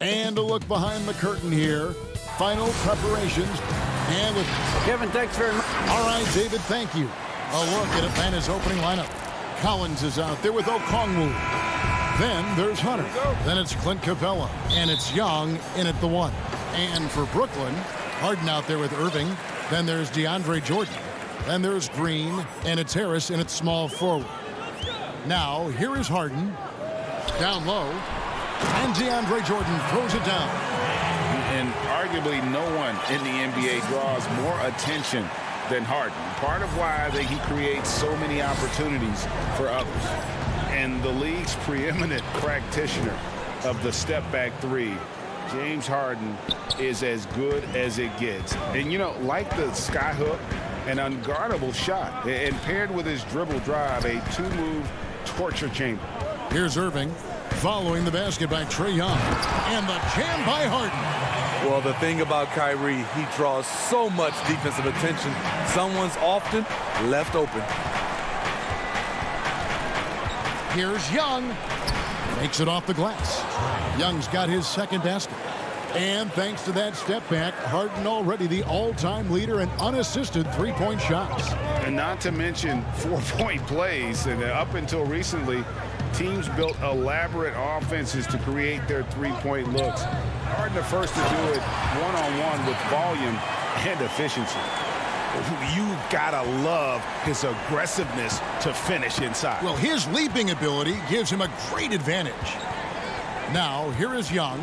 And a look behind the curtain here. Final preparations. And with Kevin, thanks very much. All right, David, thank you. A look at Atlanta's opening lineup. Collins is out there with Okongwu. Then there's Hunter. Then it's Clint Capella. And it's Young in at the 1. And for Brooklyn, Harden out there with Irving. Then there's DeAndre Jordan. Then there's Green. And it's Harris in at small forward. Now, here is Harden. Down low. And DeAndre Jordan throws it down. And arguably no one in the NBA draws more attention than Harden. Part of why he creates so many opportunities for others. And the league's preeminent practitioner of the step-back three, James Harden, is as good as it gets. And, you know, like the skyhook, an unguardable shot. And paired with his dribble drive, a two-move torture chamber. Here's Irving. Following the basket by Trae Young. And the jam by Harden. Well, the thing about Kyrie, he draws so much defensive attention. Someone's often left open. Here's Young. Makes it off the glass. Young's got his second basket. And thanks to that step back, Harden already the all-time leader in unassisted three-point shots. And not to mention four-point plays. And up until recently, teams built elaborate offenses to create their three-point looks. Harden the first to do it one-on-one with volume and efficiency. You gotta love his aggressiveness to finish inside. Well, his leaping ability gives him a great advantage. Now, here is Young.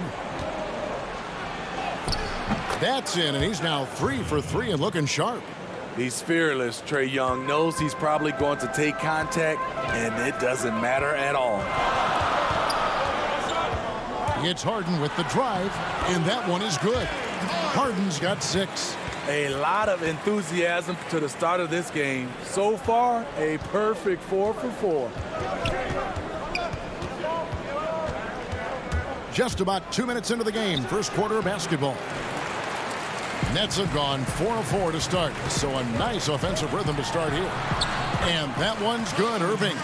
That's in, and he's now 3 for 3 and looking sharp. He's fearless. Trae Young knows he's probably going to take contact, and it doesn't matter at all. It's Harden with the drive, and that one is good. Harden's got 6. A lot of enthusiasm to the start of this game. So far, a perfect 4 for 4. Just about 2 minutes into the game, first quarter of basketball. Nets have gone 4 of 4 to start, so a nice offensive rhythm to start here. And that one's good, Irving.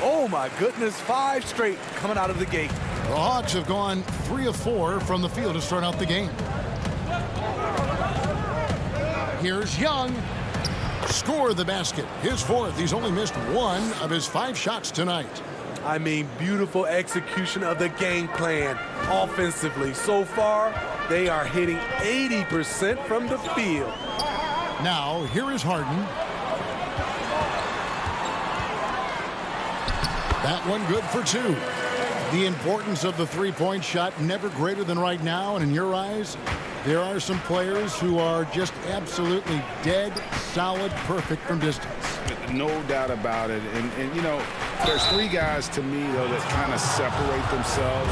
Oh my goodness, 5 straight coming out of the gate. The Hawks have gone 3 of 4 from the field to start out the game. Here's Young. Score the basket. His 4th. He's only missed 1 of his 5 shots tonight. I mean, beautiful execution of the game plan offensively. So far, they are hitting 80% from the field. Now, here is Harden. That one good for 2. The importance of the three-point shot never greater than right now, and in your eyes, there are some players who are just absolutely dead, solid, perfect from distance. No doubt about it. And you know, there's 3 guys to me, though, that kind of separate themselves.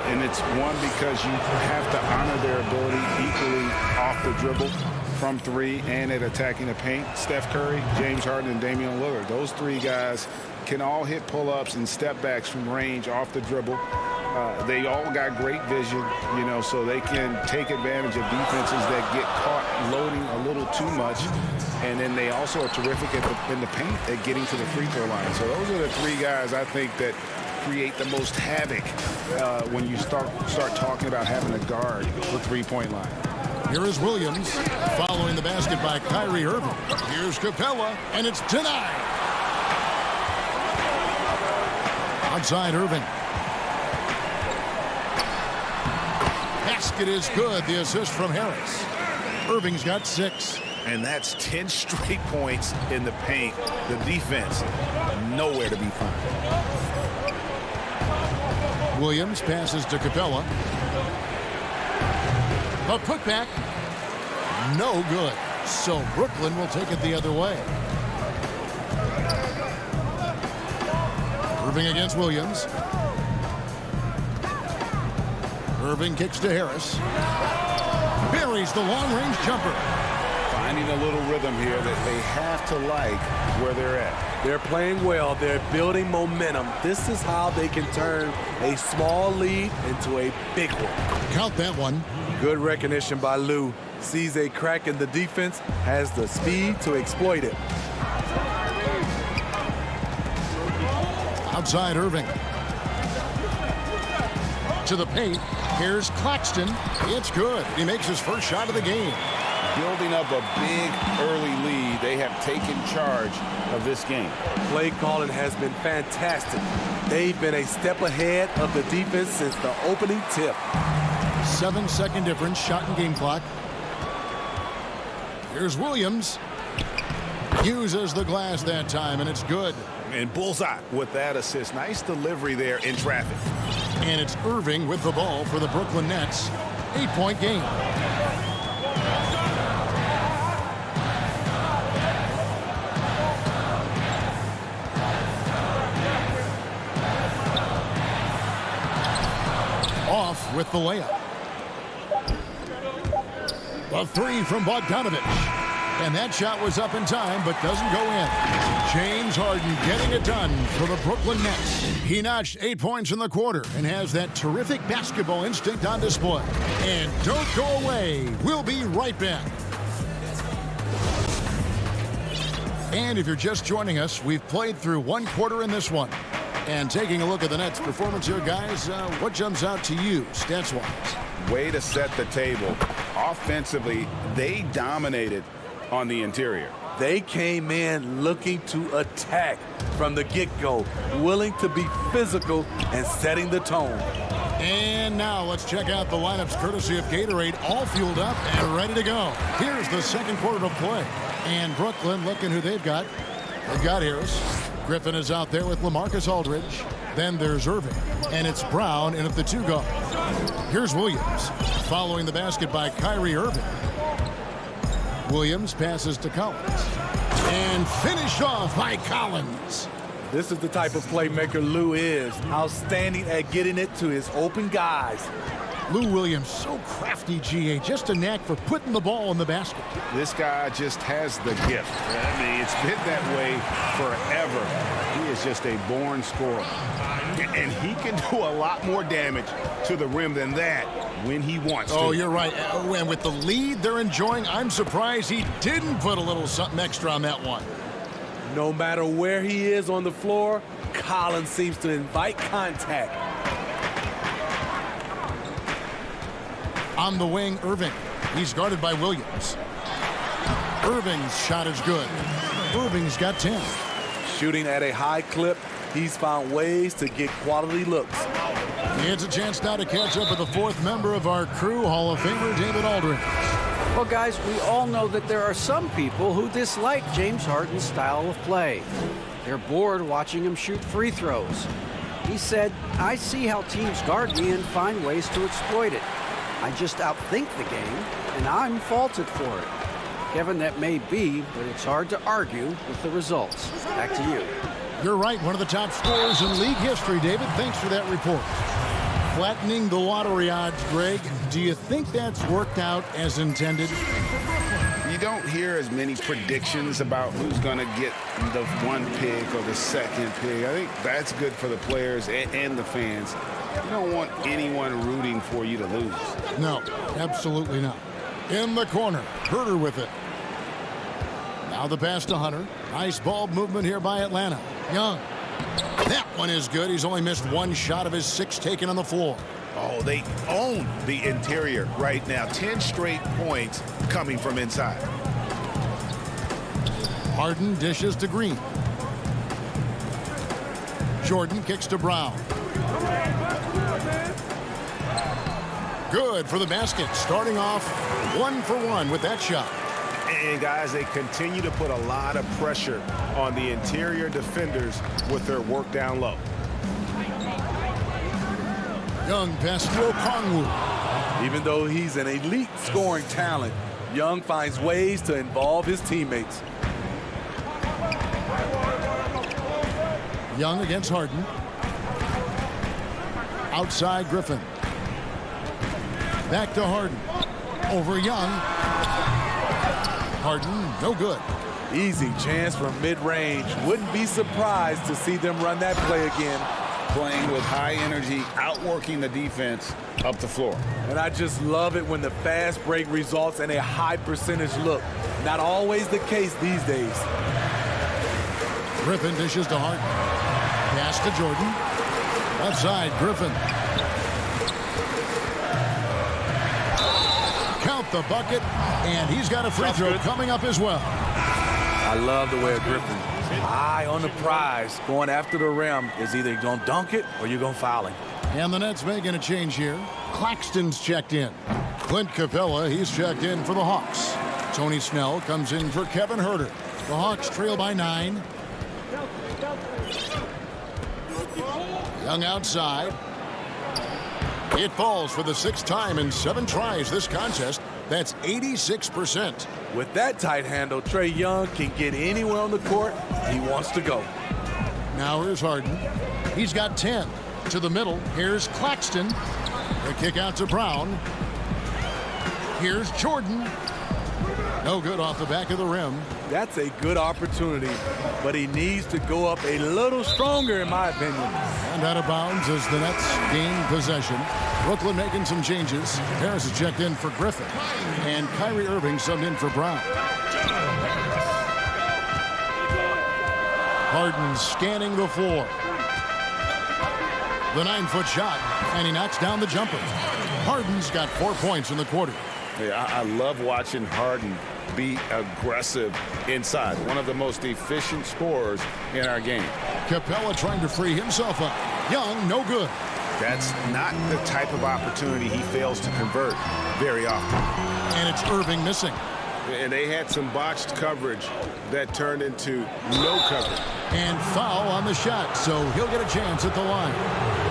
And it's one, because you have to honor their ability equally off the dribble from 3 and at attacking the paint. Steph Curry, James Harden, and Damian Lillard. Those 3 guys can all hit pull-ups and step backs from range off the dribble. They all got great vision, you know, so they can take advantage of defenses that get caught loading a little too much. And then they also are terrific in the paint at getting to the free throw line. So those are the 3 guys I think that create the most havoc when you start talking about having a guard the three-point line. Here is Williams following the basket by Kyrie Irving. Here's Capella, and it's denied. Outside Irving. Basket is good. The assist from Harris. Irving's got 6. And that's 10 straight points in the paint. The defense, nowhere to be found. Williams passes to Capella. A putback. No good. So Brooklyn will take it the other way. Irving against Williams. Irving kicks to Harris. Buries the long-range jumper. Finding a little rhythm here that they have to like where they're at. They're playing well. They're building momentum. This is how they can turn a small lead into a big one. Count that one. Good recognition by Lou. Sees a crack in the defense, has the speed to exploit it. Outside Irving. To the paint. Here's Claxton. It's good. He makes his first shot of the game. Building up a big early lead, they have taken charge of this game. Play calling has been fantastic. They've been a step ahead of the defense since the opening tip. 7-second difference, shot and game clock. Here's Williams. Uses the glass that time, and it's good. And bullseye with that assist. Nice delivery there in traffic. And it's Irving with the ball for the Brooklyn Nets. 8-point game. Off with the layup. The three from Bogdanovich. And that shot was up in time, but doesn't go in. James Harden getting it done for the Brooklyn Nets. He notched 8 points in the quarter and has that terrific basketball instinct on display. And don't go away. We'll be right back. And if you're just joining us, we've played through one quarter in this one. And taking a look at the Nets' performance here, guys, what jumps out to you stats-wise? Way to set the table. Offensively, they dominated on the interior. They came in looking to attack from the get-go, willing to be physical and setting the tone. And now let's check out the lineups courtesy of Gatorade, all fueled up and ready to go. Here's the second quarter to play. And Brooklyn, looking who they've got. They've got Harris. Griffin is out there with LaMarcus Aldridge. Then there's Irving. And it's Brown in at the two guard. Here's Williams. Following the basket by Kyrie Irving. Williams passes to Collins. And finished off by Collins. This is the type of playmaker Lou is. Outstanding at getting it to his open guys. Lou Williams, so crafty, GA. Just a knack for putting the ball in the basket. This guy just has the gift. I mean, it's been that way forever. He is just a born scorer. And he can do a lot more damage to the rim than that when he wants to. Oh, you're right. And with the lead they're enjoying, I'm surprised he didn't put a little something extra on that one. No matter where he is on the floor, Collins seems to invite contact. On the wing, Irving. He's guarded by Williams. Irving's shot is good. Irving's got 10. Shooting at a high clip, he's found ways to get quality looks. It's a chance now to catch up with the fourth member of our crew, Hall of Famer David Aldridge. Well, guys, we all know that there are some people who dislike James Harden's style of play. They're bored watching him shoot free throws. He said, "I see how teams guard me and find ways to exploit it. I just outthink the game, and I'm faulted for it." Kevin, that may be, but it's hard to argue with the results. Back to you. You're right, one of the top scorers in league history, David. Thanks for that report. Flattening the lottery odds, Greg. Do you think that's worked out as intended? You don't hear as many predictions about who's going to get the one pick or the second pick. I think that's good for the players and the fans. You don't want anyone rooting for you to lose. No, absolutely not. In the corner, Herter with it. Now the pass to Hunter. Nice ball movement here by Atlanta. Young. That one is good. He's only missed one shot of his 6 taken on the floor. Oh, they own the interior right now. 10 straight points coming from inside. Harden dishes to Green. Jordan kicks to Brown. Good for the basket. Starting off 1 for 1 with that shot. And guys, they continue to put a lot of pressure on the interior defenders with their work down low. Young pass to Okongwu. Even though he's an elite scoring talent, Young finds ways to involve his teammates. Young against Harden. Outside Griffin. Back to Harden. Over Young. Harden, no good. Easy chance from mid-range. Wouldn't be surprised to see them run that play again. Playing with high energy, outworking the defense up the floor. And I just love it when the fast break results in a high percentage look. Not always the case these days. Griffin dishes to Harden. Pass to Jordan. Left side, Griffin. at the bucket, and he's got a free throw coming up as well. I love the way Griffin, eye on the prize, going after the rim, is either going to dunk it or you're going to foul him. And the Nets making a change here. Claxton's checked in. Clint Capella, he's checked in for the Hawks. Tony Snell comes in for Kevin Huerter. The Hawks trail by 9. Young outside. It falls for the 6th time in 7 tries this contest. That's 86%. With that tight handle, Trae Young can get anywhere on the court he wants to go. Now here's Harden. He's got 10. To the middle. Here's Claxton. The kick out to Brown. Here's Jordan. No good off the back of the rim. That's a good opportunity, but he needs to go up a little stronger, in my opinion. And out of bounds as the Nets gain possession. Brooklyn making some changes. Harris is checked in for Griffin. And Kyrie Irving subbed in for Brown. Harden scanning the floor. The 9-foot shot, and he knocks down the jumper. Harden's got 4 points in the quarter. Yeah, I love watching Harden be aggressive inside. One of the most efficient scorers in our game. Capella trying to free himself up. Young, no good. That's not the type of opportunity he fails to convert very often. And it's Irving missing. And they had some botched coverage that turned into no coverage. And foul on the shot, so he'll get a chance at the line.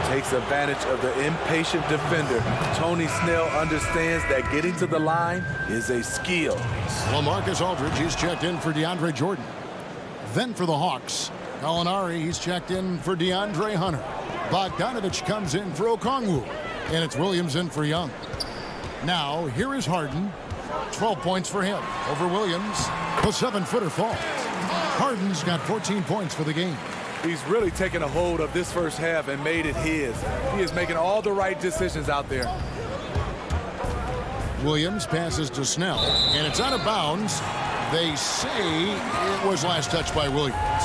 Takes advantage of the impatient defender. Tony Snell understands that getting to the line is a skill. LaMarcus Aldridge, he's checked in for DeAndre Jordan. Then for the Hawks, Gallinari, he's checked in for DeAndre Hunter. Bogdanovich comes in for Okongwu. And it's Williams in for Young. Now, here is Harden. 12 points for him over Williams. The 7-footer falls. Harden's got 14 points for the game. He's really taken a hold of this first half and made it his. He is making all the right decisions out there. Williams passes to Snell, and it's out of bounds. They say it was last touched by Williams.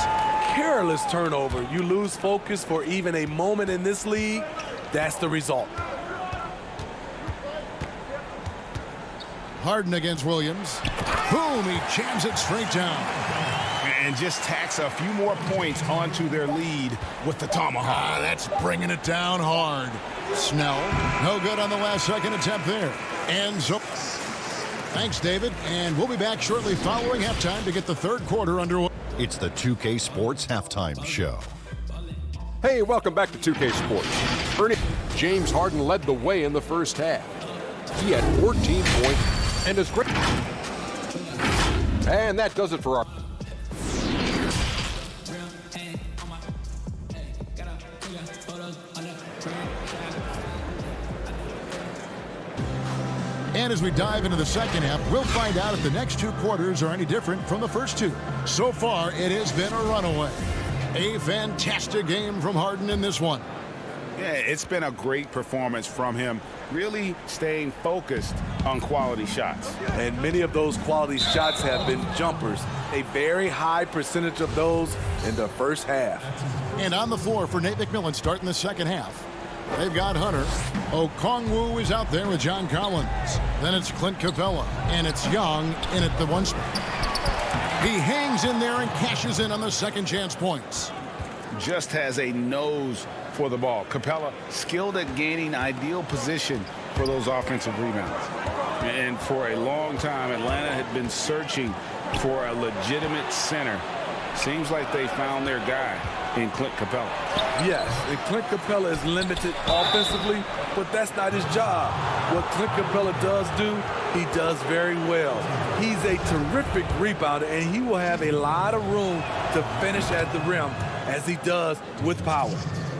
Careless turnover. You lose focus for even a moment in this league. That's the result. Harden against Williams. Boom, he jams it straight down. And just tacks a few more points onto their lead with the tomahawk. That's bringing it down hard. Snell, no good on the last second attempt there. And so, thanks, David. And we'll be back shortly following halftime to get the third quarter underway. It's the 2K Sports Halftime Show. Hey, welcome back to 2K Sports. James Harden led the way in the first half. He had 14 points and is great. And that does it for our... And as we dive into the second half, we'll find out if the next 2 quarters are any different from the first 2. So far, it has been a runaway. A fantastic game from Harden in this one. Yeah, it's been a great performance from him, really staying focused on quality shots. And many of those quality shots have been jumpers. A very high percentage of those in the first half. And on the floor for Nate McMillan starting the second half. They've got Hunter. Okongwu is out there with John Collins. Then it's Clint Capella. And it's Young in at the one spot. He hangs in there and cashes in on the second chance points. Just has a nose for the ball. Capella skilled at gaining ideal position for those offensive rebounds. And for a long time, Atlanta had been searching for a legitimate center. Seems like they found their guy in Clint Capella. Yes, and Clint Capella is limited offensively, but that's not his job. What Clint Capella does do, he does very well. He's a terrific rebounder, and he will have a lot of room to finish at the rim, as he does with power.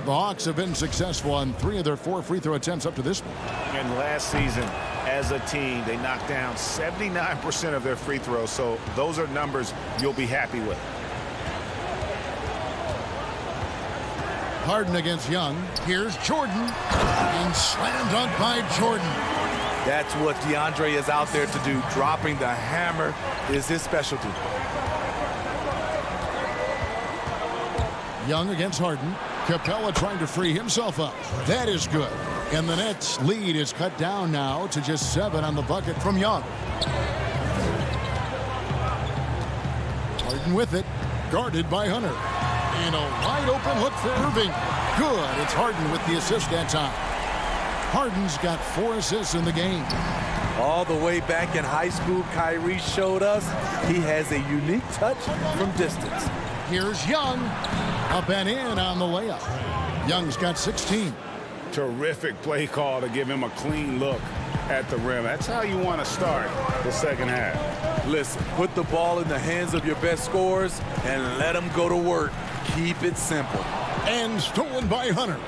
The Hawks have been successful on 3 of their 4 free throw attempts up to this point. And last season, as a team, they knocked down 79% of their free throws, so those are numbers you'll be happy with. Harden against Young. Here's Jordan. And slam dunk by Jordan. That's what DeAndre is out there to do. Dropping the hammer is his specialty. Young against Harden. Capella trying to free himself up. That is good. And the Nets' lead is cut down now to just 7 on the bucket from Young. Harden with it. Guarded by Hunter. And a wide open look for Irving. Good. It's Harden with the assist that time. Harden's got 4 assists in the game. All the way back in high school, Kyrie showed us he has a unique touch from distance. Here's Young. Up and in on the layup. Young's got 16. Terrific play call to give him a clean look at the rim. That's how you want to start the second half. Listen, put the ball in the hands of your best scorers and let them go to work. Keep it simple. And stolen by Hunter.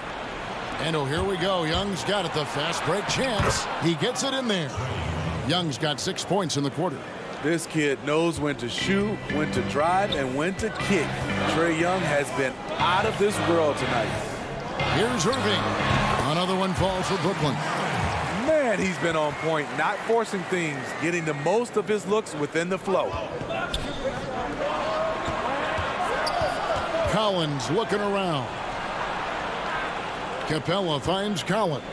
And oh, here we go. Young's got it. The fast break chance. He gets it in there. Young's got 6 points in the quarter. This kid knows when to shoot, when to drive, and when to kick. Trae Young has been out of this world tonight. Here's Irving. Another one falls for Brooklyn. Man, he's been on point, not forcing things, getting the most of his looks within the flow. Collins looking around. Capella finds Collins.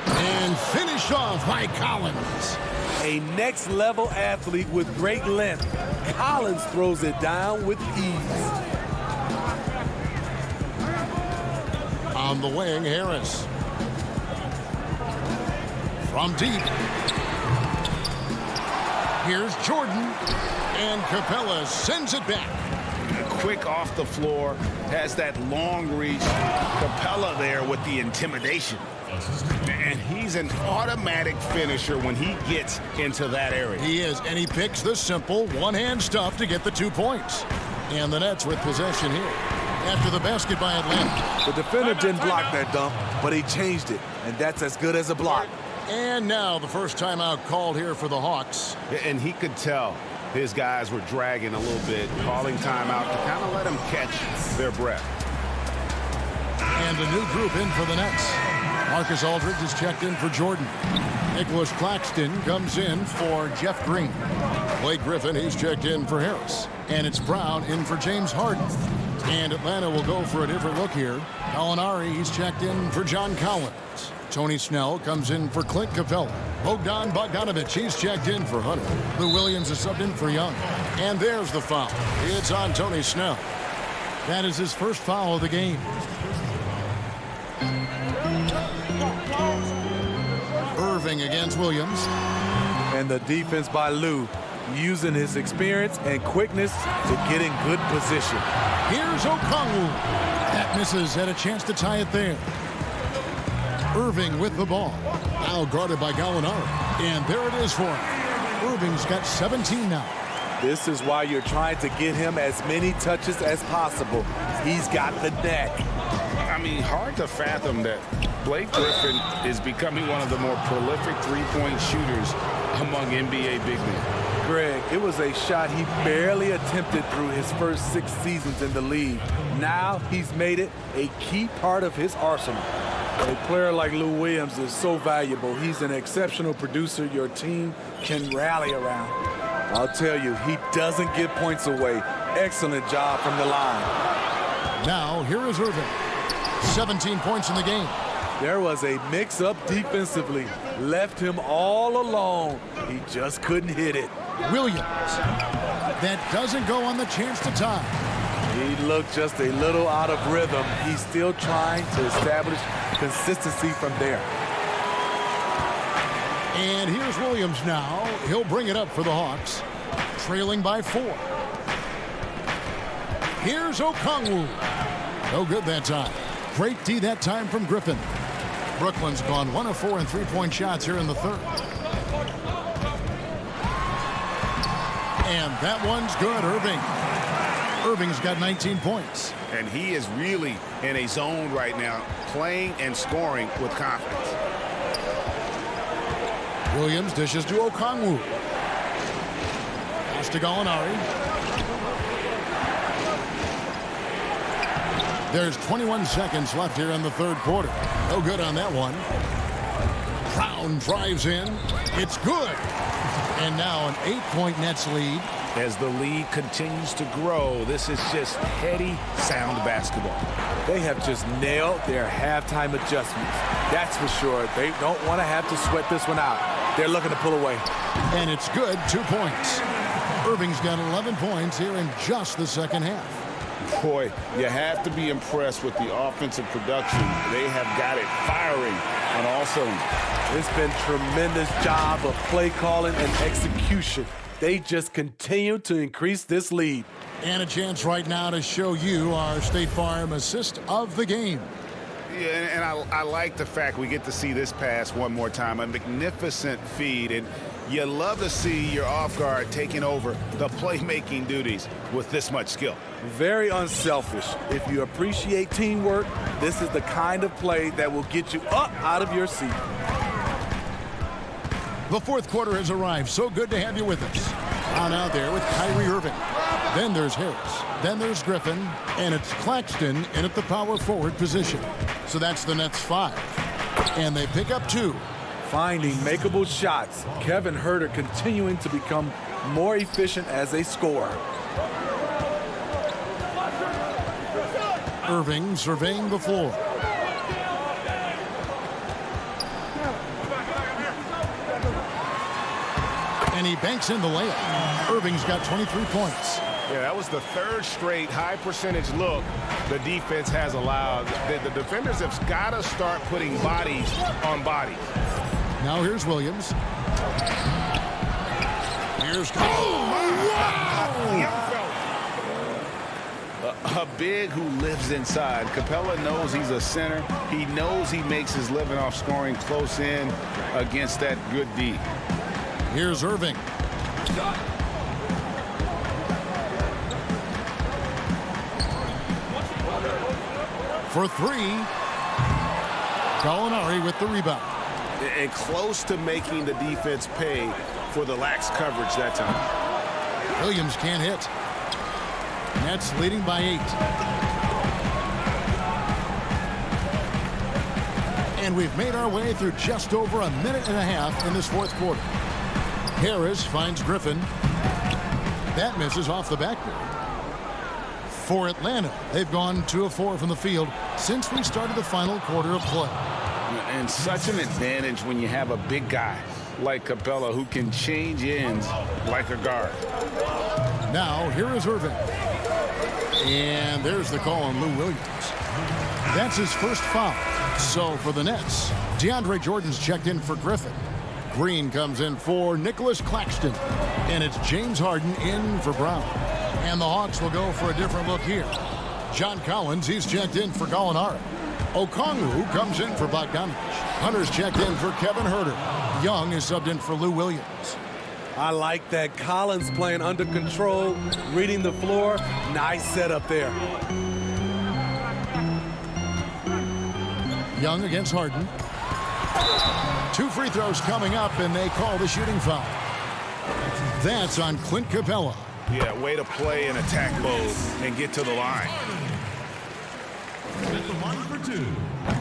And finished off by Collins. A next-level athlete with great length. Collins throws it down with ease. On the wing, Harris. From deep. Here's Jordan. And Capella sends it back. Quick off the floor, has that long reach. Capella there with the intimidation. And he's an automatic finisher when he gets into that area. He is, and he picks the simple one-hand stuff to get the 2 points. And the Nets with possession here. After the basket by Atlanta. The defender didn't block that dunk, but he changed it, and that's as good as a block. And now the first timeout called here for the Hawks. And he could tell his guys were dragging a little bit, calling timeout to kind of let them catch their breath. And a new group in for the Nets. Marcus Aldridge is checked in for Jordan. Nicholas Claxton comes in for Jeff Green. Blake Griffin, he's checked in for Harris. And it's Brown in for James Harden. And Atlanta will go for a different look here. Gallinari, he's checked in for John Collins. Tony Snell comes in for Clint Capella. Bogdan Bogdanovic, he's checked in for Hunter. Lou Williams is subbed in for Young. And there's the foul. It's on Tony Snell. That is his first foul of the game. Irving against Williams. And the defense by Lou, using his experience and quickness to get in good position. Here's Okongwu. That misses, had a chance to tie it there. Irving with the ball. Now guarded by Gallinari. And there it is for him. Irving's got 17 now. This is why you're trying to get him as many touches as possible. He's got the knack. I mean, hard to fathom that Blake Griffin is becoming one of the more prolific three-point shooters among NBA big men. Greg, it was a shot he barely attempted through his first 6 seasons in the league. Now he's made it a key part of his arsenal. A player like Lou Williams is so valuable. He's an exceptional producer your team can rally around. I'll tell you, he doesn't give points away. Excellent job from the line. Now, here is Irving. 17 points in the game. There was a mix-up defensively. Left him all alone. He just couldn't hit it. Williams. That doesn't go on the chance to tie. He looked just a little out of rhythm. He's still trying to establish consistency from there. And here's Williams now. He'll bring it up for the Hawks. Trailing by 4. Here's Okongwu. No good that time. Great D that time from Griffin. Brooklyn's gone 1 of 4 in three-point shots here in the third. And that one's good, Irving. Irving's got 19 points. And he is really in a zone right now, playing and scoring with confidence. Williams dishes to Okongwu. Pass to Gallinari. There's 21 seconds left here in the third quarter. No good on that one. Brown drives in. It's good. And now an 8-point Nets lead. As the lead continues to grow, this is just heady, sound basketball. They have just nailed their halftime adjustments. That's for sure. They don't want to have to sweat this one out. They're looking to pull away. And it's good, 2 points. Irving's got 11 points here in just the second half. Boy, you have to be impressed with the offensive production. They have got it firing on all cylinders. It's been tremendous job of play calling and execution. They just continue to increase this lead. And a chance right now to show you our State Farm assist of the game. Yeah, and I like the fact we get to see this pass one more time. A magnificent feed, and you love to see your off guard taking over the playmaking duties with this much skill. Very unselfish. If you appreciate teamwork, this is the kind of play that will get you up out of your seat. The fourth quarter has arrived. So good to have you with us. On out there with Kyrie Irving. Then there's Harris. Then there's Griffin. And it's Claxton in at the power forward position. So that's the Nets 5. And they pick up 2. Finding makeable shots. Kevin Huerter continuing to become more efficient as a scorer. Irving surveying the floor. And he banks in the layup. Irving's got 23 points. Yeah, that was the third straight high percentage look the defense has allowed. The defenders have got to start putting bodies on bodies. Now here's Williams. Here's A big who lives inside. Capella knows he's a center. He knows he makes his living off scoring close in against that good D. Here's Irving. For 3. Gallinari with the rebound. And close to making the defense pay for the lax coverage that time. Williams can't hit. Nets leading by 8. And we've made our way through just over a minute and a half in this fourth quarter. Harris finds Griffin. That misses off the backboard. For Atlanta, they've gone 2 of 4 from the field since we started the final quarter of play. And such an advantage when you have a big guy like Capella who can change ends like a guard. Now, here is Irving. And there's the call on Lou Williams. That's his first foul. So for the Nets, DeAndre Jordan's checked in for Griffin. Green comes in for Nicholas Claxton. And it's James Harden in for Brown. And the Hawks will go for a different look here. John Collins, he's checked in for Gallinari. Okongwu comes in for Bogdanovich. Hunter's checked in for Kevin Huerter. Young is subbed in for Lou Williams. I like that. Collins playing under control, reading the floor. Nice setup there. Young against Harden. 2 free throws coming up, and they call the shooting foul. That's on Clint Capella. Yeah, way to play in attack mode and get to the line.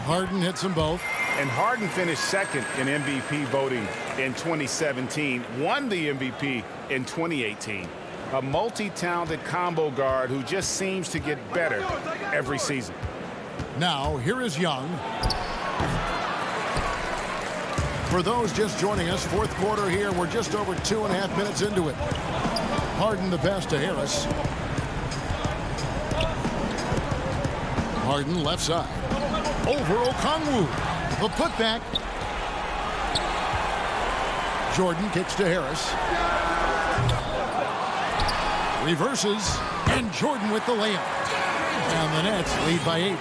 Harden hits them both. And Harden finished second in MVP voting in 2017, won the MVP in 2018. A multi-talented combo guard who just seems to get better every season. Now, here is Young. For those just joining us, fourth quarter here, we're just over 2.5 minutes into it. Harden the pass to Harris. Harden left side. Over Okongwu. The putback. Jordan kicks to Harris. Reverses. And Jordan with the layup. And the Nets lead by 8.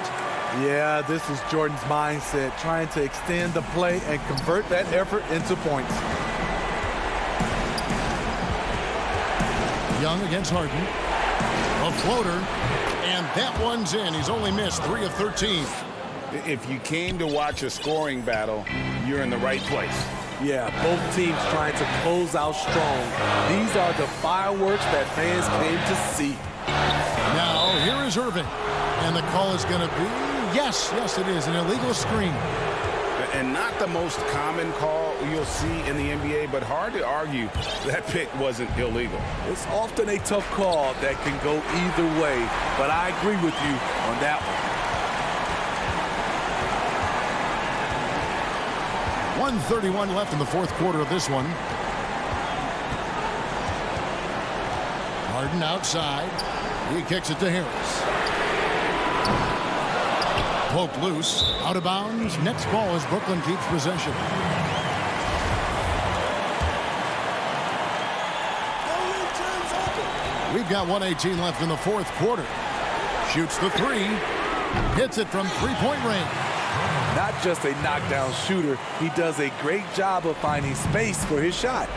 Yeah, this is Jordan's mindset, trying to extend the play and convert that effort into points. Young against Harden. A floater. And that one's in. He's only missed 3 of 13. If you came to watch a scoring battle, you're in the right place. Yeah, both teams trying to close out strong. These are the fireworks that fans came to see. Now, here is Irving. And the call is going to be, yes, it is, an illegal screen. And not the most common call, you'll see in the NBA, but hard to argue that pick wasn't illegal. It's often a tough call that can go either way, but I agree with you on that one. 1:31 left in the fourth quarter of this one. Harden outside. He kicks it to Harris. Poked loose. Out of bounds. Next ball as Brooklyn keeps possession. We've got 1:18 left in the fourth quarter. Shoots the three. Hits it from three-point range. Not just a knockdown shooter, he does a great job of finding space for his shot.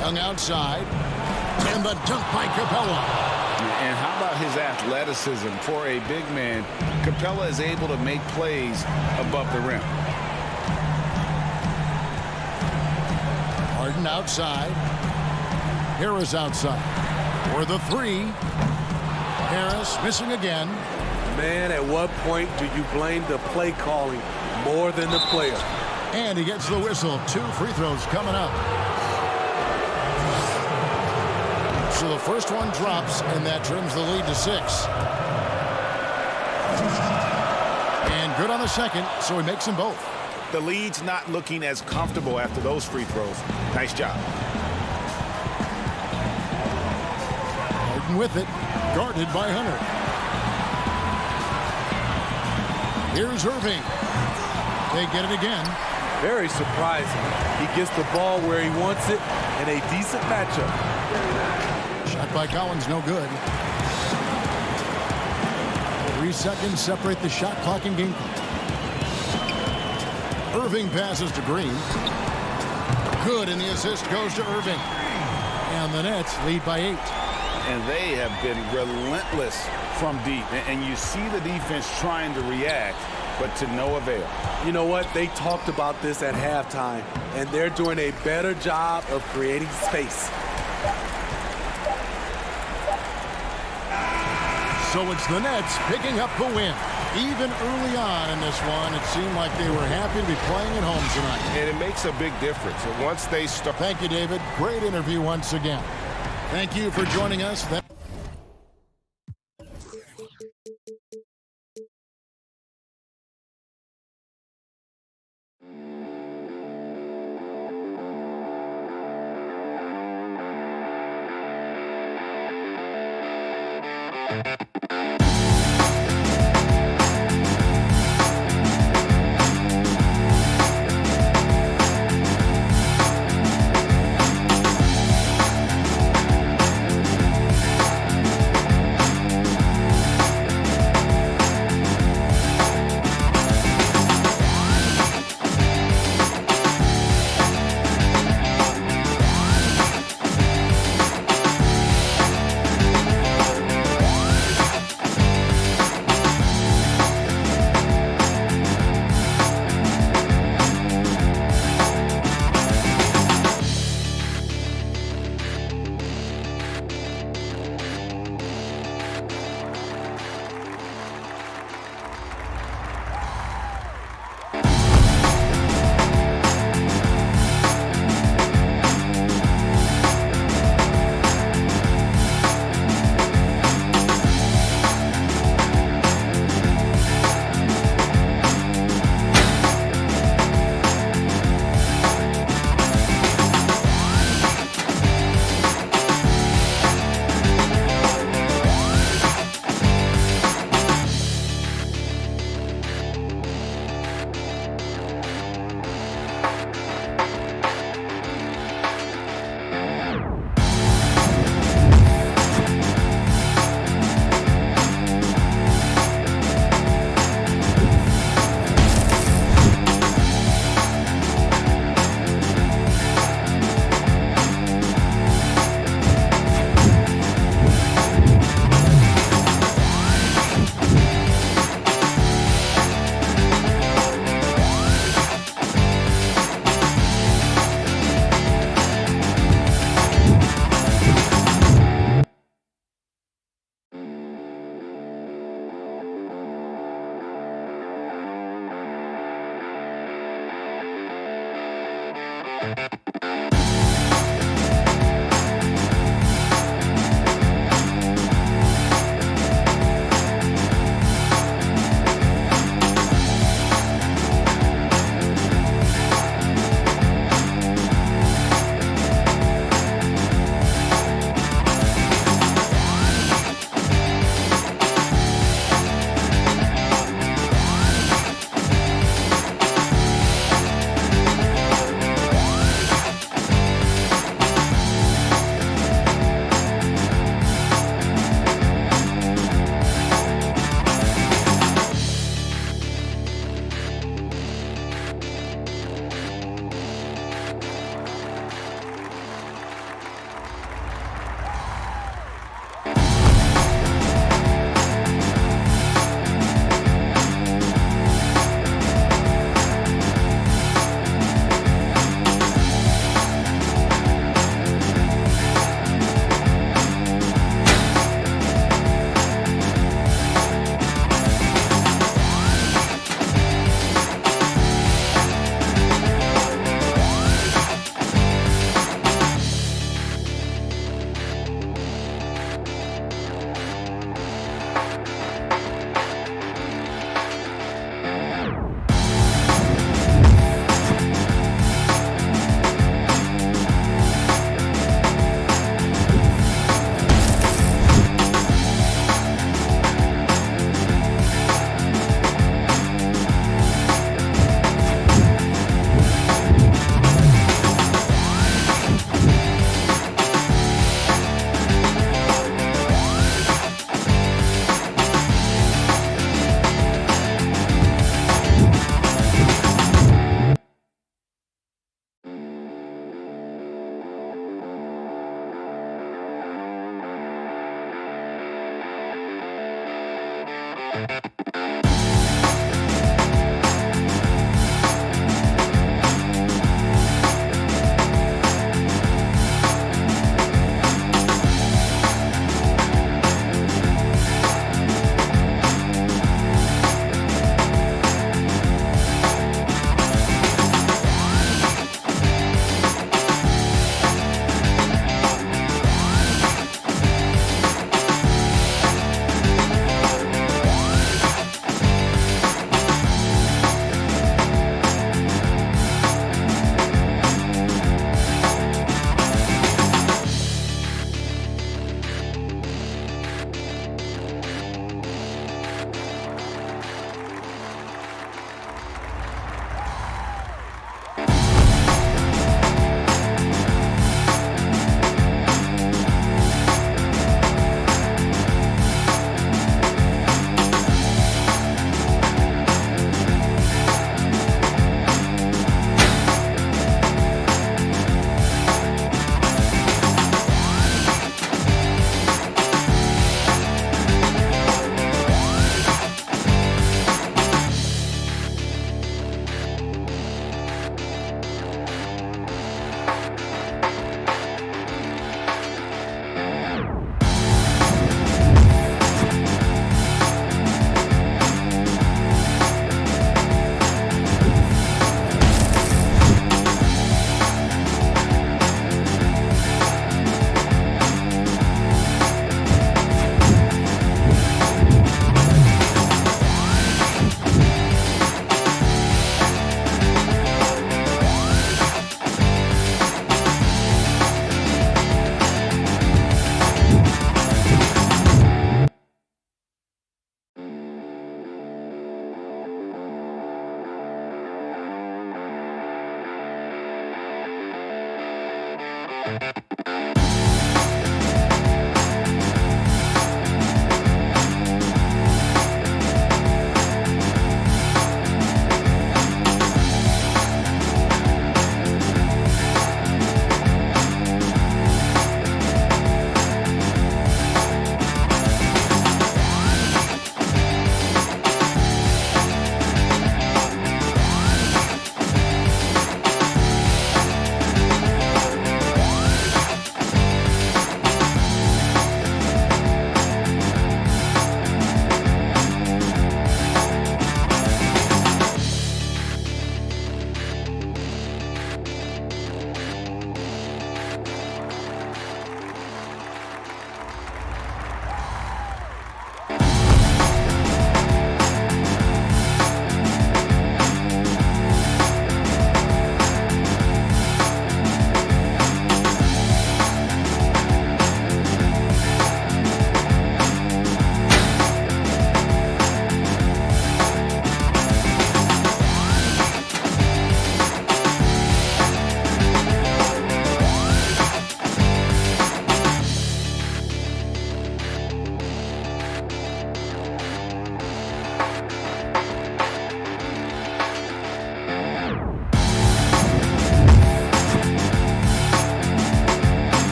Young outside. And the dunk by Capella. And how about his athleticism? For a big man, Capella is able to make plays above the rim. Harden outside. Harris outside. For the three. Harris missing again. Man, at what point do you blame the play calling more than the player? And he gets the whistle. 2 free throws coming up. So the first one drops, and that trims the lead to 6. And good on the second, so he makes them both. The lead's not looking as comfortable after those free throws. Nice job. Harden with it, guarded by Hunter. Here's Irving. They get it again. Very surprising. He gets the ball where he wants it in a decent matchup. Shot by Collins, no good. 3 seconds separate the shot clock and game clock. Irving passes to Green. Good, and the assist goes to Irving. And the Nets lead by 8. And they have been relentless from deep. And you see the defense trying to react, but to no avail. You know what? They talked about this at halftime, and they're doing a better job of creating space. So it's the Nets picking up the win. Even early on in this one, it seemed like they were happy to be playing at home tonight. And it makes a big difference. Once they start. Thank you, David. Great interview once again. Thank you for joining us.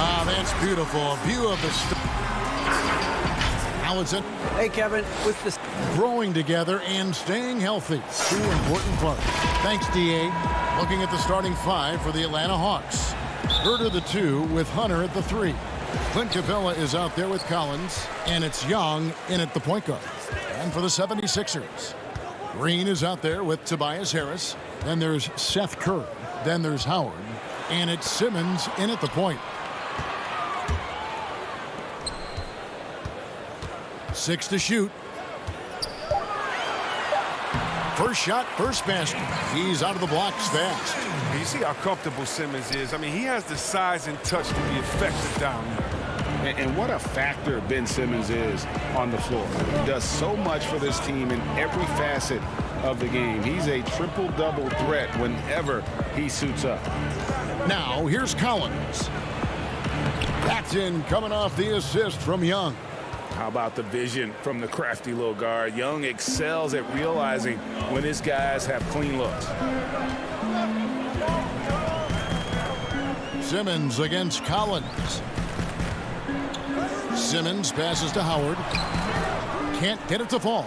Ah, that's beautiful. A view of the Allison. Hey, Kevin, with this Growing together and staying healthy. Two important parts. Thanks, D.A. Looking at the starting five for the Atlanta Hawks. Herter the 2 with Hunter at the 3. Clint Capella is out there with Collins, and it's Young in at the point guard. And for the 76ers, Green is out there with Tobias Harris. Then there's Seth Curry. Then there's Howard. And it's Simmons in at the point. 6 to shoot. First shot, first basket. He's out of the blocks fast. You see how comfortable Simmons is. I mean, he has the size and touch to be effective down there. And what a factor Ben Simmons is on the floor. He does so much for this team in every facet of the game. He's a triple-double threat whenever he suits up. Now, here's Collins. That's in, coming off the assist from Young. How about the vision from the crafty little guard? Young excels at realizing when his guys have clean looks. Simmons against Collins. Simmons passes to Howard. Can't get it to fall.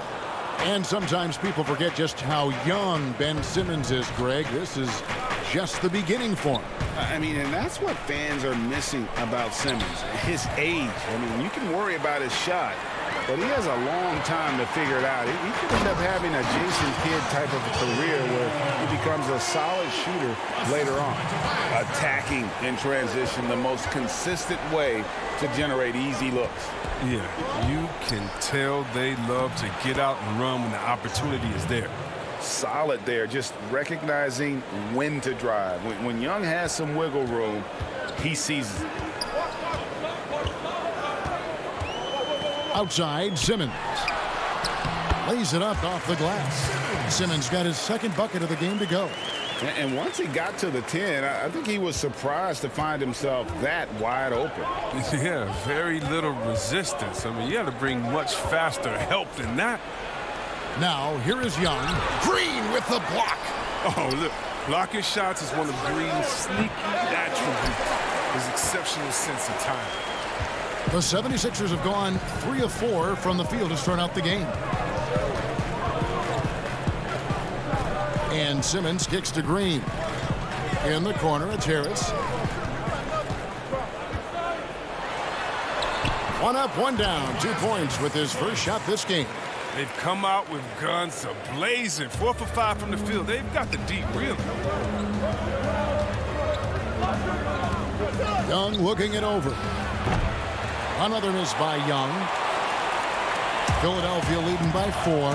And sometimes people forget just how young Ben Simmons is, Greg. This is just the beginning for him. I mean, and that's what fans are missing about Simmons, his age. I mean, you can worry about his shot, but he has a long time to figure it out. He could end up having a Jason Kidd type of a career where he becomes a solid shooter later on. Attacking in transition, the most consistent way to generate easy looks. Yeah, you can tell they love to get out and run when the opportunity is there. Solid there, just recognizing when to drive. When Young has some wiggle room, he seizes it. Outside, Simmons. Lays it up off the glass. Simmons got his second bucket of the game to go. And once he got to the 10, I think he was surprised to find himself that wide open. Yeah, very little resistance. I mean, you had to bring much faster help than that. Now, here is Young. Green with the block. Oh, look, blocking shots is one of Green's sneaky attributes. His exceptional sense of time. The 76ers have gone 3 of 4 from the field to start out the game. And Simmons kicks to Green. In the corner, it's Harris. One up, one down. 2 points with his first shot this game. They've come out with guns a-blazing. 4 for 5 from the field. They've got the deep, really. Young looking it over. Another miss by Young. Philadelphia leading by 4.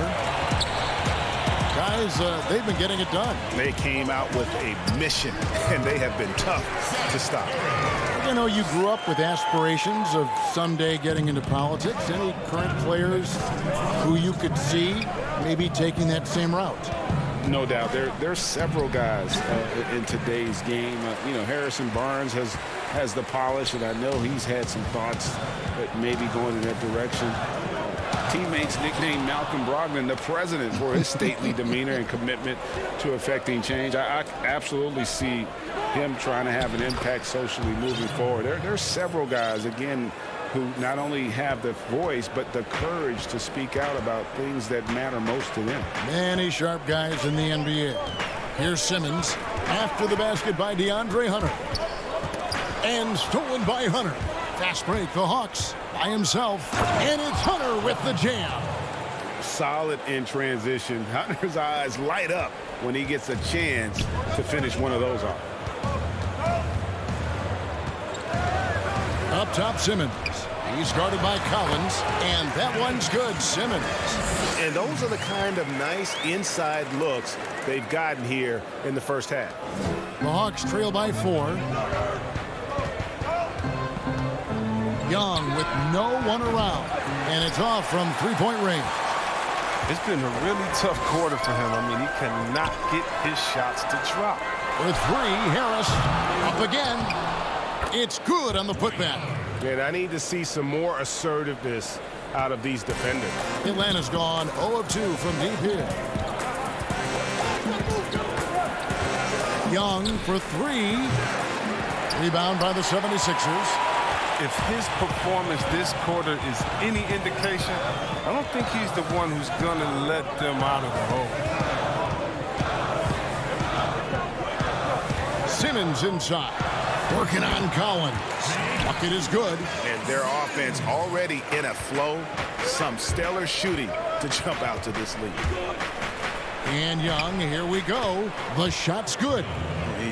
Guys, they've been getting it done. They came out with a mission, and they have been tough to stop. You know, you grew up with aspirations of someday getting into politics. Any current players who you could see maybe taking that same route? No doubt. There's several guys in today's game. You know, Harrison Barnes has the polish, and I know he's had some thoughts that maybe going in that direction. Teammates nicknamed Malcolm Brogdon the president for his stately demeanor and commitment to affecting change. I absolutely see him trying to have an impact socially moving forward. There's several guys, again, who not only have the voice but the courage to speak out about things that matter most to them. Many sharp guys in the NBA. Here's Simmons after the basket by DeAndre Hunter. And stolen by Hunter. Fast break, the Hawks by himself. And it's Hunter with the jam. Solid in transition. Hunter's eyes light up when he gets a chance to finish one of those off. Up top, Simmons. He's guarded by Collins, and that one's good. Simmons. And those are the kind of nice inside looks they've gotten here in the first half. The Hawks trail by 4. Young with no one around, and it's off from three-point range. It's been a really tough quarter for him. I mean, he cannot get his shots to drop. With 3, Harris up again. It's good on the putback. And I need to see some more assertiveness out of these defenders. Atlanta's gone 0 of 2 from deep here. Young for 3. Rebound by the 76ers. If his performance this quarter is any indication, I don't think he's the one who's going to let them out of the hole. Simmons inside. Working on Collins. Bucket is good. And their offense already in a flow. Some stellar shooting to jump out to this lead. And Young, here we go. The shot's good.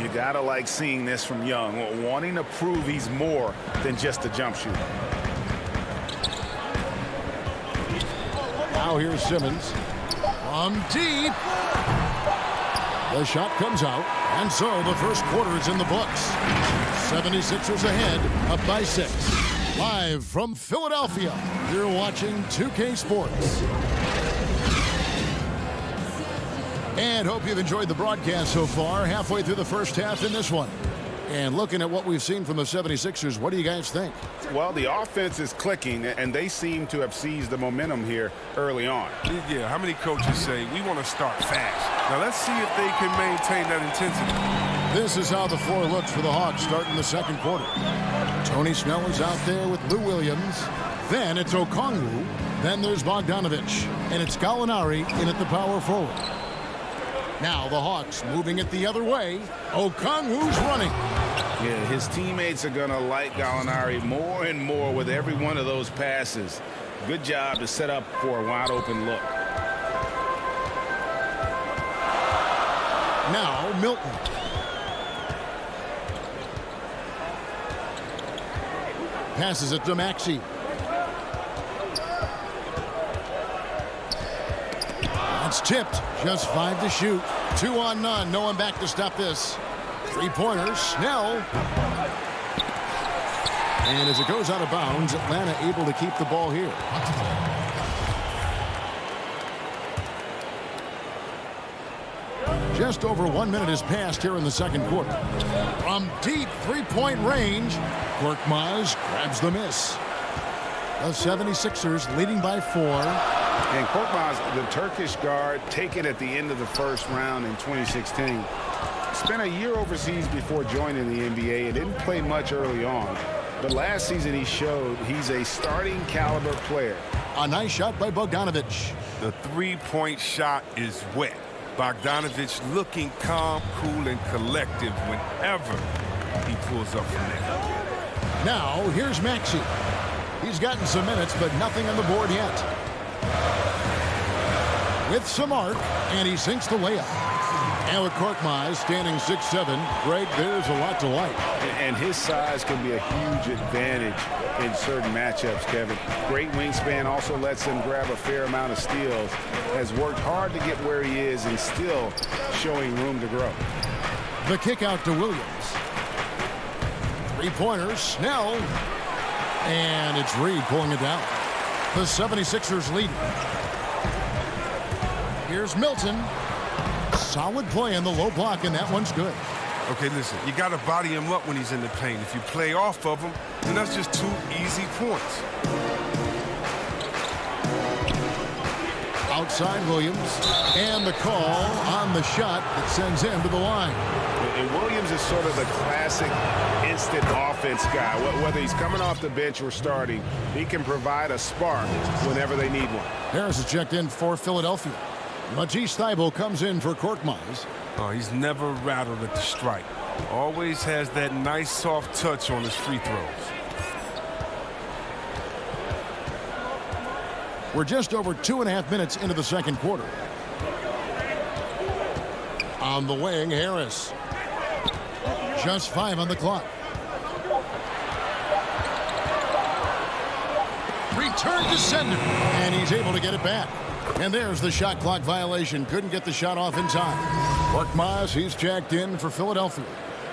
You gotta like seeing this from Young, wanting to prove he's more than just a jump shooter. Now here's Simmons. From deep. The shot comes out, and so the first quarter is in the books. 76ers ahead, up by 6. Live from Philadelphia, you're watching 2K Sports. And hope you've enjoyed the broadcast so far. Halfway through the first half in this one. And looking at what we've seen from the 76ers, what do you guys think? Well, the offense is clicking, and they seem to have seized the momentum here early on. Yeah, how many coaches say, we want to start fast? Now, let's see if they can maintain that intensity. This is how the floor looks for the Hawks starting the second quarter. Tony Snell is out there with Lou Williams. Then it's Okongwu. Then there's Bogdanovich. And it's Gallinari in at the power forward. Now the Hawks moving it the other way. Okongwu's running. Yeah, his teammates are going to like Gallinari more and more with every one of those passes. Good job to set up for a wide open look. Now Milton. Passes it to Maxey. That's tipped. Just 5 to shoot. 2 on none. No one back to stop this. Three-pointer. Snell. And as it goes out of bounds, Atlanta able to keep the ball here. Just over 1 minute has passed here in the second quarter. From deep three-point range, Korkmaz grabs the miss. The 76ers leading by 4. And Korkmaz, the Turkish guard, taken at the end of the first round in 2016. Spent a year overseas before joining the NBA and didn't play much early on. But last season he showed he's a starting caliber player. A nice shot by Bogdanovich. The three-point shot is wet. Bogdanovich looking calm, cool, and collective whenever he pulls up from there. Now here's Maxey. He's gotten some minutes, but nothing on the board yet. With some arc, and he sinks the layup. And with Korkmaz standing 6'7", Greg, there's a lot to like. And his size can be a huge advantage in certain matchups, Kevin. Great wingspan also lets him grab a fair amount of steals. Has worked hard to get where he is and still showing room to grow. The kick out to Williams. Three-pointer, Snell. And it's Reed pulling it down. The 76ers lead. Here's Milton. Solid play in the low block, and that one's good. Okay, listen, you got to body him up when he's in the paint. If you play off of him, then that's just 2 easy points. Outside Williams, and the call on the shot that sends him to the line. And Williams is sort of the classic instant offense guy. Whether he's coming off the bench or starting, he can provide a spark whenever they need one. Harris is checked in for Philadelphia. Matisse Thybulle comes in for Korkmaz. Oh, he's never rattled at the strike. Always has that nice soft touch on his free throws. We're just over 2.5 minutes into the second quarter. On the wing, Harris. Just 5 on the clock. Return to sender. And he's able to get it back. And there's the shot clock violation. Couldn't get the shot off in time. Korkmaz, he's checked in for Philadelphia.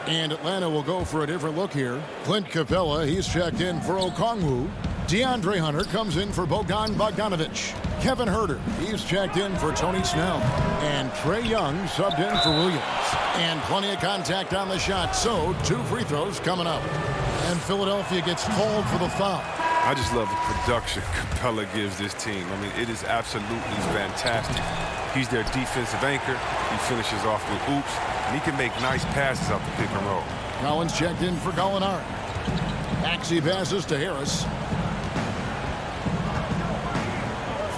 And Atlanta will go for a different look here. Clint Capella, he's checked in for Okongwu. DeAndre Hunter comes in for Bogdanovich. Kevin Huerter, he's checked in for Tony Snell. And Trae Young subbed in for Williams. And plenty of contact on the shot, so 2 free throws coming up. And Philadelphia gets called for the foul. I just love the production Capella gives this team. I mean, it is absolutely fantastic. He's their defensive anchor. He finishes off with oops, and he can make nice passes off the pick and roll. Collins checked in for Gallinari. Maxey passes to Harris.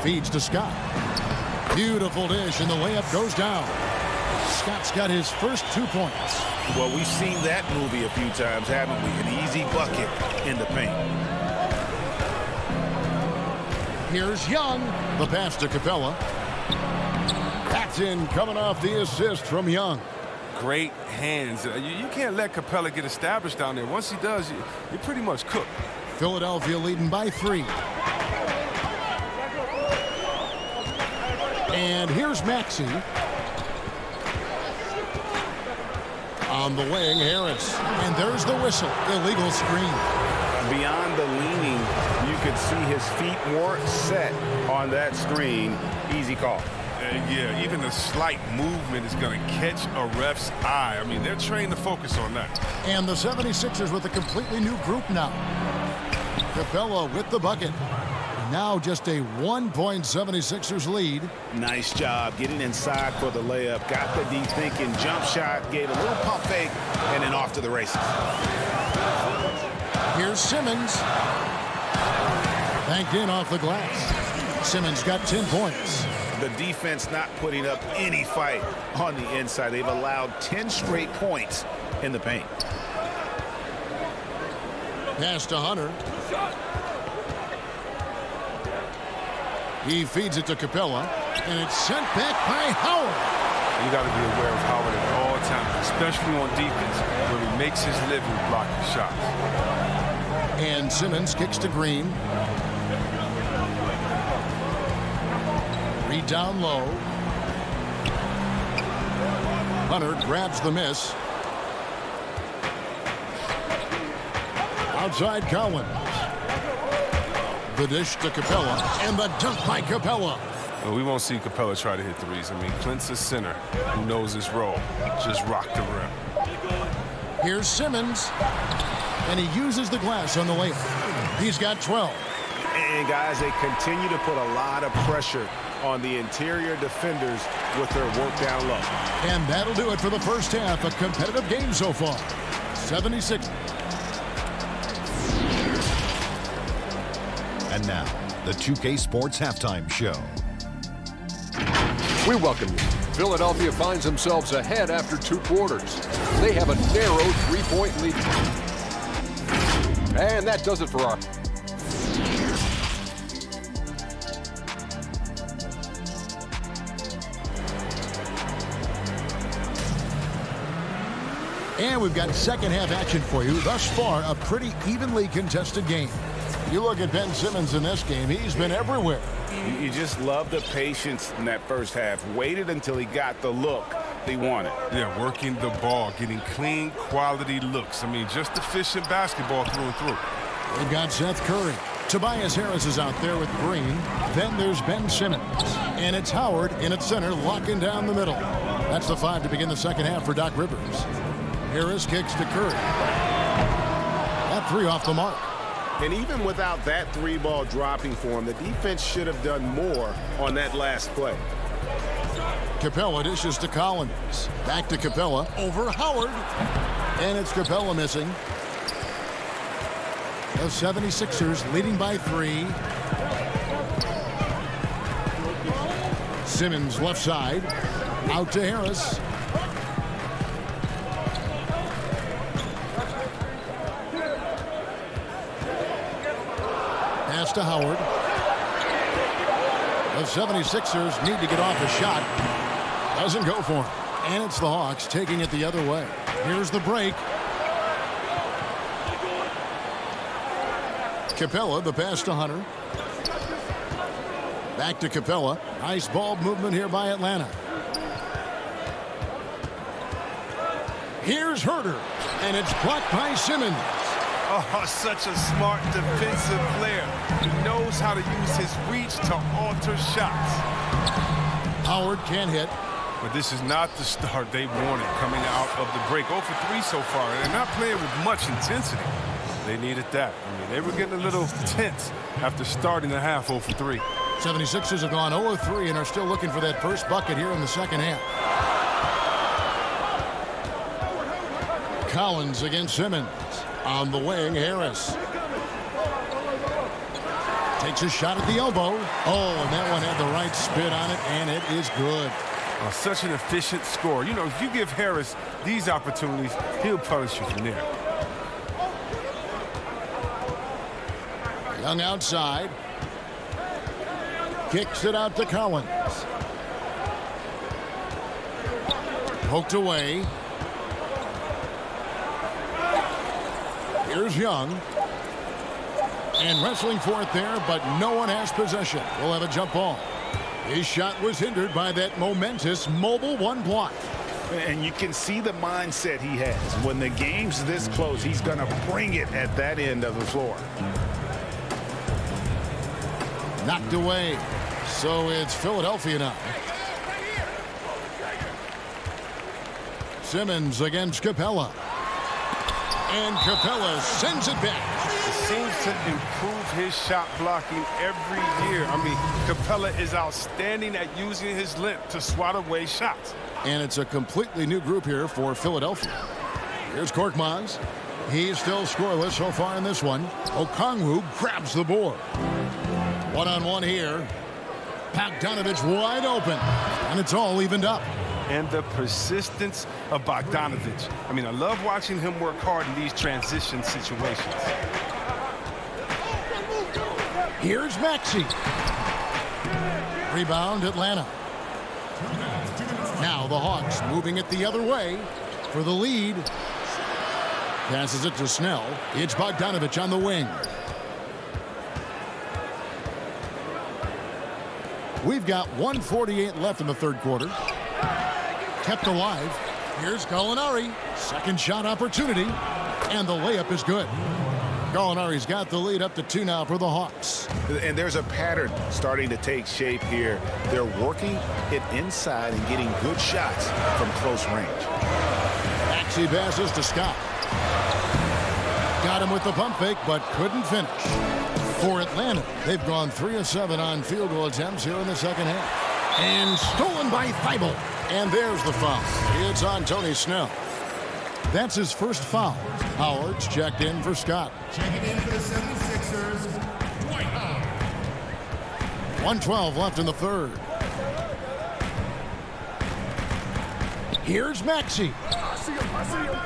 Feeds to Scott. Beautiful dish, and the layup goes down. Scott's got his first 2 points. Well, we've seen that movie a few times, haven't we? An easy bucket in the paint. Here's Young. The pass to Capella. That's in, coming off the assist from Young. Great hands. You can't let Capella get established down there. Once he does, you're pretty much cooked. Philadelphia leading by 3. And here's Maxey. On the wing, Harris. And there's the whistle. Illegal screen. Beyond the lean can see his feet weren't set on that screen. Easy call. Yeah, even a slight movement is going to catch a ref's eye. I mean, they're trained to focus on that. And the 76ers with a completely new group now. Capella with the bucket. Now just a 1-point 76ers lead. Nice job getting inside for the layup. Got the deep thinking jump shot, gave a little pump fake, and then off to the races. Here's Simmons. Banked in off the glass. Simmons got 10 points. The defense not putting up any fight on the inside. They've allowed 10 straight points in the paint. Pass to Hunter. He feeds it to Capella, and it's sent back by Howard. You got to be aware of Howard at all times, especially on defense, where he makes his living blocking shots. And Simmons kicks to Green. Reed down low. Hunter grabs the miss. Outside Collins. The dish to Capella, and the dunk by Capella. Well, we won't see Capella try to hit threes. I mean, Clint's a center who knows his role. Just rock the rim. Here's Simmons, and he uses the glass on the layup. He's got 12. And guys, they continue to put a lot of pressure on the interior defenders with their work down low. And that'll do it for the first half. A competitive game so far. 76. And now, the 2K Sports Halftime Show. We welcome you. Philadelphia finds themselves ahead after 2 quarters. They have a narrow 3-point lead. And that does it for our... And we've got second half action for you. Thus far, a pretty evenly contested game. You look at Ben Simmons in this game, he's been everywhere. You just love the patience in that first half. Waited until he got the look he wanted. Yeah, working the ball, getting clean, quality looks. I mean, just efficient basketball through and through. They've got Seth Curry. Tobias Harris is out there with Green. Then there's Ben Simmons. And it's Howard in at center, locking down the middle. That's the 5 to begin the second half for Doc Rivers. Harris kicks to Curry. That 3 off the mark. And even without that 3-ball dropping for him, the defense should have done more on that last play. Capella dishes to Collins. Back to Capella. Over Howard. And it's Capella missing. The 76ers leading by 3. Simmons left side. Out to Harris. Pass to Howard. The 76ers need to get off a shot. Doesn't go for him. And it's the Hawks taking it the other way. Here's the break. Capella, the pass to Hunter. Back to Capella. Nice ball movement here by Atlanta. Here's Herter. And it's blocked by Simmons. Oh, such a smart defensive player. He knows how to use his reach to alter shots. Howard can't hit. But this is not the start they wanted coming out of the break. 0 for 3 so far. And they're not playing with much intensity. They needed that. I mean, they were getting a little tense after starting the half 0 for 3. 76ers have gone 0 for 3 and are still looking for that first bucket here in the second half. Collins against Simmons. On the wing, Harris. Takes a shot at the elbow. Oh, and that one had the right spin on it, and it is good. Such an efficient scorer. You know, if you give Harris these opportunities, he'll punish you from there. Young outside. Kicks it out to Collins. Poked away. Here's Young. And wrestling for it there, but no one has possession. We'll have a jump ball. His shot was hindered by that momentous mobile 1 block. And you can see the mindset he has. When the game's this close, he's going to bring it at that end of the floor. Knocked away. So it's Philadelphia now. Simmons against Capella. And Capella sends it back. He seems to improve his shot blocking every year. I mean, Capella is outstanding at using his length to swat away shots. And it's a completely new group here for Philadelphia. Here's Korkmaz. He's still scoreless so far in this one. Okongwu grabs the board. One-on-one here. Bogdanovich wide open. And it's all evened up. And the persistence of Bogdanovich. I mean, I love watching him work hard in these transition situations. Here's Maxey. Rebound, Atlanta. Now the Hawks moving it the other way for the lead. Passes it to Snell. It's Bogdanovich on the wing. We've got 1:48 left in the third quarter. Kept alive. Here's Gallinari. Second shot opportunity. And the layup is good. Gallinari's got the lead up to 2 now for the Hawks. And there's a pattern starting to take shape here. They're working it inside and getting good shots from close range. Maxey passes to Scott. Got him with the pump fake, but couldn't finish. For Atlanta, they've gone 3 of 7 on field goal attempts here in the second half. And stolen by Thibault. And there's the foul. It's on Tony Snell. That's his first foul. Howard's checked in for Scott. Checking in for the 76ers, Dwight Howard. 1:12 left in the third. Here's Maxey.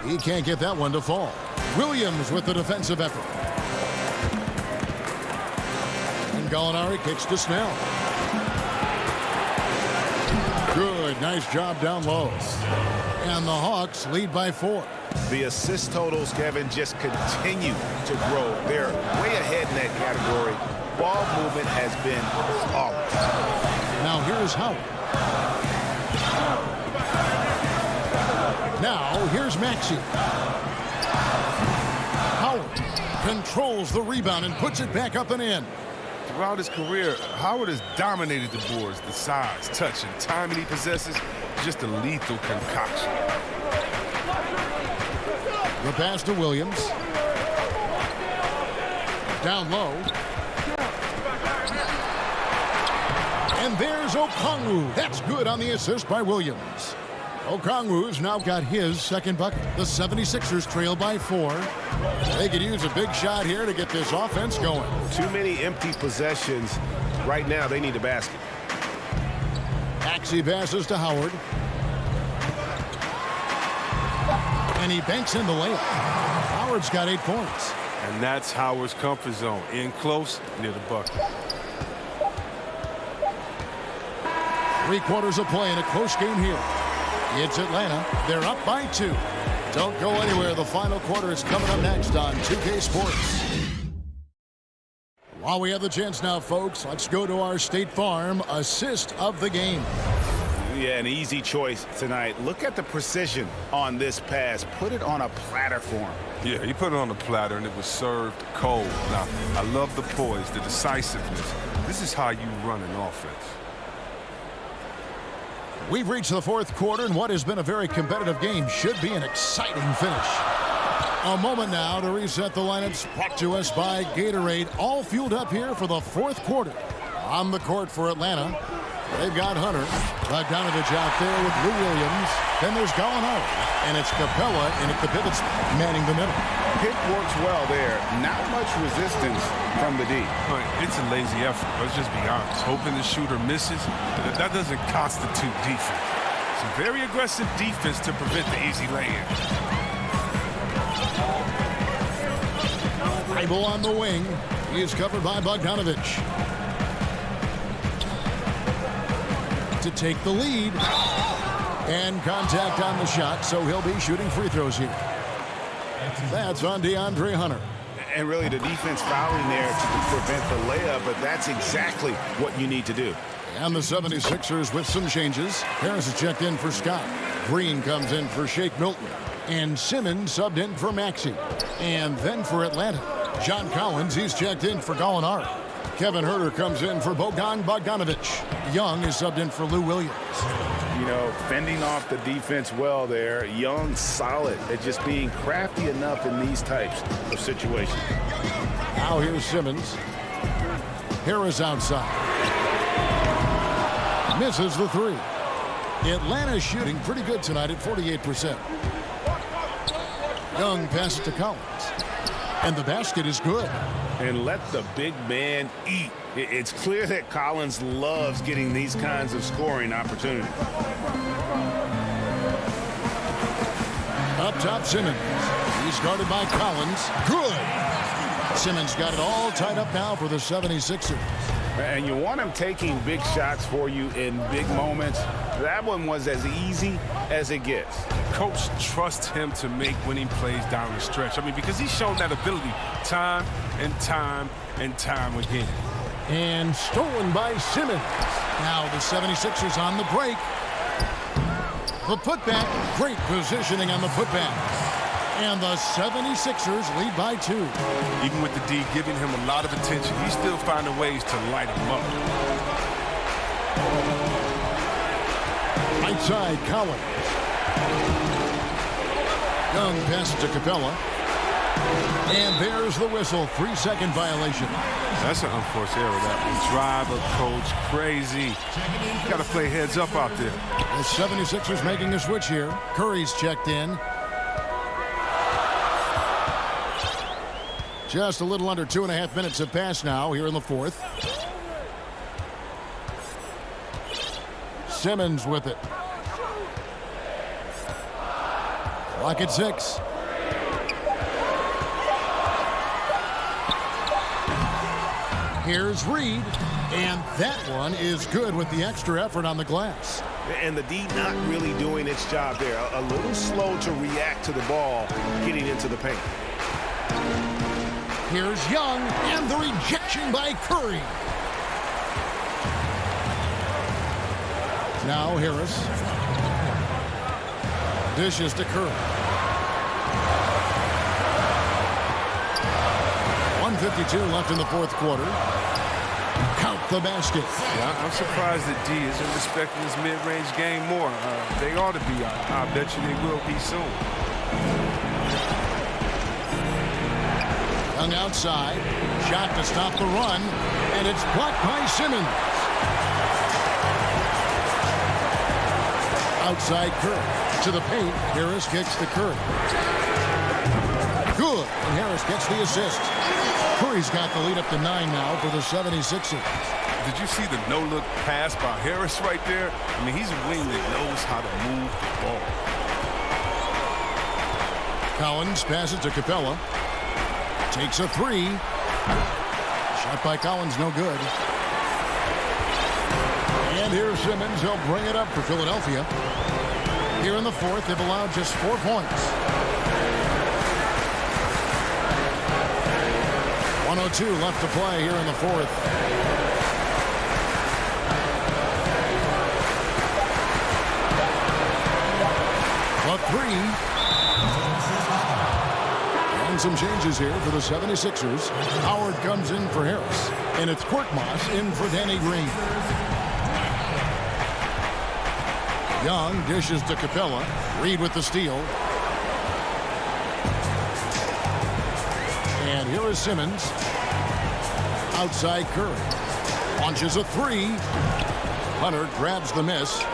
He can't get that one to fall. Williams with the defensive effort. And Gallinari kicks to Snell. Good, nice job down low. And the Hawks lead by 4. The assist totals, Kevin, just continue to grow. They're way ahead in that category. Ball movement has been flawless. Now here's Howard. Now here's Maxey. Howard controls the rebound and puts it back up and in. Throughout his career, Howard has dominated the boards. The size, touch, and timing he possesses, just a lethal concoction. The pass to Williams. Down low. And there's Okongwu. That's good on the assist by Williams. Okongwu's now got his second bucket. The 76ers trail by 4. They could use a big shot here to get this offense going. Too many empty possessions. Right now, they need a basket. Maxey passes to Howard. And he banks in the layup. Howard's got 8 points. And that's Howard's comfort zone. In close, near the bucket. 3 quarters of play in a close game here. It's Atlanta. They're up by 2. Don't go anywhere. The final quarter is coming up next on 2K Sports. While we have the chance now, folks, let's go to our State Farm assist of the game. Yeah, an easy choice tonight. Look at the precision on this pass. Put it on a platter for him. Yeah, he put it on the platter, and it was served cold. Now, I love the poise, the decisiveness. This is how you run an offense. We've reached the fourth quarter, and what has been a very competitive game should be an exciting finish. A moment now to reset the lineups, brought to us by Gatorade, all fueled up here for the fourth quarter. On the court for Atlanta, they've got Hunter. Bogdanovich out there with Lou Williams. Then there's Gallinari, and it's Capella in at the pivots, manning the middle. Pick works well there. Not much resistance from the D. It's a lazy effort. Let's just be honest. Hoping the shooter misses, that doesn't constitute defense. Some very aggressive defense to prevent the easy lay-in. Bible on the wing. He is covered by Bogdanovich. To take the lead. And contact on the shot, so he'll be shooting free throws here. That's on DeAndre Hunter. And really the defense fouling there to prevent the layup, but that's exactly what you need to do. And the 76ers with some changes. Harris is checked in for Scott. Green comes in for Shake Milton. And Simmons subbed in for Maxey. And then for Atlanta, John Collins, he's checked in for Gallinari. Kevin Herter comes in for Bogdan Bogdanovic. Young is subbed in for Lou Williams. You know, fending off the defense well there. Young solid at just being crafty enough in these types of situations. Now here's Simmons. Harris outside. Misses the three. Atlanta's shooting pretty good tonight at 48%. Young passes to Collins. And the basket is good. And let the big man eat. It's clear that Collins loves getting these kinds of scoring opportunities. Up top, Simmons. He's guarded by Collins. Good. Simmons got it all tied up now for the 76ers. And you want him taking big shots for you in big moments. That one was as easy as it gets. Coach trusts him to make winning plays down the stretch. I mean, because he's shown that ability time and time and time again. And stolen by Simmons. Now the 76ers on the break. The putback. Great positioning on the putback. And the 76ers lead by 2. Even with the D giving him a lot of attention, he's still finding ways to light him up. Right side, Collins. Young passes to Capella. And there's the whistle. 3-second violation. That's an unforced error. That one. Drive a coach crazy. Got to play heads up out there. The 76ers making a switch here. Curry's checked in. Just a little under 2.5 minutes have passed now here in the fourth. Simmons with it. Clock at 6. Here's Reed, and that one is good with the extra effort on the glass. And the D not really doing its job there. A little slow to react to the ball getting into the paint. Here's Young, and the rejection by Curry. Now Harris. Dishes to Curry. 1:52 left in the fourth quarter. Count the basket. Yeah, I'm surprised that D isn't respecting this mid-range game more. They ought to be. I bet you they will be soon. Young outside. Shot to stop the run. And it's blocked by Simmons. Outside Curry. To the paint. Harris kicks to Curry. Good. And Harris gets the assist. Curry's got the lead up to 9 now for the 76ers. Did you see the no-look pass by Harris right there? I mean, he's a wing that knows how to move the ball. Collins passes to Capella. Takes a three. Shot by Collins, no good. And here's Simmons. He'll bring it up for Philadelphia. Here in the fourth, they've allowed just 4 points. 1:02 left to play here in the fourth. A three. And some changes here for the 76ers. Howard comes in for Harris. And it's Korkmaz in for Danny Green. Young dishes to Capella. Reed with the steal. And here is Simmons. Outside Curry. Launches a three. Hunter grabs the miss.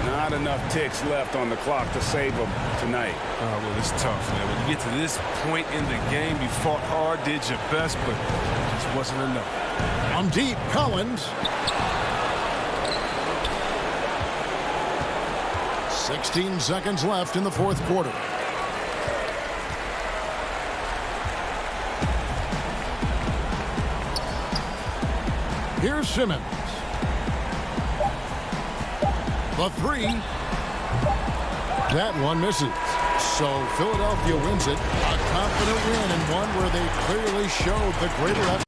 Not enough ticks left on the clock to save them tonight. Well, it's tough, man. When you get to this point in the game, you fought hard, did your best, but it just wasn't enough. From deep, Collins. 16 seconds left in the fourth quarter. Here's Simmons. The three. That one misses. So Philadelphia wins it. A confident win and one where they clearly showed the greater effort.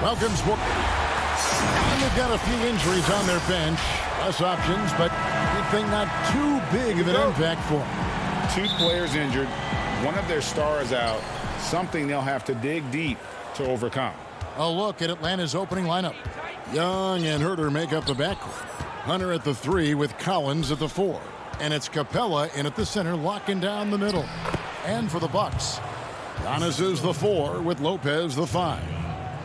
Welcome, sport. And they've got a few injuries on their bench. Less options, but you'd think not too big of an impact for them. 2 players injured, one of their stars out, something they'll have to dig deep to overcome. A look at Atlanta's opening lineup. Young and Herter make up the backcourt. Hunter at the 3 with Collins at the 4. And it's Capella in at the center, locking down the middle. And for the Bucks, Giannis is the 4 with Lopez the 5.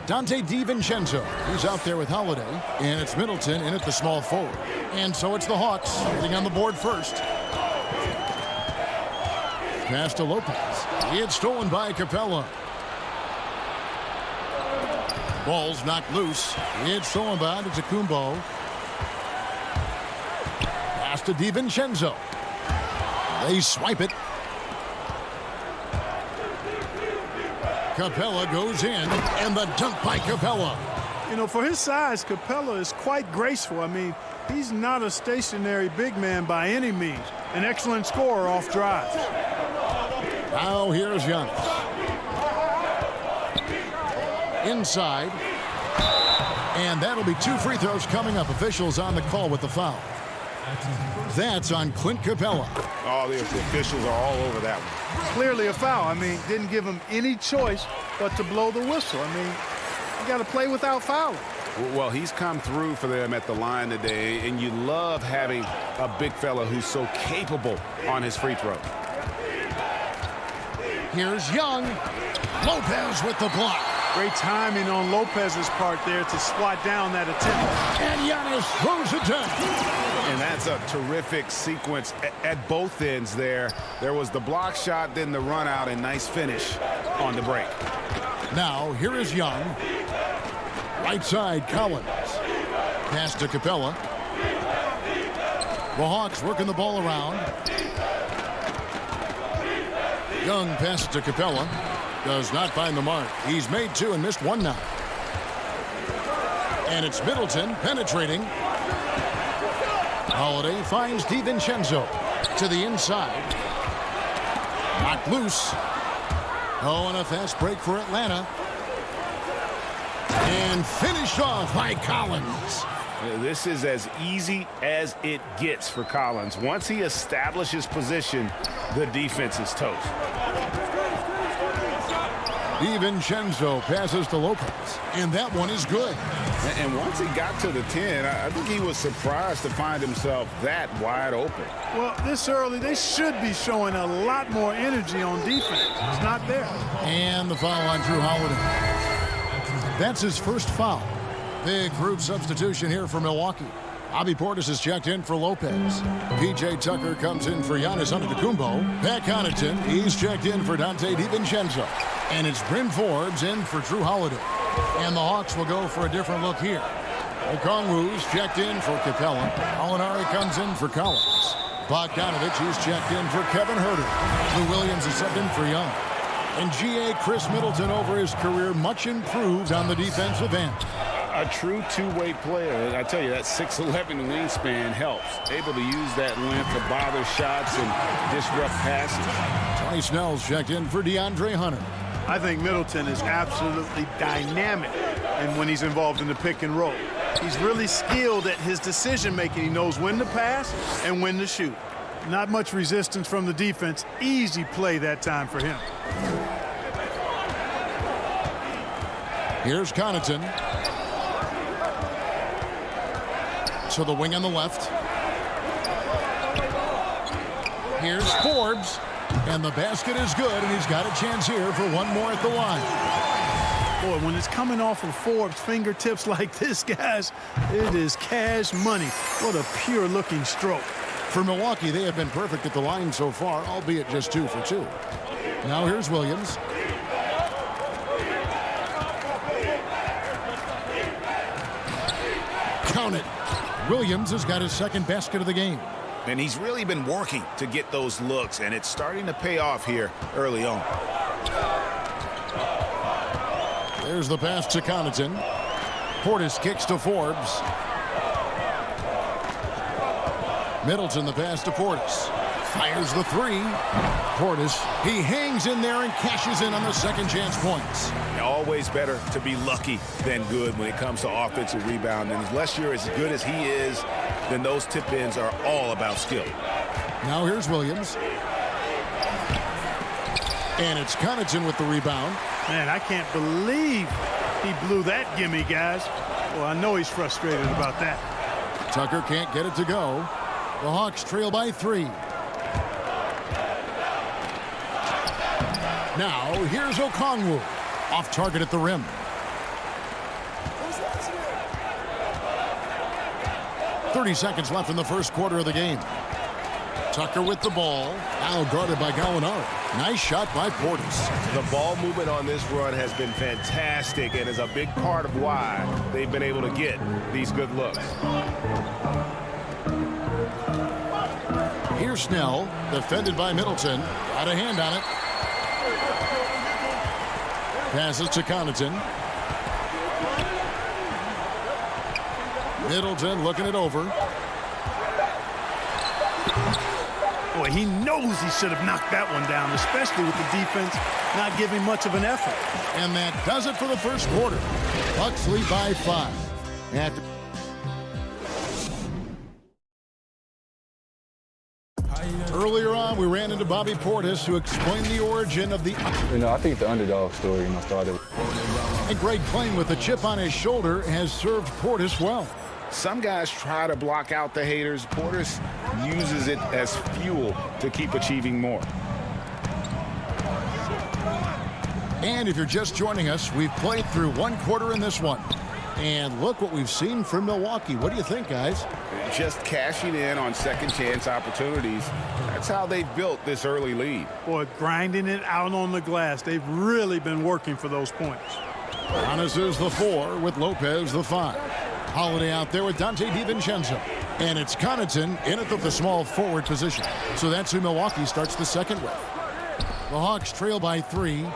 Dante DiVincenzo, he's out there with Holiday. And it's Middleton in at the small forward. And so it's the Hawks getting on the board first. Pass to Lopez. It's stolen by Capella. Ball's knocked loose. It's stolen by Kumbo. Pass to DiVincenzo. They swipe it. Capella goes in, and the dunk by Capella. You know, for his size, Capella is quite graceful. I mean, he's not a stationary big man by any means. An excellent scorer off drives. Now here's Giannis. Inside. And that'll be 2 free throws coming up. Officials on the call with the foul. That's on Clint Capella. Oh, the officials are all over that one. Clearly a foul. I mean, didn't give him any choice but to blow the whistle. I mean, you got to play without fouling. Well, he's come through for them at the line today, and you love having a big fella who's so capable on his free throw. Here's Young. Lopez with the block. Great timing on Lopez's part there to swat down that attempt. And Giannis throws it down. And that's a terrific sequence at both ends there. There was the block shot, then the run out, and nice finish on the break. Now, here is Young. Right side, Collins. Pass to Capella. The Hawks working the ball around. Young passes to Capella. Does not find the mark. He's made two and missed one now. And it's Middleton penetrating. Holiday finds DiVincenzo to the inside. Knocked loose. Oh, and a fast break for Atlanta. And finished off by Collins. This is as easy as it gets for Collins. Once he establishes position, the defense is toast. DiVincenzo passes to Lopez, and that one is good. And once he got to the 10, I think he was surprised to find himself that wide open. Well, this early, they should be showing a lot more energy on defense. It's not there. And the foul on Drew Holiday. That's his first foul. Big group substitution here for Milwaukee. Bobby Portis is checked in for Lopez. P.J. Tucker comes in for Giannis Antetokounmpo. Pat Connaughton, he's checked in for Dante DiVincenzo. And it's Bryn Forbes in for Drew Holiday. And the Hawks will go for a different look here. Okongwu's checked in for Capella. Alinari comes in for Collins. Bogdanovich, he's checked in for Kevin Huerter. Lou Williams is subbed in for Young. And G.A. Chris Middleton over his career much improved on the defensive end. A true two-way player. I tell you, that 6'11" wingspan helps. Able to use that length to bother shots and disrupt passes. Tony Snell's checked in for DeAndre Hunter. I think Middleton is absolutely dynamic and when he's involved in the pick and roll. He's really skilled at his decision-making. He knows when to pass and when to shoot. Not much resistance from the defense. Easy play that time for him. Here's Connaughton. To the wing on the left. Here's Forbes. And the basket is good, and he's got a chance here for one more at the line. Boy, when it's coming off of Forbes' fingertips like this, guys, it is cash money. What a pure-looking stroke. For Milwaukee, they have been perfect at the line so far, albeit just 2 for 2. Now here's Williams. Count it. Williams has got his second basket of the game. And he's really been working to get those looks, and it's starting to pay off here early on. There's the pass to Connaughton. Portis kicks to Forbes. Middleton the pass to Portis. Fires the three. Portis, he hangs in there and cashes in on the second chance points. Always better to be lucky than good when it comes to offensive rebound. And unless you're as good as he is, then those tip-ins are all about skill. Now here's Williams. And it's Connaughton with the rebound. Man, I can't believe he blew that gimme, guys. Well, I know he's frustrated about that. Tucker can't get it to go. The Hawks trail by 3. Now here's Okongwu. Off target at the rim. .30 seconds left in the first quarter of the game. Tucker with the ball. Now guarded by Gallinari. Nice shot by Portis. The ball movement on this run has been fantastic and is a big part of why they've been able to get these good looks. Here's Snell, defended by Middleton. Got a hand on it. Passes to Connaughton. Middleton looking it over. Boy, he knows he should have knocked that one down, especially with the defense not giving much of an effort. And that does it for the first quarter. Bucks lead by 5. After earlier on, we ran into Bobby Portis, who explained the origin of the... I think the underdog story, started. And Greg Plain, with a chip on his shoulder, has served Portis well. Some guys try to block out the haters. Portis uses it as fuel to keep achieving more. And if you're just joining us, we've played through one quarter in this one. And look what we've seen from Milwaukee. What do you think, guys? Just cashing in on second chance opportunities. That's how they've built this early lead. Boy, grinding it out on the glass. They've really been working for those points. Giannis is the 4 with Lopez the 5. Holiday out there with Dante DiVincenzo. And it's Connaughton in at the small forward position. So that's who Milwaukee starts the second with. The Hawks trail by 3.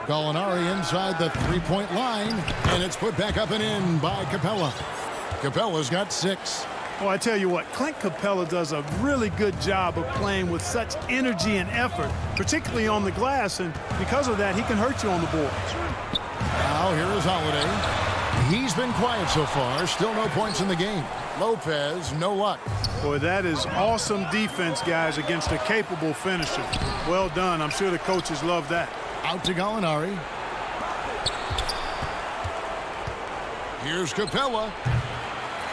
Gallinari inside the three-point line, and it's put back up and in by Capella. Capella's got 6. Well, I tell you what, Clint Capella does a really good job of playing with such energy and effort, particularly on the glass, and because of that, he can hurt you on the boards. Now here is Holiday. He's been quiet so far. Still no points in the game. Lopez, no luck. Boy, that is awesome defense, guys, against a capable finisher. Well done. I'm sure the coaches love that. Out to Gallinari. Here's Capella.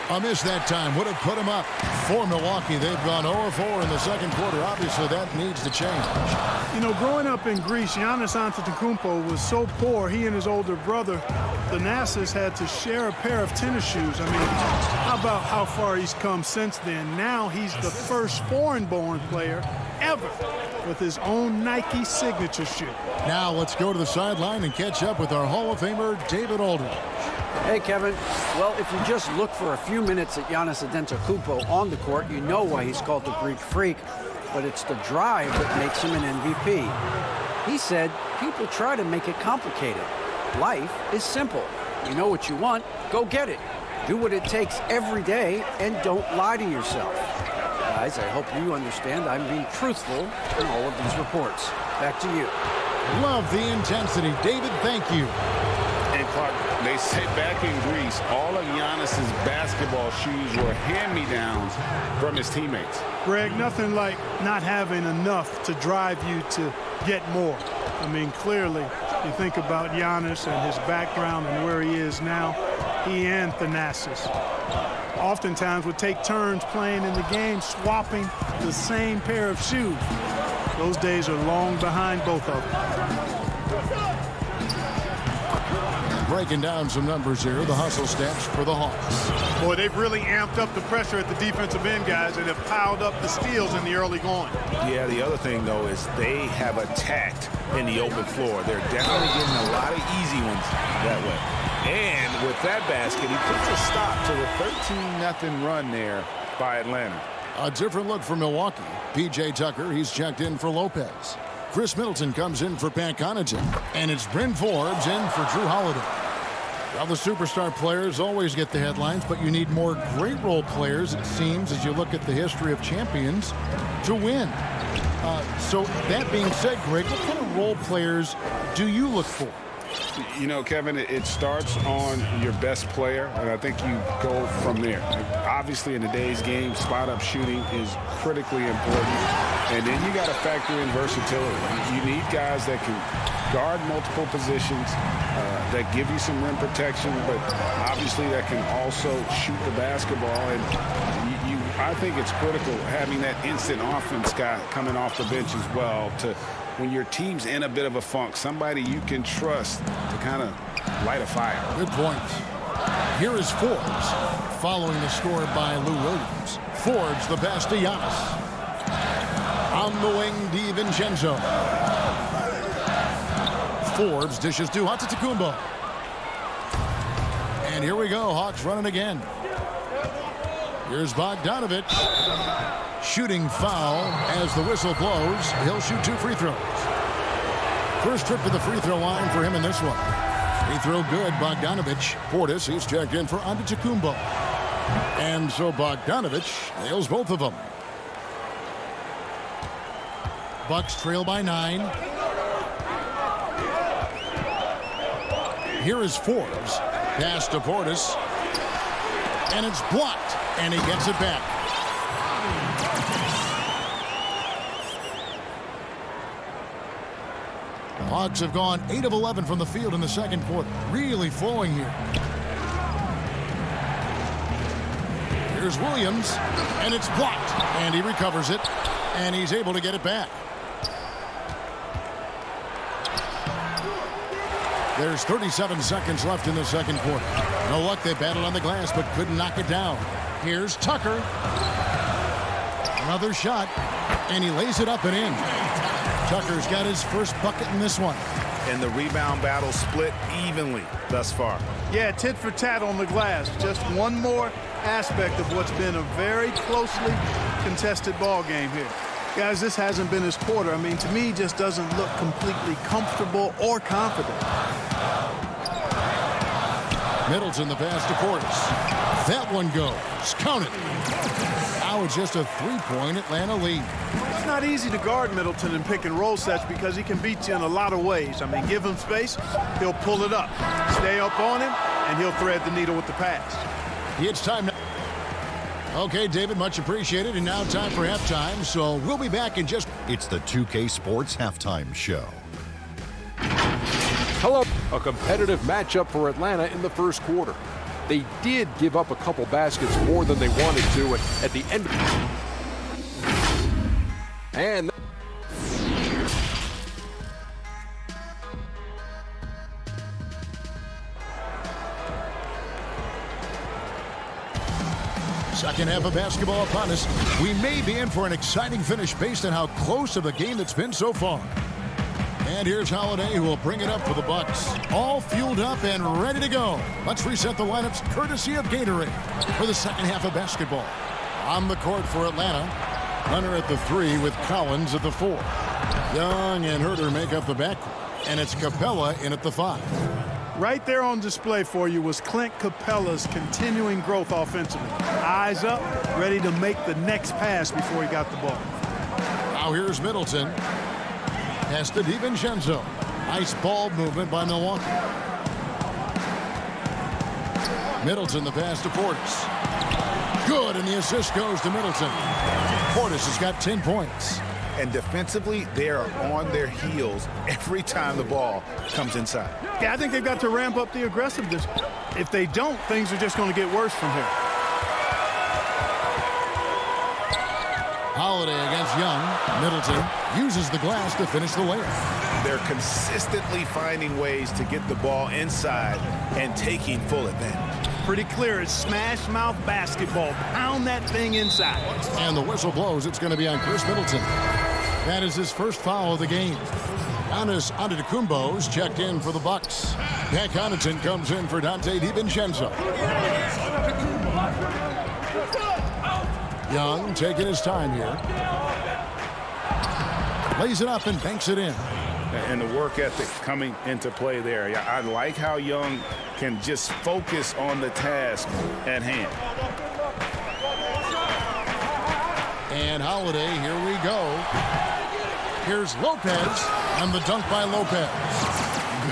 A miss that time would have put him up. For Milwaukee, they've gone 0-4 in the second quarter. Obviously, that needs to change. You know, growing up in Greece, Giannis Antetokounmpo was so poor, he and his older brother, Thanasis, had to share a pair of tennis shoes. I mean, how about how far he's come since then? Now he's the first foreign-born player ever with his own Nike signature shoe. Now let's go to the sideline and catch up with our Hall of Famer, David Aldridge. Hey, Kevin. Well, if you just look for a few minutes at Giannis Antetokounmpo on the court, you know why he's called the Greek Freak, but it's the drive that makes him an MVP. He said, people try to make it complicated. Life is simple. You know what you want, go get it. Do what it takes every day, and don't lie to yourself. Guys, I hope you understand I'm being truthful in all of these reports. Back to you. Love the intensity. David, thank you. And Clark, they say back in Greece, all of Giannis's basketball shoes were hand-me-downs from his teammates. Greg, nothing like not having enough to drive you to get more. I mean, clearly, you think about Giannis and his background and where he is now, he and Thanasis oftentimes would take turns playing in the game, swapping the same pair of shoes. Those days are long behind both of them. Breaking down some numbers here, the hustle stats for the Hawks. Boy, they've really amped up the pressure at the defensive end, guys, and have piled up the steals in the early going. Yeah, the other thing, though, is they have attacked in the open floor. They're definitely getting a lot of easy ones that way. And with that basket, he puts a stop to the 13-0 run there by Atlanta. A different look for Milwaukee. P.J. Tucker, he's checked in for Lopez. Chris Middleton comes in for Pat Connaughton. And it's Bryn Forbes in for Drew Holiday. Well, the superstar players always get the headlines, but you need more great role players, it seems, as you look at the history of champions, to win. So that being said, Greg, what kind of role players do you look for? You know, Kevin, it starts on your best player, and I think you go from there. Obviously, in today's game, spot-up shooting is critically important, and then you got to factor in versatility. You need guys that can guard multiple positions, that give you some rim protection, but obviously that can also shoot the basketball. And I think it's critical having that instant offense guy coming off the bench as well to – when your team's in a bit of a funk, somebody you can trust to kind of light a fire. Good point. Here is Forbes, following the score by Lou Williams. Forbes, the pass to Giannis. On the wing, DiVincenzo. Forbes dishes to Antetokounmpo. And here we go, Hawks running again. Here's Bogdanovich. Shooting foul as the whistle blows. He'll shoot 2 free throws. First trip to the free throw line for him in this one. Free throw good, Bogdanovich. Portis, he's checked in for Antetokounmpo. And so Bogdanovich nails both of them. Bucks trail by 9. Here is Forbes. Pass to Portis. And it's blocked. And he gets it back. The Hawks have gone 8 of 11 from the field in the second quarter. Really flowing here. Here's Williams, and it's blocked. And he recovers it, and he's able to get it back. There's 37 seconds left in the second quarter. No luck, they battled on the glass but couldn't knock it down. Here's Tucker. Another shot, and he lays it up and in. Tucker's got his first bucket in this one. And the rebound battle split evenly thus far. Yeah, tit for tat on the glass. Just one more aspect of what's been a very closely contested ball game here. Guys, this hasn't been his quarter. I mean, to me, just doesn't look completely comfortable or confident. Middleton, the pass to Portis. That one goes. Count it. Now it's just a three-point Atlanta lead. It's not easy to guard Middleton in pick and roll sets because he can beat you in a lot of ways. I mean, give him space, he'll pull it up. Stay up on him, and he'll thread the needle with the pass. It's time now. Okay, David, much appreciated. And now time for halftime, so we'll be back in just... It's the 2K Sports Halftime Show. Hello. A competitive matchup for Atlanta in the first quarter. They did give up a couple baskets more than they wanted to at the end. And second half of basketball upon us. We may be in for an exciting finish based on how close of a game it's been so far. And here's Holiday, who will bring it up for the Bucks. All fueled up and ready to go. Let's reset the lineups courtesy of Gatorade for the second half of basketball. On the court for Atlanta, Hunter at the 3 with Collins at the 4. Young and Herter make up the backcourt, and it's Capella in at the 5. Right there on display for you was Clint Capella's continuing growth offensively. Eyes up, ready to make the next pass before he got the ball. Now here's Middleton. Pass to DiVincenzo. Nice ball movement by Milwaukee. Middleton, the pass to Portis. Good, and the assist goes to Middleton. Portis has got 10 points. And defensively, they are on their heels every time the ball comes inside. Yeah, I think they've got to ramp up the aggressiveness. If they don't, things are just going to get worse from here. Holiday against Young. Middleton uses the glass to finish the layup. They're consistently finding ways to get the ball inside and taking full advantage. Pretty clear. It's smash mouth basketball. Pound that thing inside. And the whistle blows. It's going to be on Chris Middleton. That is his first foul of the game. Giannis Antetokounmpo's checked in for the Bucks. Pat Connaughton comes in for Dante DiVincenzo. Young taking his time here. Lays it up and banks it in. And the work ethic coming into play there. Yeah, I like how Young can just focus on the task at hand. And Holiday, here we go. Here's Lopez, and the dunk by Lopez.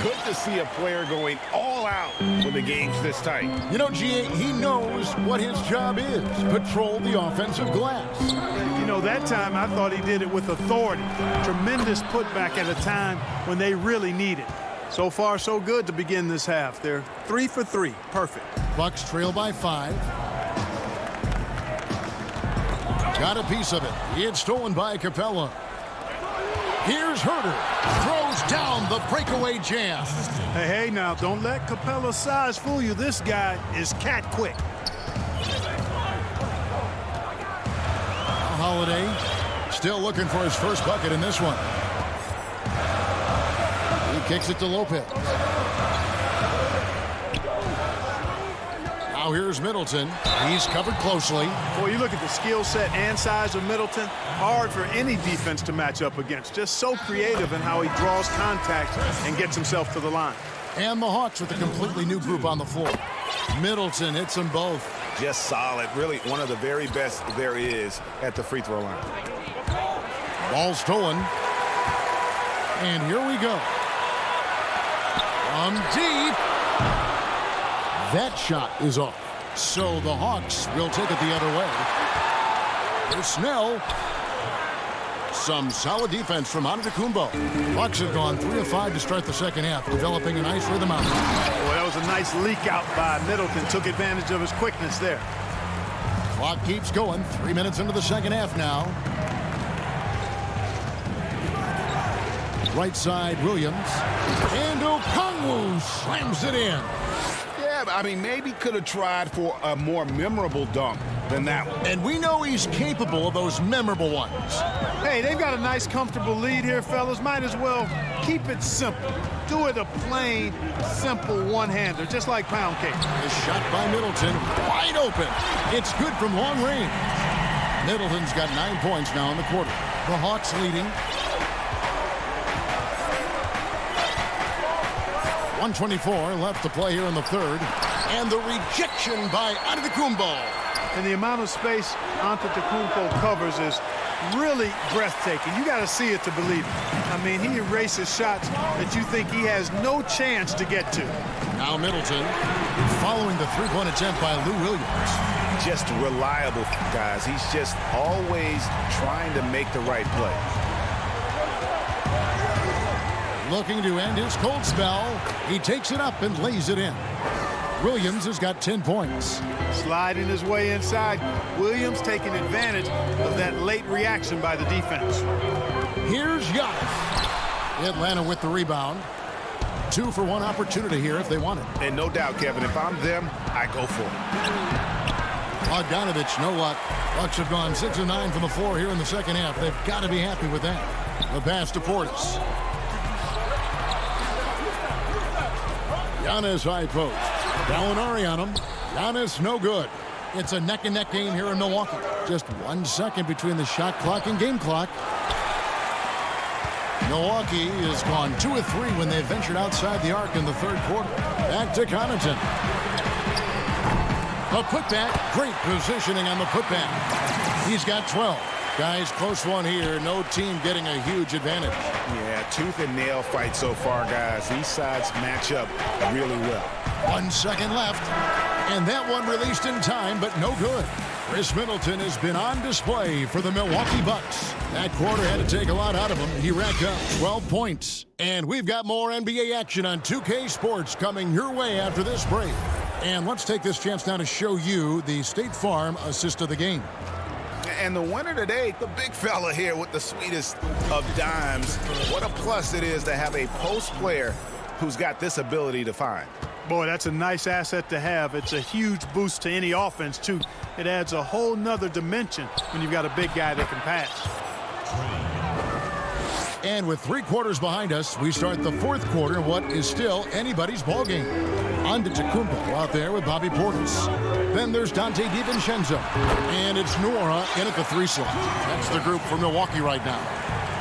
Good to see a player going all out when the game's this tight. You know, G.A., he knows what his job is. Patrol the offensive glass. You know, that time I thought he did it with authority. Tremendous putback at a time when they really need it. So far, so good to begin this half. They're 3 for 3. Perfect. Bucks trail by 5. Got a piece of it. It's stolen by Capella. Here's Herter. Throws down the breakaway jam. Hey, now, don't let Capella's size fool you. This guy is cat quick. Holiday still looking for his first bucket in this one. He kicks it to Lopez. Now here's Middleton. He's covered closely. Boy, you look at the skill set and size of Middleton. Hard for any defense to match up against. Just so creative in how he draws contact and gets himself to the line. And the Hawks with a completely new group on the floor. Middleton hits them both. Just solid. Really one of the very best there is at the free throw line. Ball stolen. And here we go. From deep. That shot is off. So the Hawks will take it the other way. Here's Snell. Some solid defense from Antetokounmpo. Bucks have gone 3 of 5 to start the second half, developing a nice rhythm out. Boy, that was a nice leak out by Middleton. Took advantage of his quickness there. Clock keeps going. 3 minutes into the second half now. Right side, Williams. And Okongwu slams it in. Yeah, I mean, maybe could have tried for a more memorable dunk than that one. And we know he's capable of those memorable ones. Hey, they've got a nice, comfortable lead here, fellas. Might as well keep it simple. Do it a plain, simple one-hander, just like pound cake. A shot by Middleton, wide open. It's good from long range. Middleton's got 9 points now in the quarter. The Hawks leading. 1:24 left to play here in the third. And the rejection by Antetokounmpo. And the amount of space Antetokounmpo covers is really breathtaking. You got to see it to believe it. I mean, he erases shots that you think he has no chance to get to. Now Middleton following the three-point attempt by Lou Williams. Just reliable, guys. He's just always trying to make the right play. Looking to end his cold spell. He takes it up and lays it in. Williams has got 10 points. Sliding his way inside. Williams taking advantage of that late reaction by the defense. Here's Giannis. Atlanta with the rebound. 2 for 1 opportunity here if they want it. And no doubt, Kevin, if I'm them, I go for it. Bogdanovich, no luck. Bucks have gone 6 of 9 from the floor here in the second half. They've got to be happy with that. The pass to Portis. Giannis high post. Gallinari on him. Giannis no good. It's a neck-and-neck game here in Milwaukee. Just 1 second between the shot clock and game clock. Milwaukee has gone 2 of 3 when they ventured outside the arc in the third quarter. Back to Connaughton. A putback. Great positioning on the putback. He's got 12. Guys, close one here. No team getting a huge advantage. Yeah, tooth and nail fight so far, guys. These sides match up really well. 1 second left. And that one released in time, but no good. Chris Middleton has been on display for the Milwaukee Bucks. That quarter had to take a lot out of him. He racked up 12 points. And we've got more NBA action on 2K Sports coming your way after this break. And let's take this chance now to show you the State Farm assist of the game. And the winner today, the big fella here with the sweetest of dimes. What a plus it is to have a post player who's got this ability to find. Boy, that's a nice asset to have. It's a huge boost to any offense, too. It adds a whole nother dimension when you've got a big guy that can pass. And with 3 quarters behind us, we start the fourth quarter, what is still anybody's ball game. Antetokounmpo out there with Bobby Portis. Then there's Dante DiVincenzo. And it's Nwora in at the 3 slot. That's the group for Milwaukee right now.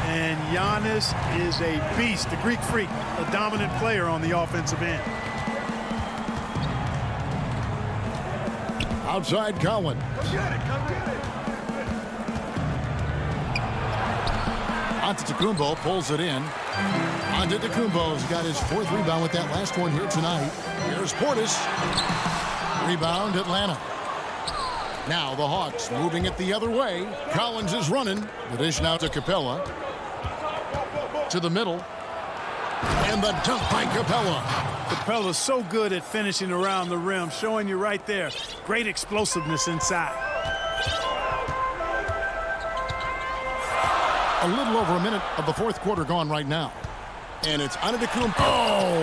And Giannis is a beast, the Greek freak, a dominant player on the offensive end. Outside Collins. Antetokounmpo pulls it in. Antetokounmpo's got his 4th rebound with that last one here tonight. Here's Portis. Rebound Atlanta. Now the Hawks moving it the other way. Collins is running. The dish now to Capella. To the middle. And the dunk by Capella. Capella's so good at finishing around the rim, showing you right there. Great explosiveness inside. A little over a minute of the fourth quarter gone right now. And it's Antetokounmpo. Oh!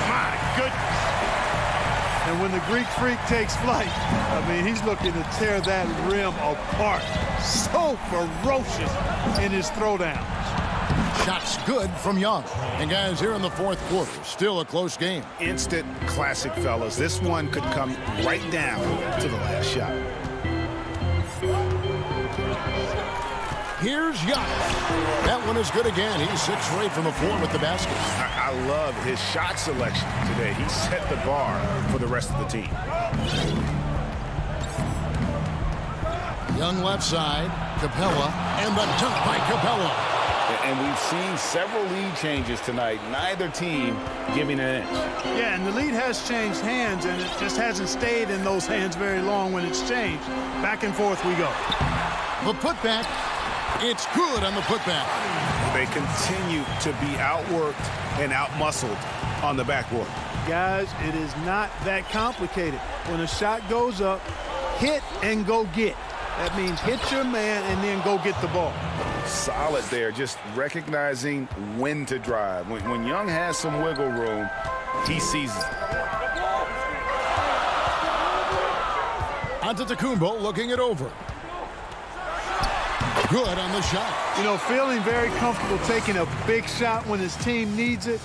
My goodness. And when the Greek freak takes flight, I mean, he's looking to tear that rim apart. So ferocious in his throwdowns. Shots good from Young. And guys, here in the fourth quarter, still a close game. Instant classic, fellas. This one could come right down to the last shot. Here's Young. That one is good again. He's 6 for 8 from the floor with the basket. I love his shot selection today. He set the bar for the rest of the team. Young left side. Capella. And the dunk by Capella. And we've seen several lead changes tonight. Neither team giving an inch. Yeah, and the lead has changed hands, and it just hasn't stayed in those hands very long when it's changed. Back and forth we go. The putback. It's good on the putback. They continue to be outworked and outmuscled on the backboard. Guys, it is not that complicated. When a shot goes up, hit and go get. That means hit your man and then go get the ball. Solid there, just recognizing when to drive. When Young has some wiggle room, he seizes it. Antetokounmpo looking it over. Good on the shot. You know, feeling very comfortable taking a big shot when his team needs it.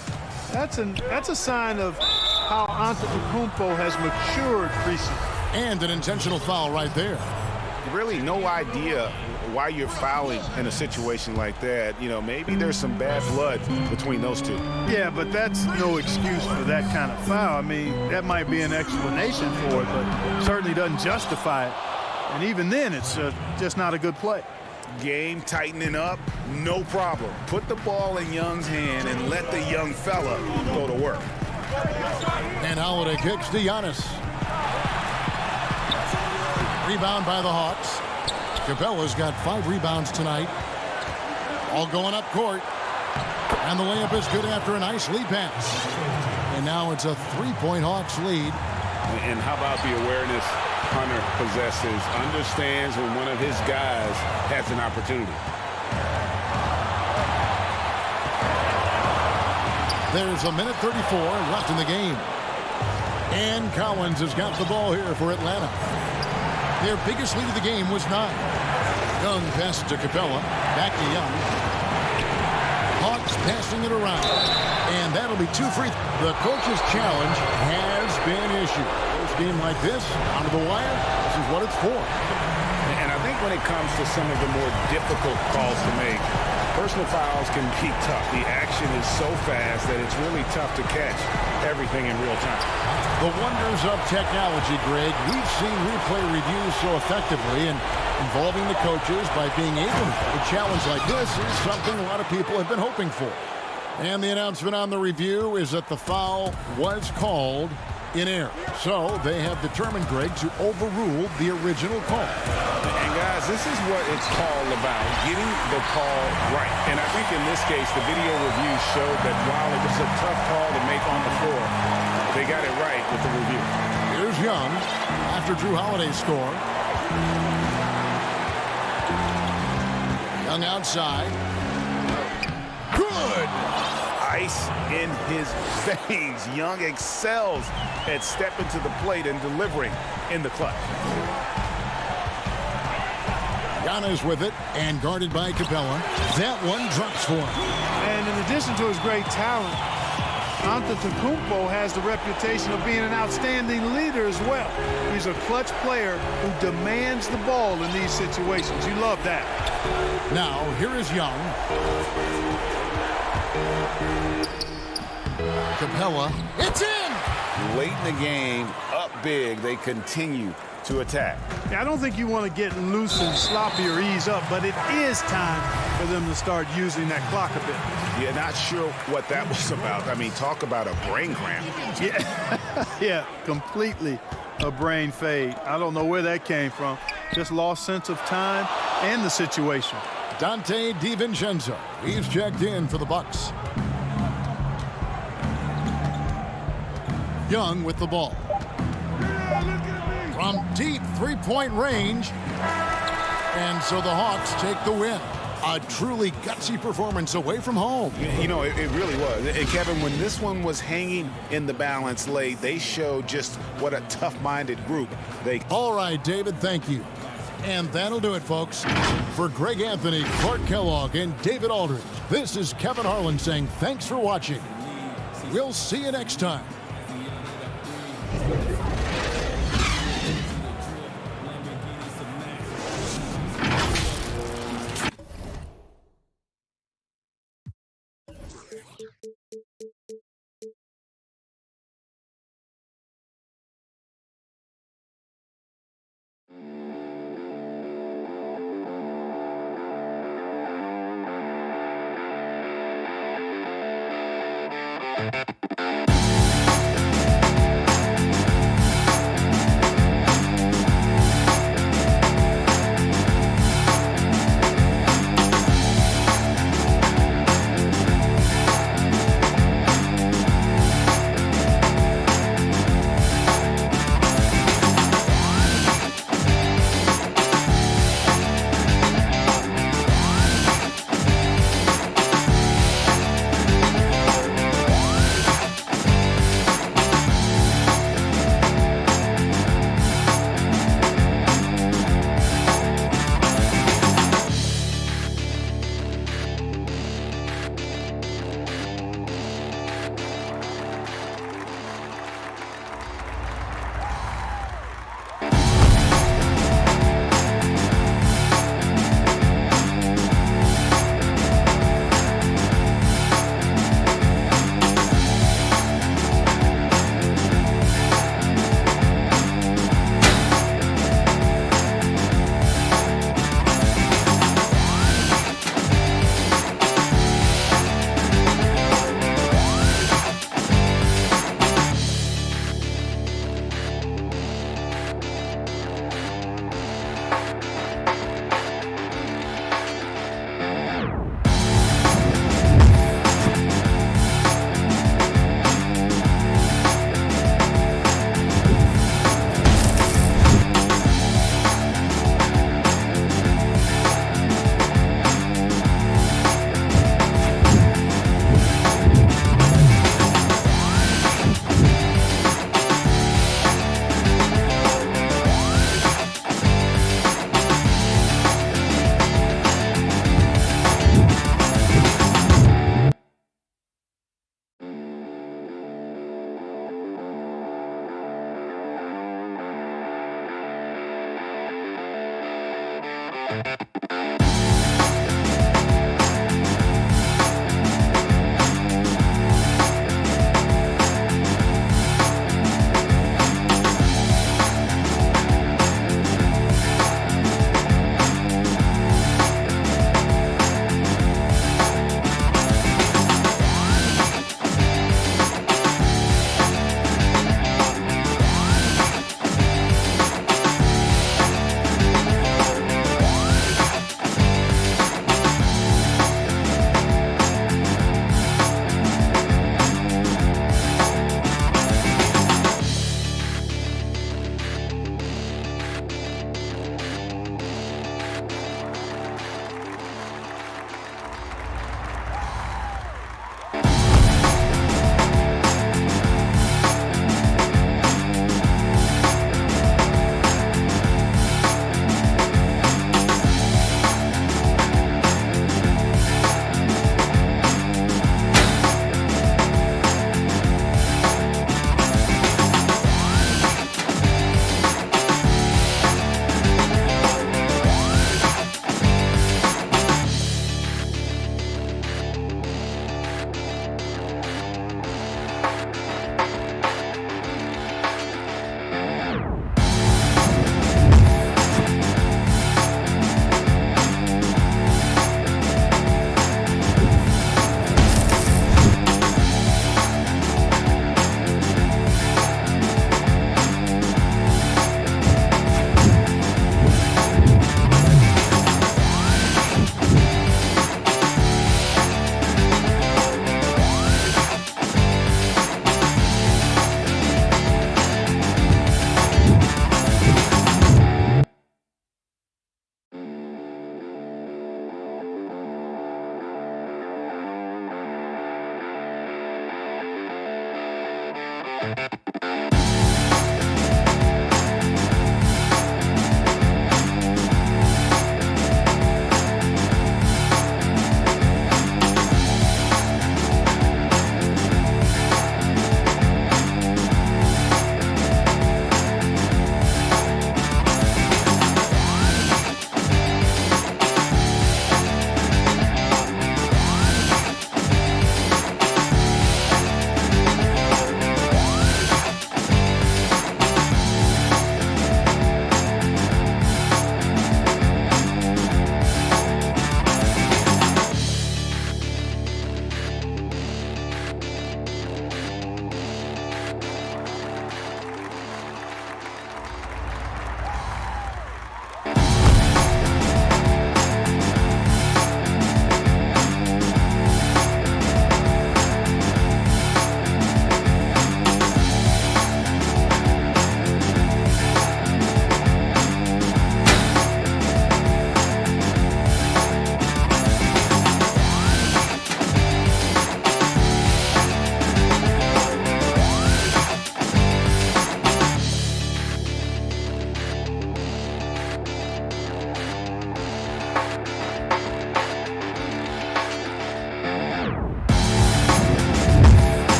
That's a sign of how Antetokounmpo has matured recently. And an intentional foul right there. Really no idea why you're fouling in a situation like that. You know, maybe there's some bad blood between those two. Yeah, but that's no excuse for that kind of foul. I mean, that might be an explanation for it, but certainly doesn't justify it. And even then, it's just not a good play. Game tightening up, no problem. Put the ball in Young's hand and let the young fella go to work. And Holiday kicks to Giannis. Rebound by the Hawks. Capella's got 5 rebounds tonight. All going up court. And the layup is good after a nice lead pass. And now it's a 3-point Hawks lead. And how about the awareness Hunter possesses? Understands when one of his guys has an opportunity. There's a minute 34 left in the game. And Collins has got the ball here for Atlanta. Their biggest lead of the game was 9. Young passes to Capella. Back to Young. Hawks passing it around. And that'll be 2 free. The coach's challenge has been issued. First game like this, down to the wire, this is what it's for. And I think when it comes to some of the more difficult calls to make, personal fouls can be tough. The action is so fast that it's really tough to catch everything in real time. The wonders of technology, Greg. We've seen replay reviews so effectively, and involving the coaches by being able to a challenge like this is something a lot of people have been hoping for. And the announcement on the review is that the foul was called in error. So they have determined, Greg, to overrule the original call. And guys, this is what it's all about, getting the call right. And I think in this case, the video review showed that while it was a tough call to make on the floor, they got it right with the review. Here's Young after Drew Holiday's score. Young outside. Good! Ice in his veins. Young excels at stepping to the plate and delivering in the clutch. Giannis with it and guarded by Capella. That one drops for him. And in addition to his great talent, Antetokounmpo has the reputation of being an outstanding leader as well. He's a clutch player who demands the ball in these situations. You love that. Now, here is Young. Capella. It's in! Late in the game, up big, they continue to attack. Yeah, I don't think you want to get loose and sloppy or ease up, but it is time for them to start using that clock a bit. Yeah, not sure what that was about. I mean, talk about a brain cramp. Yeah, yeah, completely a brain fade. I don't know where that came from. Just lost sense of time and the situation. Dante DiVincenzo. He's checked in for the Bucks. Young with the ball. From deep three-point range. And so the Hawks take the win. A truly gutsy performance away from home. You know, it really was. And Kevin, when this one was hanging in the balance late, they showed just what a tough-minded group they... All right, David, thank you. And that'll do it, folks. For Greg Anthony, Clark Kellogg, and David Aldridge, this is Kevin Harlan saying thanks for watching. We'll see you next time.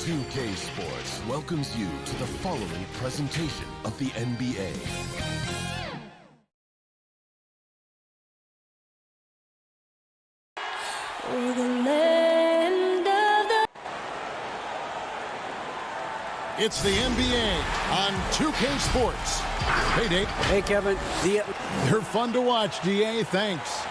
2K Sports welcomes you to the following presentation of the NBA. It's the NBA on 2K Sports. Hey, Dave. Hey, Kevin. They're fun to watch, DA. Thanks.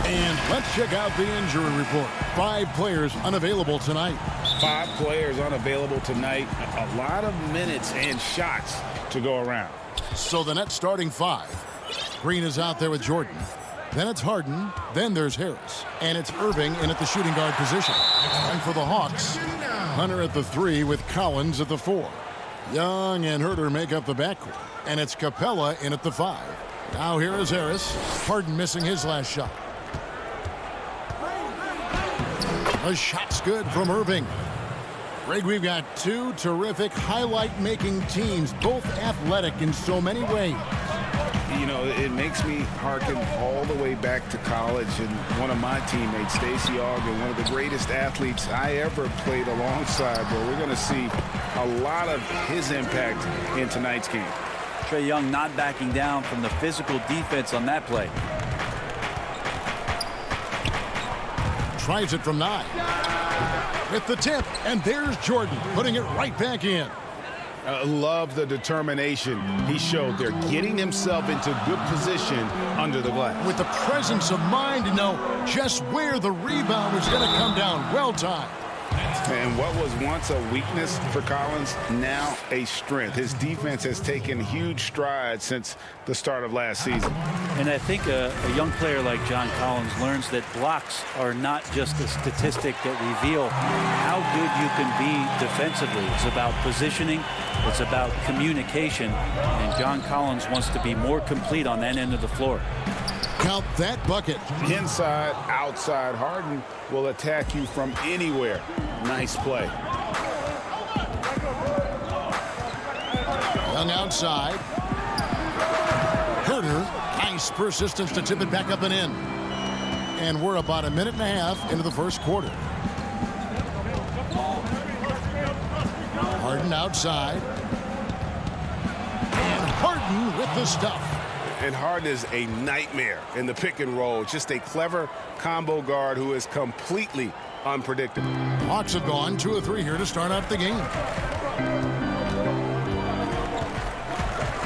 And let's check out the injury report. 5 players unavailable tonight. 5 players unavailable tonight. A lot of minutes and shots to go around. So the Nets starting 5. Green is out there with Jordan. Then it's Harden. Then there's Harris. And it's Irving in at the shooting guard position. And for the Hawks, Hunter at the 3 with Collins at the 4. Young and Herter make up the backcourt. And it's Capella in at the 5. Now here is Harris. Harden missing his last shot. The shot's good from Irving. Greg, we've got 2 terrific highlight-making teams, both athletic in so many ways. You know, it makes me hearken all the way back to college, and one of my teammates, Stacey Ogden, one of the greatest athletes I ever played alongside. But we're going to see a lot of his impact in tonight's game. Trae Young not backing down from the physical defense on that play. Tries it from 9. With the tip, and there's Jordan putting it right back in. Love the determination he showed there, getting himself into good position under the glass. With the presence of mind to know just where the rebound was going to come down. Well timed. And what was once a weakness for Collins, now a strength. His defense has taken huge strides since the start of last season. And I think a young player like John Collins learns that blocks are not just a statistic that reveal how good you can be defensively. It's about positioning. It's about communication. And John Collins wants to be more complete on that end of the floor. Count that bucket. Inside, outside. Harden will attack you from anywhere. Nice play. Young outside. Herter. Nice persistence to tip it back up and in. And we're about a minute and a half into the first quarter. Harden outside. And Harden with the stuff. And Harden is a nightmare in the pick and roll. Just a clever combo guard who is completely unpredictable. Hawks have gone 2 of 3 here to start out the game.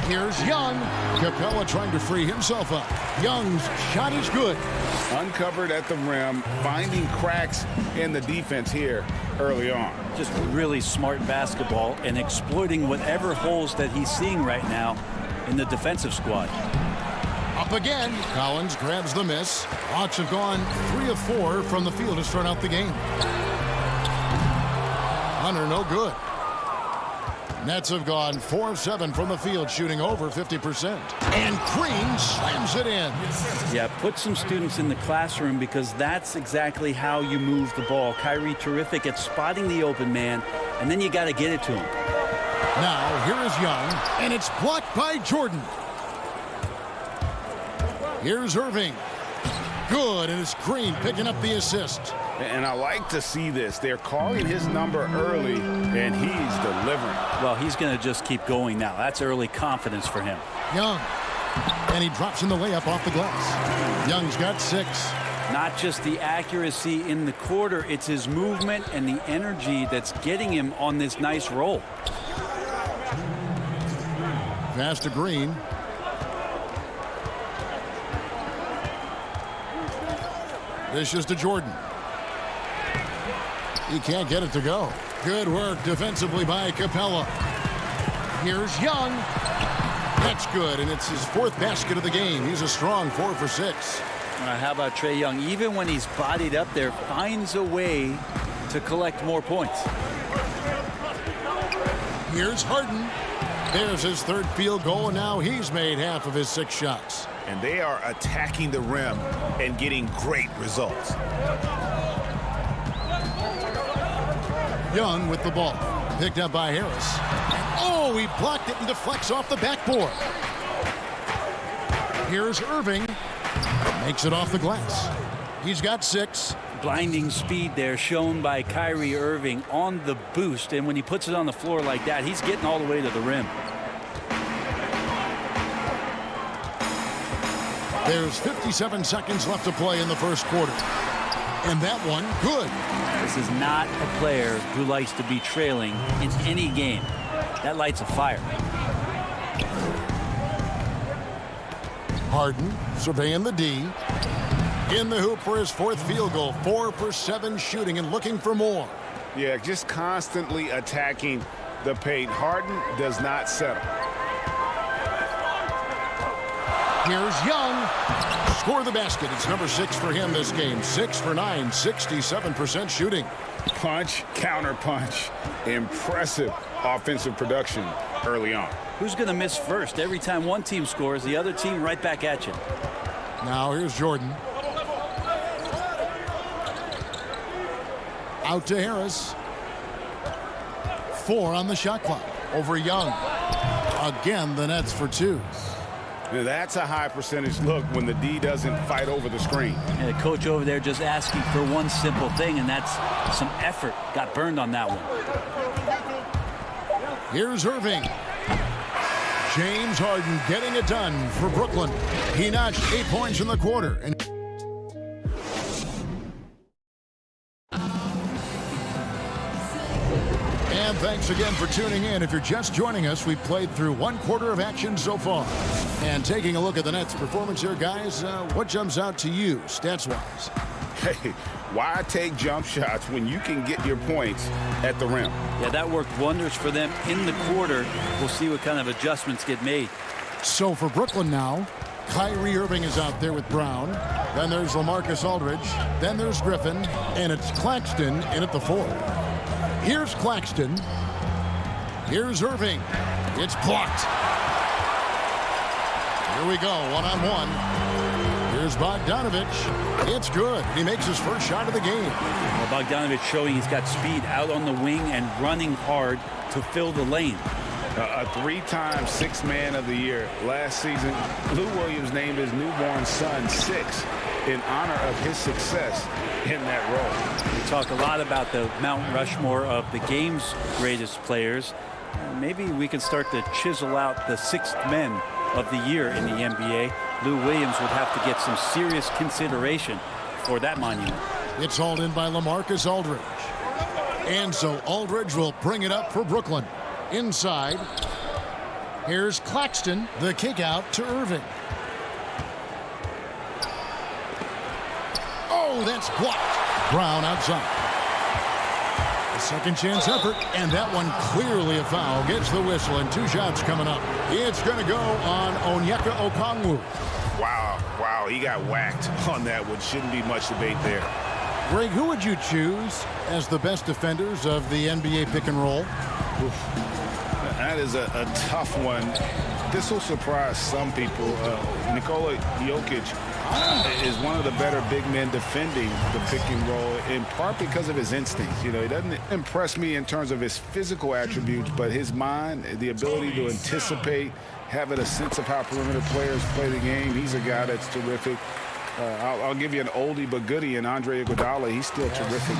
Here's Young. Capella trying to free himself up. Young's shot is good. Uncovered at the rim, finding cracks in the defense here early on. Just really smart basketball and exploiting whatever holes that he's seeing right now in the defensive squad. Up again. Collins grabs the miss. Hawks have gone 3 of 4 from the field to start out the game. Hunter no good. Nets have gone 4 of 7 from the field, shooting over 50%. And Green slams it in. Yeah, put some students in the classroom because that's exactly how you move the ball. Kyrie terrific at spotting the open man, and then you got to get it to him. Now, here is Young, and it's blocked by Jordan. Here's Irving. Good, and it's Green picking up the assist. And I like to see this. They're calling his number early, and he's delivering. Well, he's going to just keep going now. That's early confidence for him. Young, and he drops in the layup off the glass. Young's got 6. Not just the accuracy in the quarter, it's his movement and the energy that's getting him on this nice roll. Pass to Green. Dishes to Jordan. He can't get it to go. Good work defensively by Capella. Here's Young. That's good, and it's his 4th basket of the game. He's a strong 4 for 6. How about Trae Young? Even when he's bodied up there, finds a way to collect more points. Here's Harden. There's his 3rd field goal, and now he's made half of his 6 shots. And they are attacking the rim and getting great results. Young with the ball. Picked up by Harris. Oh, he blocked it and deflects off the backboard. Here's Irving. Makes it off the glass. He's got 6. blinding speed there shown by Kyrie Irving on the boost, and when he puts it on the floor like that, he's getting all the way to the rim. There's 57 seconds left to play in the first quarter. And that one, good. This is not a player who likes to be trailing in any game. That lights a fire. Harden surveying the D. In the hoop for his fourth field goal. 4 for 7 shooting and looking for more. Yeah, just constantly attacking the paint. Harden does not settle. Here's Young. Score the basket. It's number 6 for him this game. 6 for 9, 67% shooting. Punch, counter punch. Impressive offensive production early on. Who's going to miss first? Every time one team scores, the other team right back at you. Now here's Jordan. Out to Harris. 4 on the shot clock. Over Young. Again, the Nets for 2. That's a high percentage look when the D doesn't fight over the screen. And the coach over there just asking for one simple thing, and that's some effort. Got burned on that one. Here's Irving. James Harden getting it done for Brooklyn. He notched 8 points in the quarter. And thanks again for tuning in. If you're just joining us, we've played through 1 quarter of action so far. And taking a look at the Nets' performance here, guys, what jumps out to you, stats-wise? Hey, why take jump shots when you can get your points at the rim? Yeah, that worked wonders for them in the quarter. We'll see what kind of adjustments get made. So for Brooklyn now, Kyrie Irving is out there with Brown. Then there's LaMarcus Aldridge. Then there's Griffin. And it's Claxton in at the 4. Here's Claxton. Here's Irving. It's blocked. Here we go, one-on-one. Here's Bogdanovich. It's good. He makes his first shot of the game. Well, Bogdanovich showing he's got speed out on the wing and running hard to fill the lane. A 3-time Sixth Man of the Year. Last season, Lou Williams named his newborn son 6 in honor of his success in that role. We talk a lot about the Mount Rushmore of the game's greatest players. Maybe we can start to chisel out the sixth men of the year in the NBA. Lou Williams would have to get some serious consideration for that monument. It's hauled in by LaMarcus Aldridge. And so Aldridge will bring it up for Brooklyn. Inside, here's Claxton. The kick out to Irving. Oh, that's blocked. Brown outside. A second chance effort, and that one clearly a foul. Gets the whistle, and 2 shots coming up. It's going to go on Onyeka Okongwu. Wow, he got whacked on that one. Shouldn't be much debate there. Greg, who would you choose as the best defenders of the NBA pick and roll? Oof. That is a tough one. This will surprise some people. Nikola Jokic is one of the better big men defending the pick and roll, in part because of his instincts. You know, he doesn't impress me in terms of his physical attributes, but his mind, the ability to anticipate, having a sense of how perimeter players play the game. He's a guy that's terrific. I'll give you an oldie but goodie in Andre Iguodala. He's still terrific.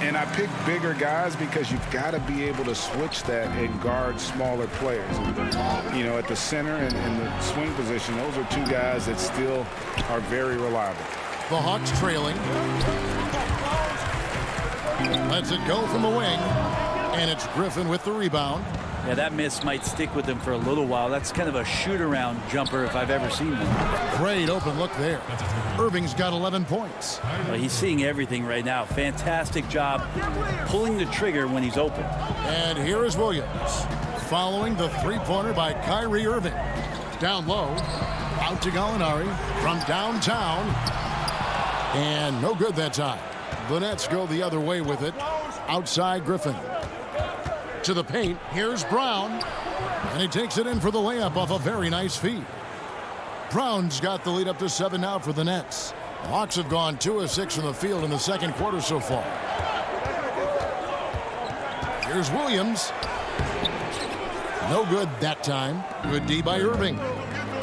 And I pick bigger guys because you've got to be able to switch that and guard smaller players. You know, at the center and the swing position, those are 2 guys that still are very reliable. The Hawks trailing. Lets it go from the wing. And it's Griffin with the rebound. Yeah, that miss might stick with him for a little while. That's kind of a shoot-around jumper if I've ever seen one. Great open look there. Irving's got 11 points. Well, he's seeing everything right now. Fantastic job pulling the trigger when he's open. And here is Williams following the 3-pointer by Kyrie Irving. Down low, out to Gallinari from downtown. And no good that time. The Nets go the other way with it. Outside Griffin. To the paint, here's Brown. And he takes it in for the layup off a very nice feed. Brown's got the lead up to 7 now for the Nets. The Hawks have gone 2 of 6 from the field in the second quarter so far. Here's Williams. No good that time. Good D by Irving.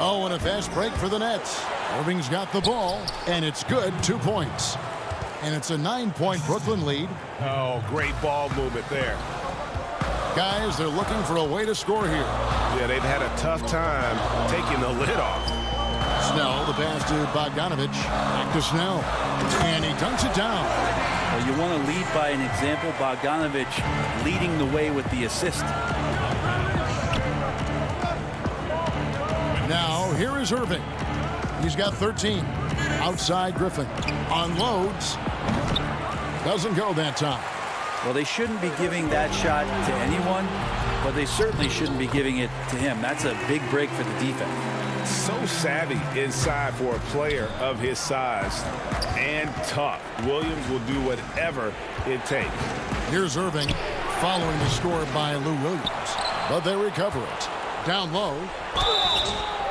Oh, and a fast break for the Nets. Irving's got the ball, and it's good. 2 points. And it's a 9-point Brooklyn lead. Oh, great ball movement there. Guys, they're looking for a way to score here. Yeah, they've had a tough time taking the lid off. Snell, the pass to Bogdanovich. Back to Snell. And he dunks it down. Well, you want to lead by an example. Bogdanovich leading the way with the assist. Now, here is Irving. He's got 13. Outside Griffin. Unloads. Doesn't go that time. Well, they shouldn't be giving that shot to anyone, but they certainly shouldn't be giving it to him. That's a big break for the defense. So savvy inside for a player of his size and tough. Williams will do whatever it takes. Here's Irving following the score by Lou Williams. But they recover it. Down low.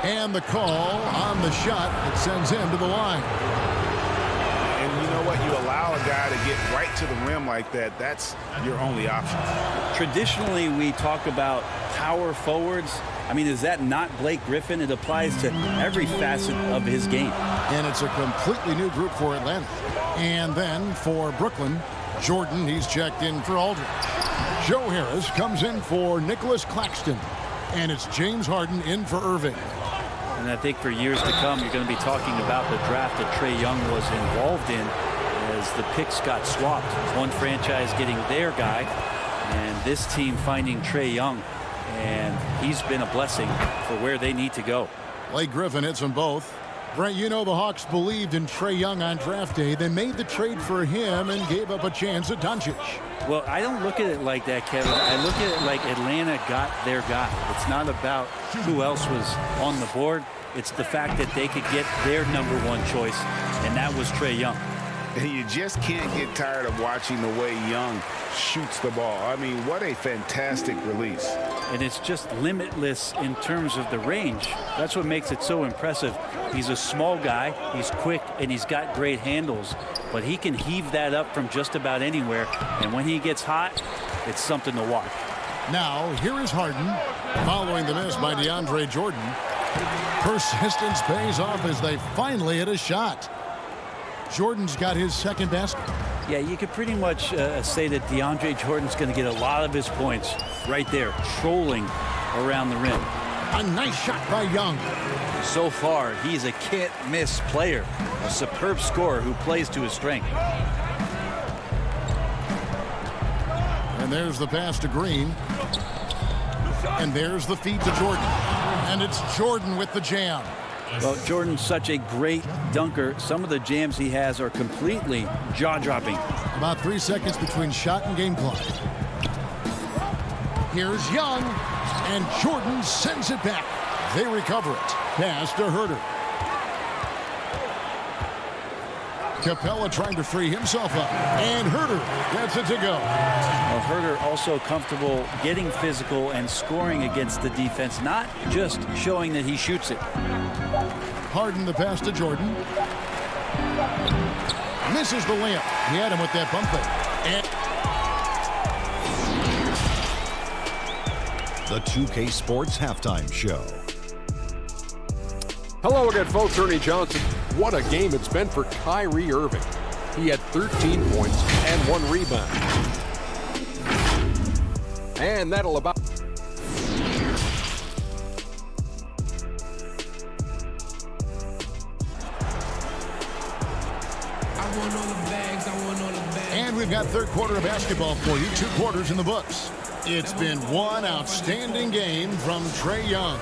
And the call on the shot that sends him to the line. And you know what? You allow a guy to get right to the rim like that. That's your only option. Traditionally, we talk about power forwards. I mean, is that not Blake Griffin? It applies to every facet of his game. And it's a completely new group for Atlanta. And then for Brooklyn, Jordan, he's checked in for Aldridge. Joe Harris comes in for Nicholas Claxton. And it's James Harden in for Irving. And I think for years to come, you're going to be talking about the draft that Trae Young was involved in as the picks got swapped. One franchise getting their guy, and this team finding Trae Young. And he's been a blessing for where they need to go. Blake Griffin hits them both. Brent, you know the Hawks believed in Trae Young on draft day. They made the trade for him and gave up a chance at Doncic. Well, I don't look at it like that, Kevin. I look at it like Atlanta got their guy. It's not about who else was on the board. It's the fact that they could get their #1 choice, and that was Trae Young. And you just can't get tired of watching the way Young shoots the ball. I mean, what a fantastic release. And it's just limitless in terms of the range. That's what makes it so impressive. He's a small guy, he's quick, and he's got great handles. But he can heave that up from just about anywhere. And when he gets hot, it's something to watch. Now, here is Harden following the miss by DeAndre Jordan. Persistence pays off as they finally hit a shot. Jordan's got his second basket. Yeah, you could pretty much say that DeAndre Jordan's going to get a lot of his points right there, trolling around the rim. A nice shot by Young. So far, he's a can't-miss player, a superb scorer who plays to his strength. And there's the pass to Green. And there's the feed to Jordan. And it's Jordan with the jam. Well, Jordan's such a great dunker. Some of the jams he has are completely jaw-dropping. About 3 seconds between shot and game clock. Here's Young, and Jordan sends it back. They recover it. Pass to Herter. Capella trying to free himself up, and Herter gets it to go. Well, Herter also comfortable getting physical and scoring against the defense, not just showing that he shoots it. Harden the pass to Jordan. Misses the layup. He had him with that bump fake. The 2K Sports Halftime Show. Hello again, folks. Ernie Johnson. What a game it's been for Kyrie Irving. He had 13 points and 1 rebound. And that'll about... And we've got third quarter of basketball for you. 2 quarters in the books. It's been one outstanding game from Trae Young.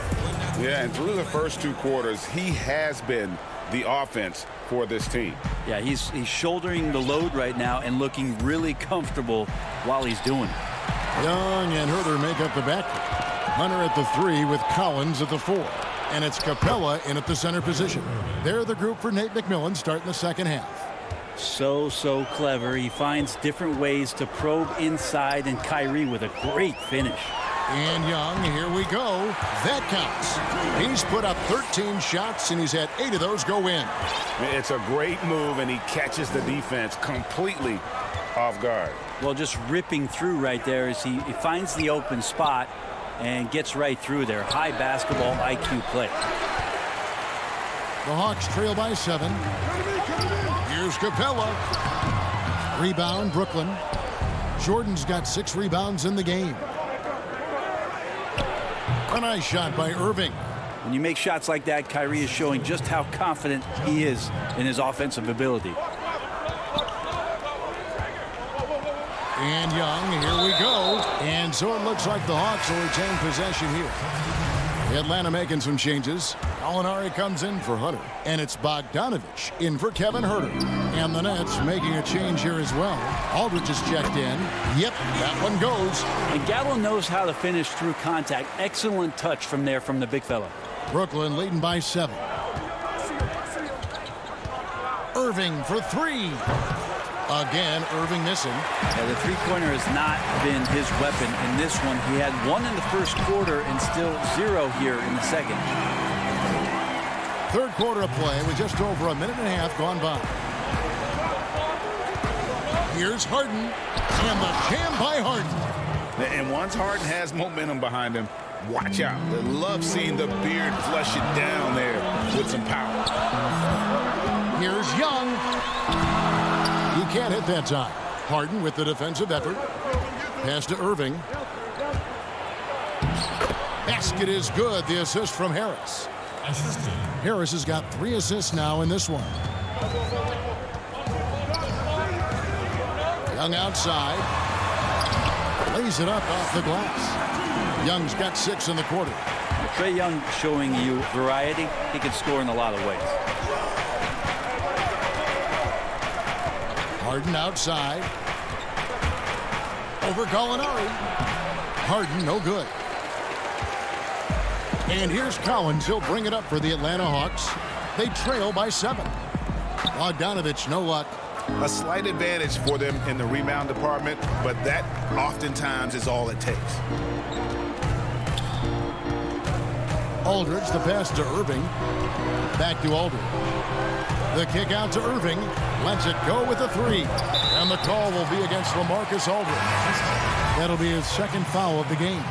Yeah, and through the first 2 quarters, he has been the offense for this team. Yeah, he's shouldering the load right now and looking really comfortable while he's doing it. Young and Herter make up the backcourt. Hunter at the 3 with Collins at the 4. And it's Capella in at the center position. They're the group for Nate McMillan starting the second half. So clever. He finds different ways to probe inside, and Kyrie with a great finish. And Young, here we go. That counts. He's put up 13 shots, and he's had 8 of those go in. It's a great move, and he catches the defense completely off guard. Well, just ripping through right there as he finds the open spot and gets right through there. High basketball IQ play. The Hawks trail by 7. Here's Capella. Rebound, Brooklyn. Jordan's got 6 rebounds in the game. A nice shot by Irving. When you make shots like that, Kyrie is showing just how confident he is in his offensive ability. And Young, here we go. And so it looks like the Hawks will retain possession here. Atlanta making some changes. Gallinari comes in for Hunter. And it's Bogdanovich in for Kevin Huerter. And the Nets making a change here as well. Aldridge is checked in. Yep, that one goes. And Gallo knows how to finish through contact. Excellent touch from there from the big fella. Brooklyn leading by 7. Irving for 3. Again, Irving missing. Yeah, the three-pointer has not been his weapon in this one. He had 1 in the first quarter and still 0 here in the second. Third quarter of play with just over a minute and a half gone by. Here's Harden, and the jam by Harden. And once Harden has momentum behind him, watch out. I love seeing the beard flush it down there with some power. Here's Young. He can't hit that time. Harden with the defensive effort. Pass to Irving. Basket is good. The assist from Harris. Harris has got 3 assists now in this one. Young outside. Lays it up off the glass. Young's got 6 in the quarter. Trae Young showing you variety. He can score in a lot of ways. Harden outside. Over Gallinari. Harden no good. And here's Collins. He'll bring it up for the Atlanta Hawks. They trail by 7. Bogdanovich no luck. A slight advantage for them in the rebound department, but that oftentimes is all it takes. Aldridge, the pass to Irving. Back to Aldridge. The kick out to Irving. Lets it go with a 3. And the call will be against LaMarcus Aldridge. That'll be his second foul of the game.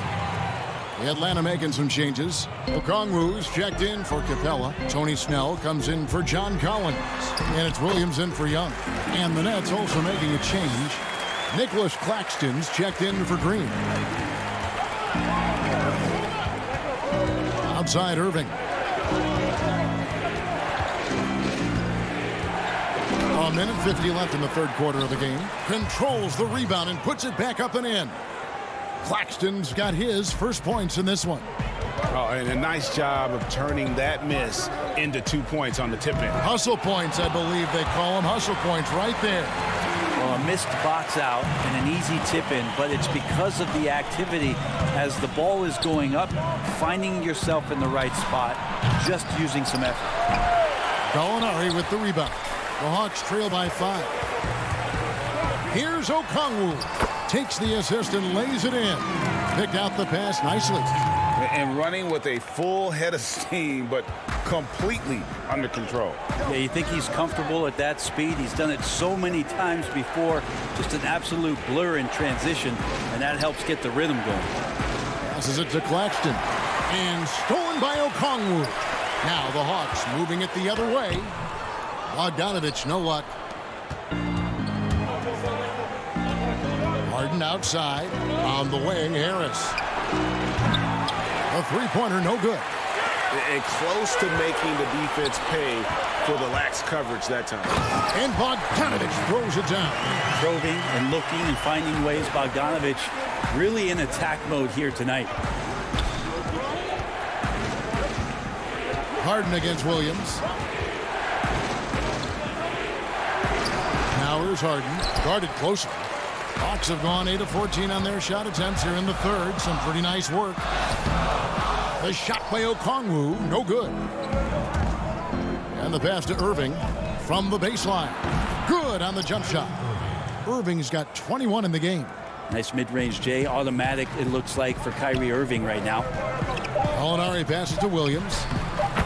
Atlanta making some changes. Okongwu's checked in for Capella. Tony Snell comes in for John Collins. And it's Williams in for Young. And the Nets also making a change. Nicholas Claxton's checked in for Green. Outside Irving. A minute 50 left in the third quarter of the game. Controls the rebound and puts it back up and in. Claxton's got his first points in this one. Oh, and a nice job of turning that miss into 2 points on the tip-in. Hustle points, I believe they call them. Hustle points right there. Well, a missed box out and an easy tip-in, but it's because of the activity as the ball is going up, finding yourself in the right spot, just using some effort. Gallinari with the rebound. The Hawks trail by 5. Here's Okongwu. Takes the assist and lays it in. Picked out the pass nicely. And running with a full head of steam, but completely under control. Yeah, you think he's comfortable at that speed. He's done it so many times before. Just an absolute blur in transition, and that helps get the rhythm going. Passes it to Claxton. And stolen by Okongwu. Now the Hawks moving it the other way. Bogdanovich, no luck. Harden outside. On the wing, Harris. A three-pointer, no good. And close to making the defense pay for the lax coverage that time. And Bogdanovich throws it down. Probing and looking and finding ways. Bogdanovich really in attack mode here tonight. Harden against Williams. Now here's Harden. Guarded closely. Hawks have gone 8 of 14 on their shot attempts here in the third. Some pretty nice work. The shot by Okongwu, no good. And the pass to Irving from the baseline. Good on the jump shot. Irving's got 21 in the game. Nice mid-range J. Automatic, it looks like, for Kyrie Irving right now. Gallinari passes to Williams.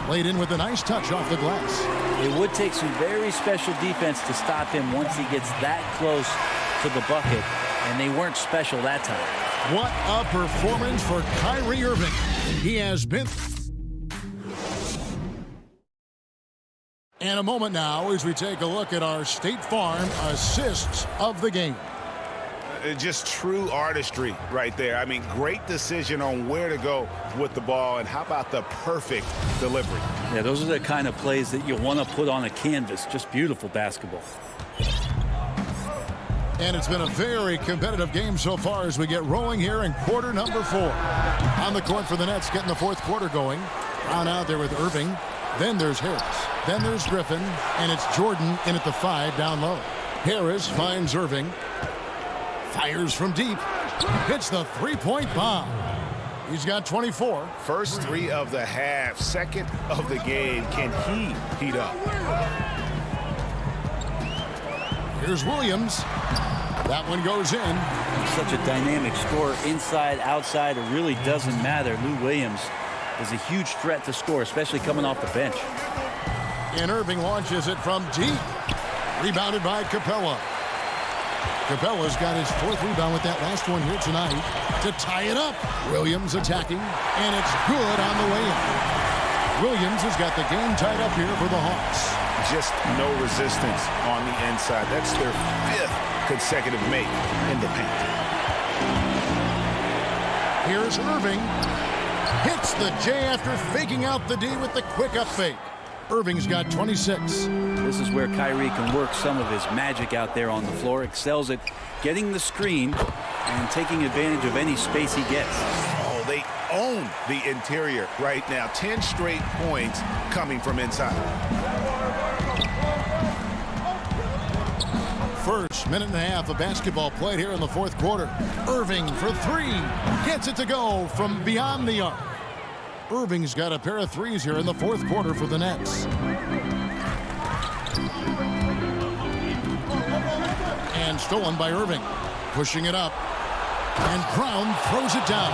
Laid in with a nice touch off the glass. It would take some very special defense to stop him once he gets that close to the bucket, and they weren't special that time. What a performance for Kyrie Irving. He has been... And a moment now as we take a look at our State Farm assists of the game. Just true artistry right there. I mean, great decision on where to go with the ball, and how about the perfect delivery? Yeah, those are the kind of plays that you want to put on a canvas. Just beautiful basketball. And it's been a very competitive game so far as we get rolling here in quarter number 4. On the court for the Nets, getting the fourth quarter going. Brown out there with Irving. Then there's Harris. Then there's Griffin. And it's Jordan in at the 5 down low. Harris finds Irving. Fires from deep. Hits the three-point bomb. He's got 24. First 3 of the half. Second of the game. Can he heat up? Here's Williams. That one goes in. Such a dynamic scorer, inside, outside. It really doesn't matter. Lou Williams is a huge threat to score, especially coming off the bench. And Irving launches it from deep. Rebounded by Capella. Capella's got his 4th rebound with that last one here tonight to tie it up. Williams attacking, and it's good on the way in. Williams has got the game tied up here for the Hawks. Just no resistance on the inside. That's their 5th consecutive make in the paint. Here's Irving. Hits the J after faking out the D with the quick up fake. Irving's got 26. This is where Kyrie can work some of his magic out there on the floor. Excels at getting the screen and taking advantage of any space he gets. Oh, they own the interior right now. 10 straight points coming from inside. First minute and a half of basketball played here in the fourth quarter. Irving for 3. Gets it to go from beyond the arc. Irving's got a pair of 3s here in the fourth quarter for the Nets. And stolen by Irving. Pushing it up. And Brown throws it down.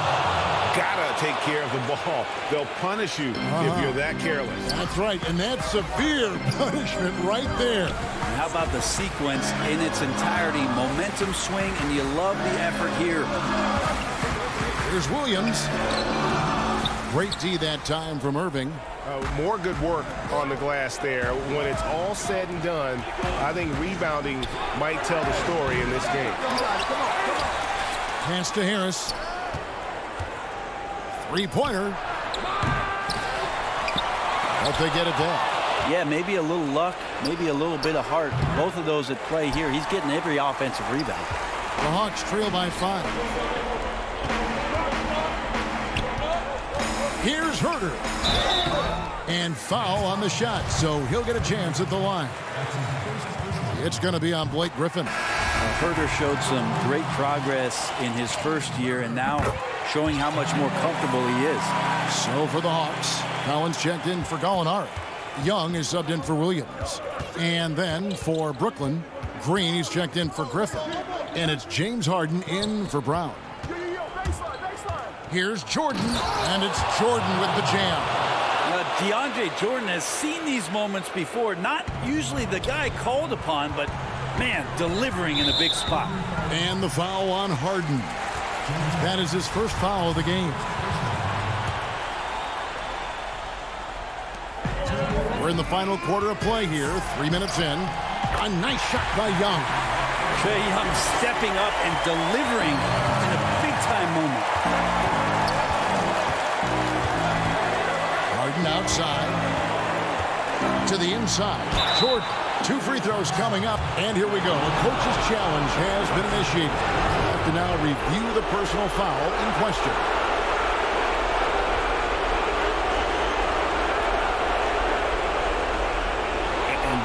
Gotta take care of the ball. They'll punish you if you're that careless. That's right, and that's severe punishment right there. And how about the sequence in its entirety? Momentum swing, and you love the effort here. Here's Williams. Great D that time from Irving. More good work on the glass there. When it's all said and done, I think rebounding might tell the story in this game. Pass to Harris. Three-pointer. Hope they get it back. Yeah, maybe a little luck, maybe a little bit of heart. Both of those at play here. He's getting every offensive rebound. The Hawks trail by 5. Here's Herter. And foul on the shot, so he'll get a chance at the line. It's going to be on Blake Griffin. Herter showed some great progress in his first year, and now showing how much more comfortable he is. So for the Hawks, Collins checked in for Gallinari. Young is subbed in for Williams. And then for Brooklyn, Green is checked in for Griffin. And it's James Harden in for Brown. Here's Jordan, and it's Jordan with the jam. DeAndre Jordan has seen these moments before. Not usually the guy called upon, but, man, delivering in a big spot. And the foul on Harden. That is his first foul of the game. We're in the final quarter of play here. 3 minutes in. A nice shot by Young. Trae Young stepping up and delivering in a big-time moment. Harden outside. To the inside. Jordan. 2 free throws coming up. And here we go. A coach's challenge has been initiated. We have to now review the personal foul in question.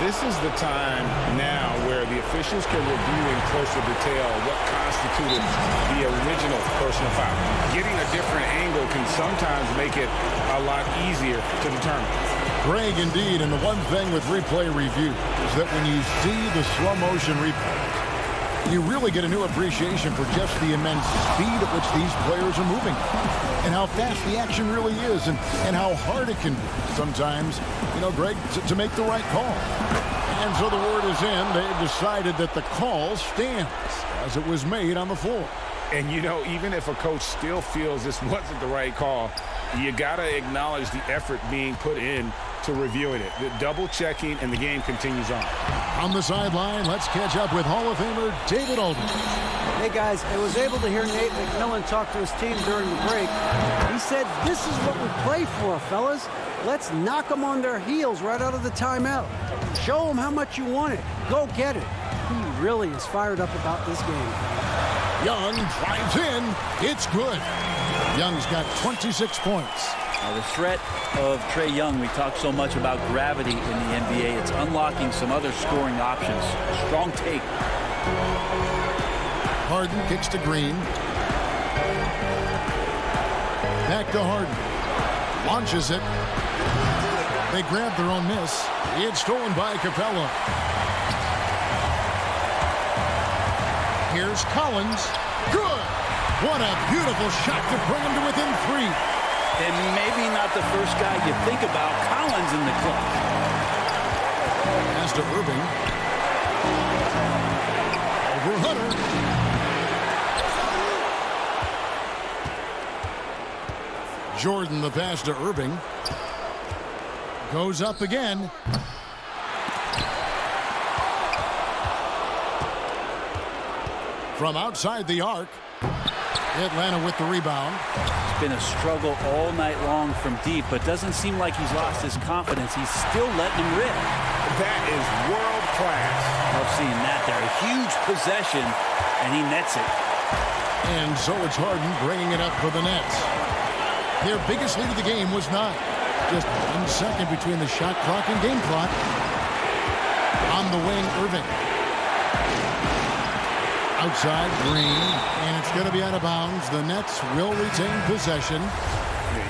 This is the time now where the officials can review in closer detail what constituted the original personal foul. Getting a different angle can sometimes make it a lot easier to determine. Greg, indeed, and the one thing with replay review is that when you see the slow motion replay, you really get a new appreciation for just the immense speed at which these players are moving and how fast the action really is and how hard it can be sometimes, you know, Greg, to make the right call. And so the word is in. They've decided that the call stands as it was made on the floor. And, you know, even if a coach still feels this wasn't the right call, You got to acknowledge the effort being put in to reviewing it. The double checking, and the game continues on. On the sideline, let's catch up with Hall of Famer David Aldridge. Hey, guys, I was able to hear Nate McMillan talk to his team during the break. He said, this is what we play for, fellas. Let's knock them on their heels right out of the timeout. Show them how much you want it. Go get it. He really is fired up about this game. Young drives in. It's good. Young's got 26 points. Now the threat of Trae Young, we talk so much about gravity in the NBA. It's unlocking some other scoring options. Strong take. Harden kicks to Green. Back to Harden. Launches it. They grab their own miss. It's stolen by Capella. Here's Collins. Good. What a beautiful shot to bring him to within 3. And maybe not the first guy you think about. Collins in the clutch. Pass to Irving. Over Hunter. Jordan the pass to Irving. Goes up again. From outside the arc. Atlanta with the rebound. It's been a struggle all night long from deep, but doesn't seem like he's lost his confidence. He's still letting him rip. That is world class. Love seeing that there. A huge possession, and he nets it. And so it's Harden bringing it up for the Nets. Their biggest lead of the game was 9. Just 1 second between the shot clock and game clock. On the wing, Irving. Outside, Green, and it's going to be out of bounds. The Nets will retain possession.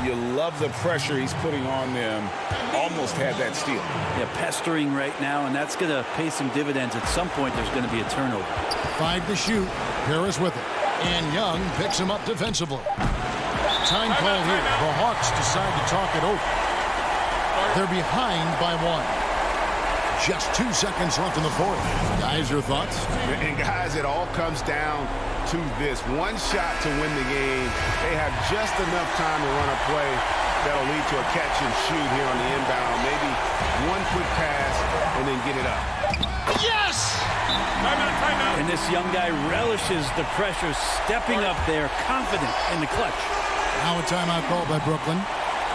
You love the pressure he's putting on them. Almost had that steal. Yeah, pestering right now, and that's going to pay some dividends. At some point, there's going to be a turnover. 5 to shoot. Harris with it. And Young picks him up defensively. Time call here. The Hawks decide to talk it over. They're behind by 1. Just 2 seconds left in the fourth. Guys, your thoughts? And guys, it all comes down to this. One shot to win the game. They have just enough time to run a play that'll lead to a catch and shoot here on the inbound. Maybe one quick pass and then get it up. Yes! And this young guy relishes the pressure, stepping up there, confident in the clutch. Now a timeout call by Brooklyn.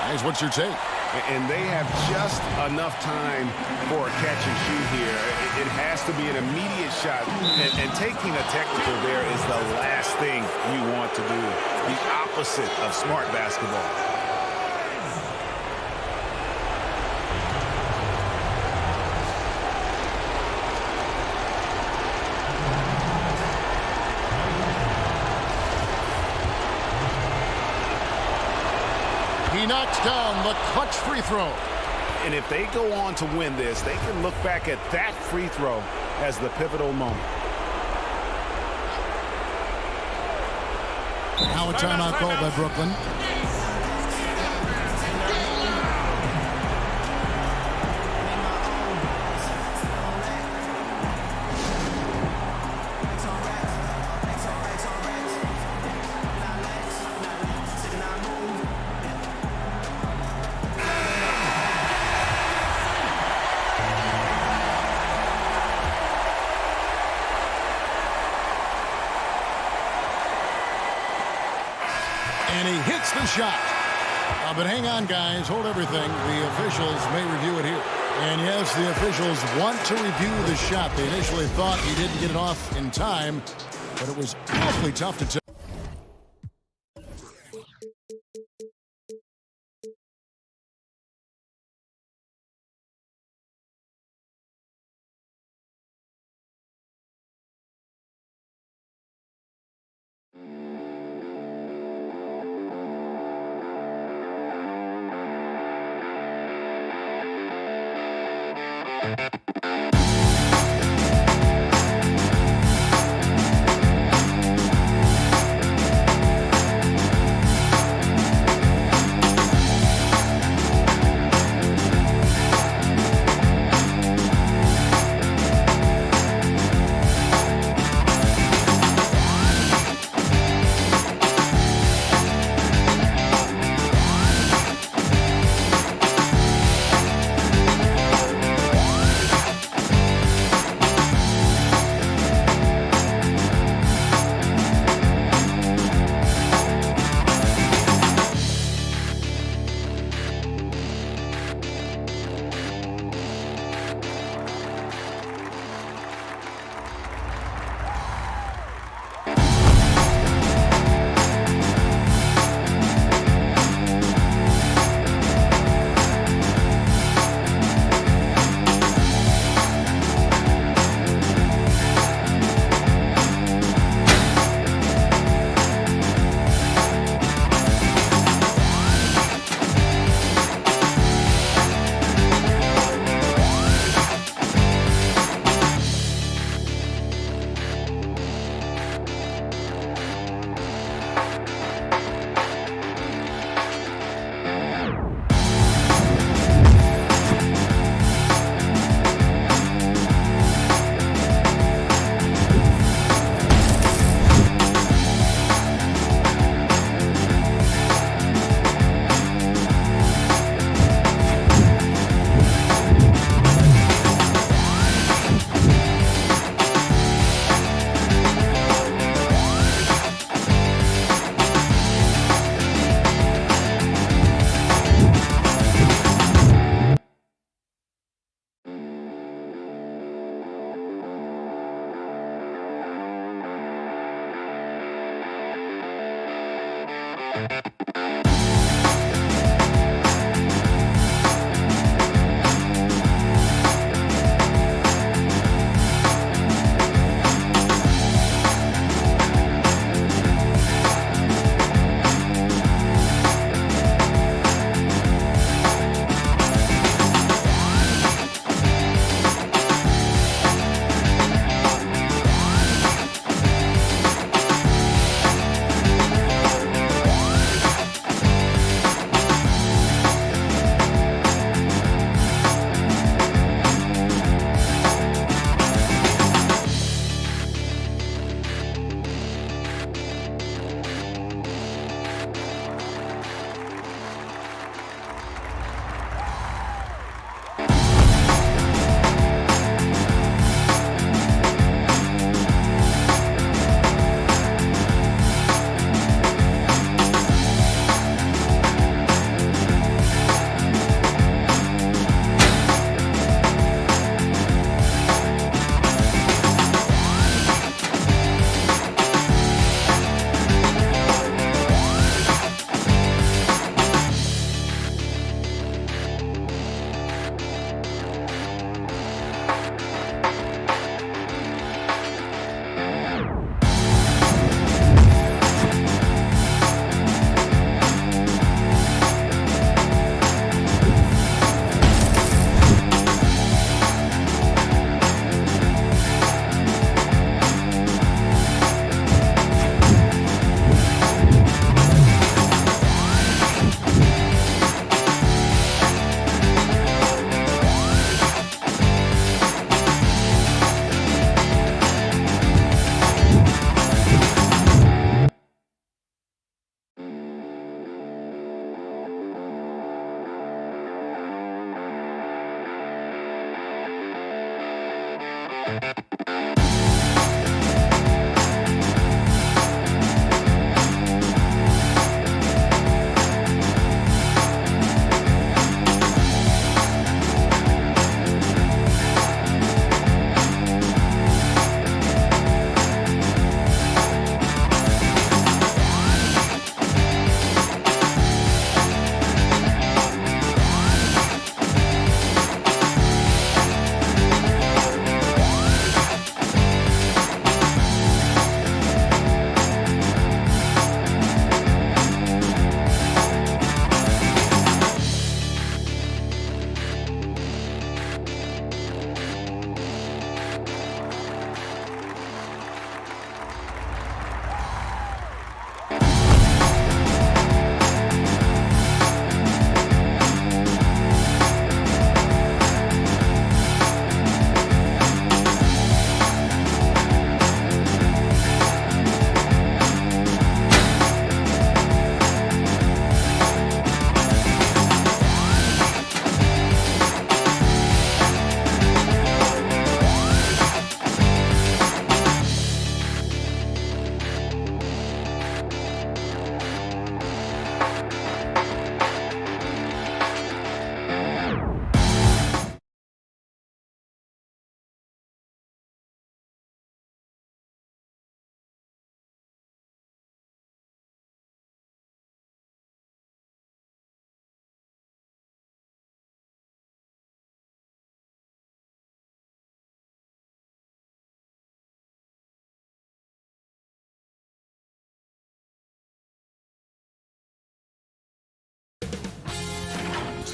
Guys, what's your take? And they have just enough time for a catch and shoot here. It has to be an immediate shot. And taking a technical there is the last thing you want to do. The opposite of smart basketball. He knocks down the clutch free throw. And if they go on to win this, they can look back at that free throw as the pivotal moment. Now a timeout called by Brooklyn. And he hits the shot. But hang on, guys. Hold everything. The officials may review it here. And yes, the officials want to review the shot. They initially thought he didn't get it off in time, but it was awfully tough to tell.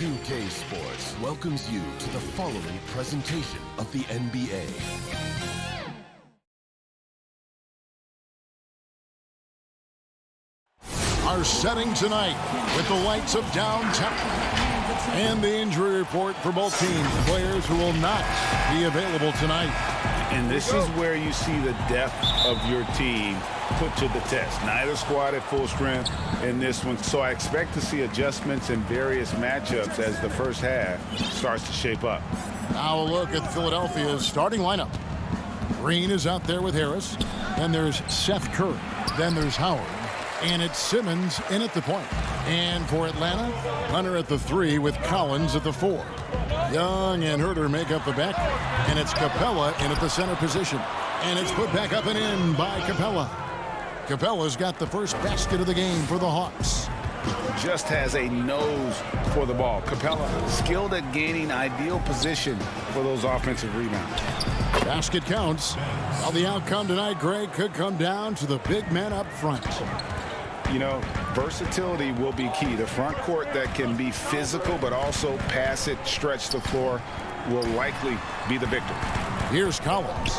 2K Sports welcomes you to the following presentation of the NBA. Our setting tonight with the lights of downtown and the injury report for both teams. Players who will not be available tonight. And this is where you see the depth of your team put to the test. Neither squad at full strength in this one. So I expect to see adjustments in various matchups as the first half starts to shape up. Now a look at Philadelphia's starting lineup. Green is out there with Harris. Then there's Seth Curry. Then there's Howard. And it's Simmons in at the point. And for Atlanta, Hunter at the 3 with Collins at the 4. Young and Herter make up the back. And it's Capella in at the center position. And it's put back up and in by Capella. Capella's got the first basket of the game for the Hawks. Just has a nose for the ball. Capella skilled at gaining ideal position for those offensive rebounds. Basket counts. Well, the outcome tonight, Greg, could come down to the big man up front. You know, versatility will be key. The front court that can be physical but also pass it, stretch the floor will likely be the victor. Here's Collins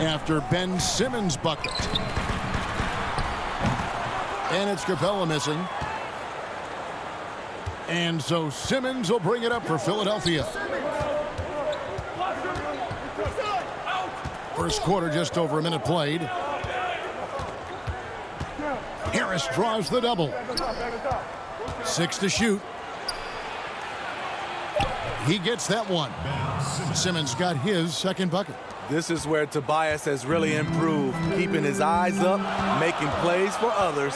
after Ben Simmons' bucket. And it's Capella missing. And so Simmons will bring it up for Philadelphia. First quarter, just over a minute played. Harris draws the double. 6 to shoot. He gets that one. Simmons got his second bucket. This is where Tobias has really improved, keeping his eyes up, making plays for others.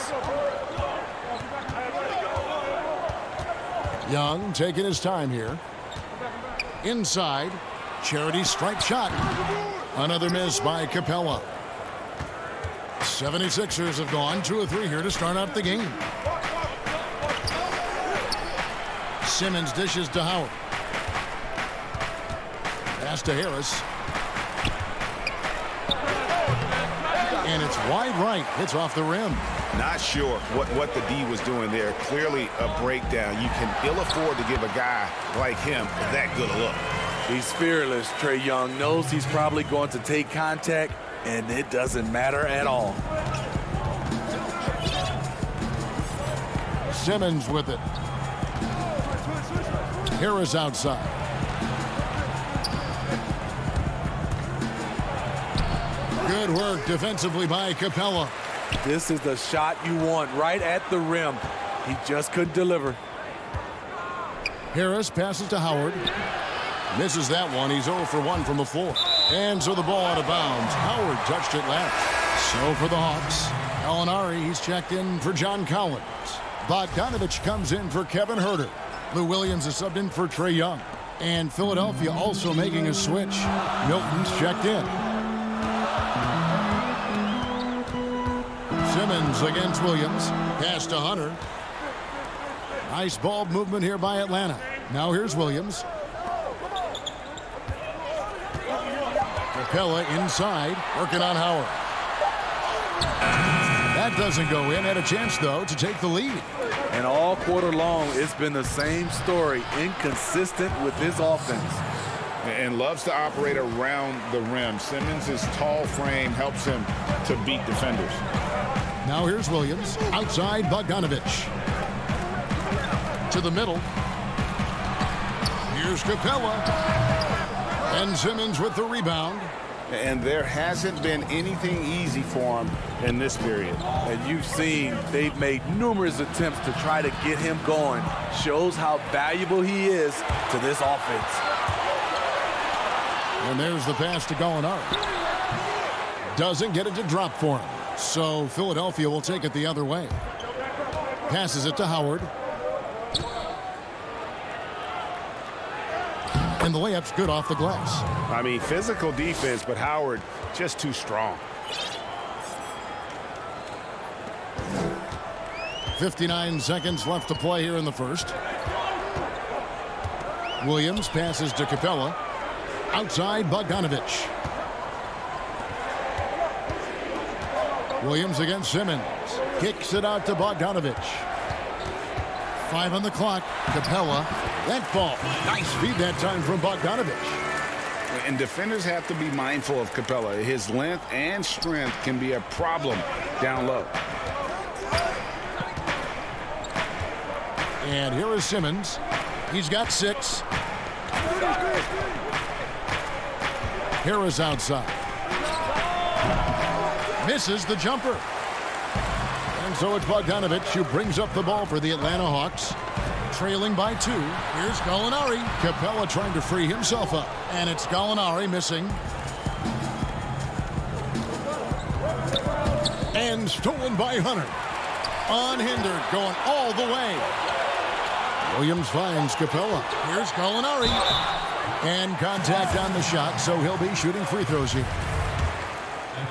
Young taking his time here. Inside, charity strike shot. Another miss by Capella. 76ers have gone 2 of 3 here to start out the game. Simmons dishes to Howard. Pass to Harris. And it's wide right. Hits off the rim. Not sure what the D was doing there. Clearly a breakdown. You can ill afford to give a guy like him that good a look. He's fearless. Trae Young knows he's probably going to take contact, and it doesn't matter at all. Simmons with it. Harris outside. Good work defensively by Capella. This is the shot you want right at the rim. He just couldn't deliver. Harris passes to Howard. Misses that one. He's 0 for 1 from the floor. And so the ball out of bounds. Howard touched it last. So for the Hawks, Gallinari, he's checked in for John Collins. Bogdanovich comes in for Kevin Huerter. Lou Williams is subbed in for Trae Young. And Philadelphia also making a switch. Milton's checked in. Simmons against Williams. Pass to Hunter. Nice ball movement here by Atlanta. Now here's Williams. Capella inside, working on Howard. That doesn't go in. Had a chance, though, to take the lead. And all quarter long, it's been the same story. Inconsistent with his offense. And loves to operate around the rim. Simmons' tall frame helps him to beat defenders. Now here's Williams. Outside, Bogdanovich. To the middle. Here's Capella. And Simmons with the rebound. And there hasn't been anything easy for him in this period. And you've seen they've made numerous attempts to try to get him going. Shows how valuable he is to this offense. And there's the pass to Gallinari. Doesn't get it to drop for him. So Philadelphia will take it the other way. Passes it to Howard. And the layup's good off the glass. I mean, physical defense, but Howard just too strong. 59 seconds left to play here in the first. Williams passes to Capella. Outside, Bogdanovich. Williams against Simmons. Kicks it out to Bogdanovich. 5 on the clock. Capella. That ball. Nice feed that time from Bogdanovich. And defenders have to be mindful of Capella. His length and strength can be a problem down low. And here is Simmons. He's got 6. Harris outside. Misses the jumper. And so it's Bogdanovich who brings up the ball for the Atlanta Hawks. Trailing by 2. Here's Gallinari. Capella trying to free himself up. And it's Gallinari missing. And stolen by Hunter. Unhindered, going all the way. Williams finds Capella. Here's Gallinari. And contact on the shot, so he'll be shooting free throws here.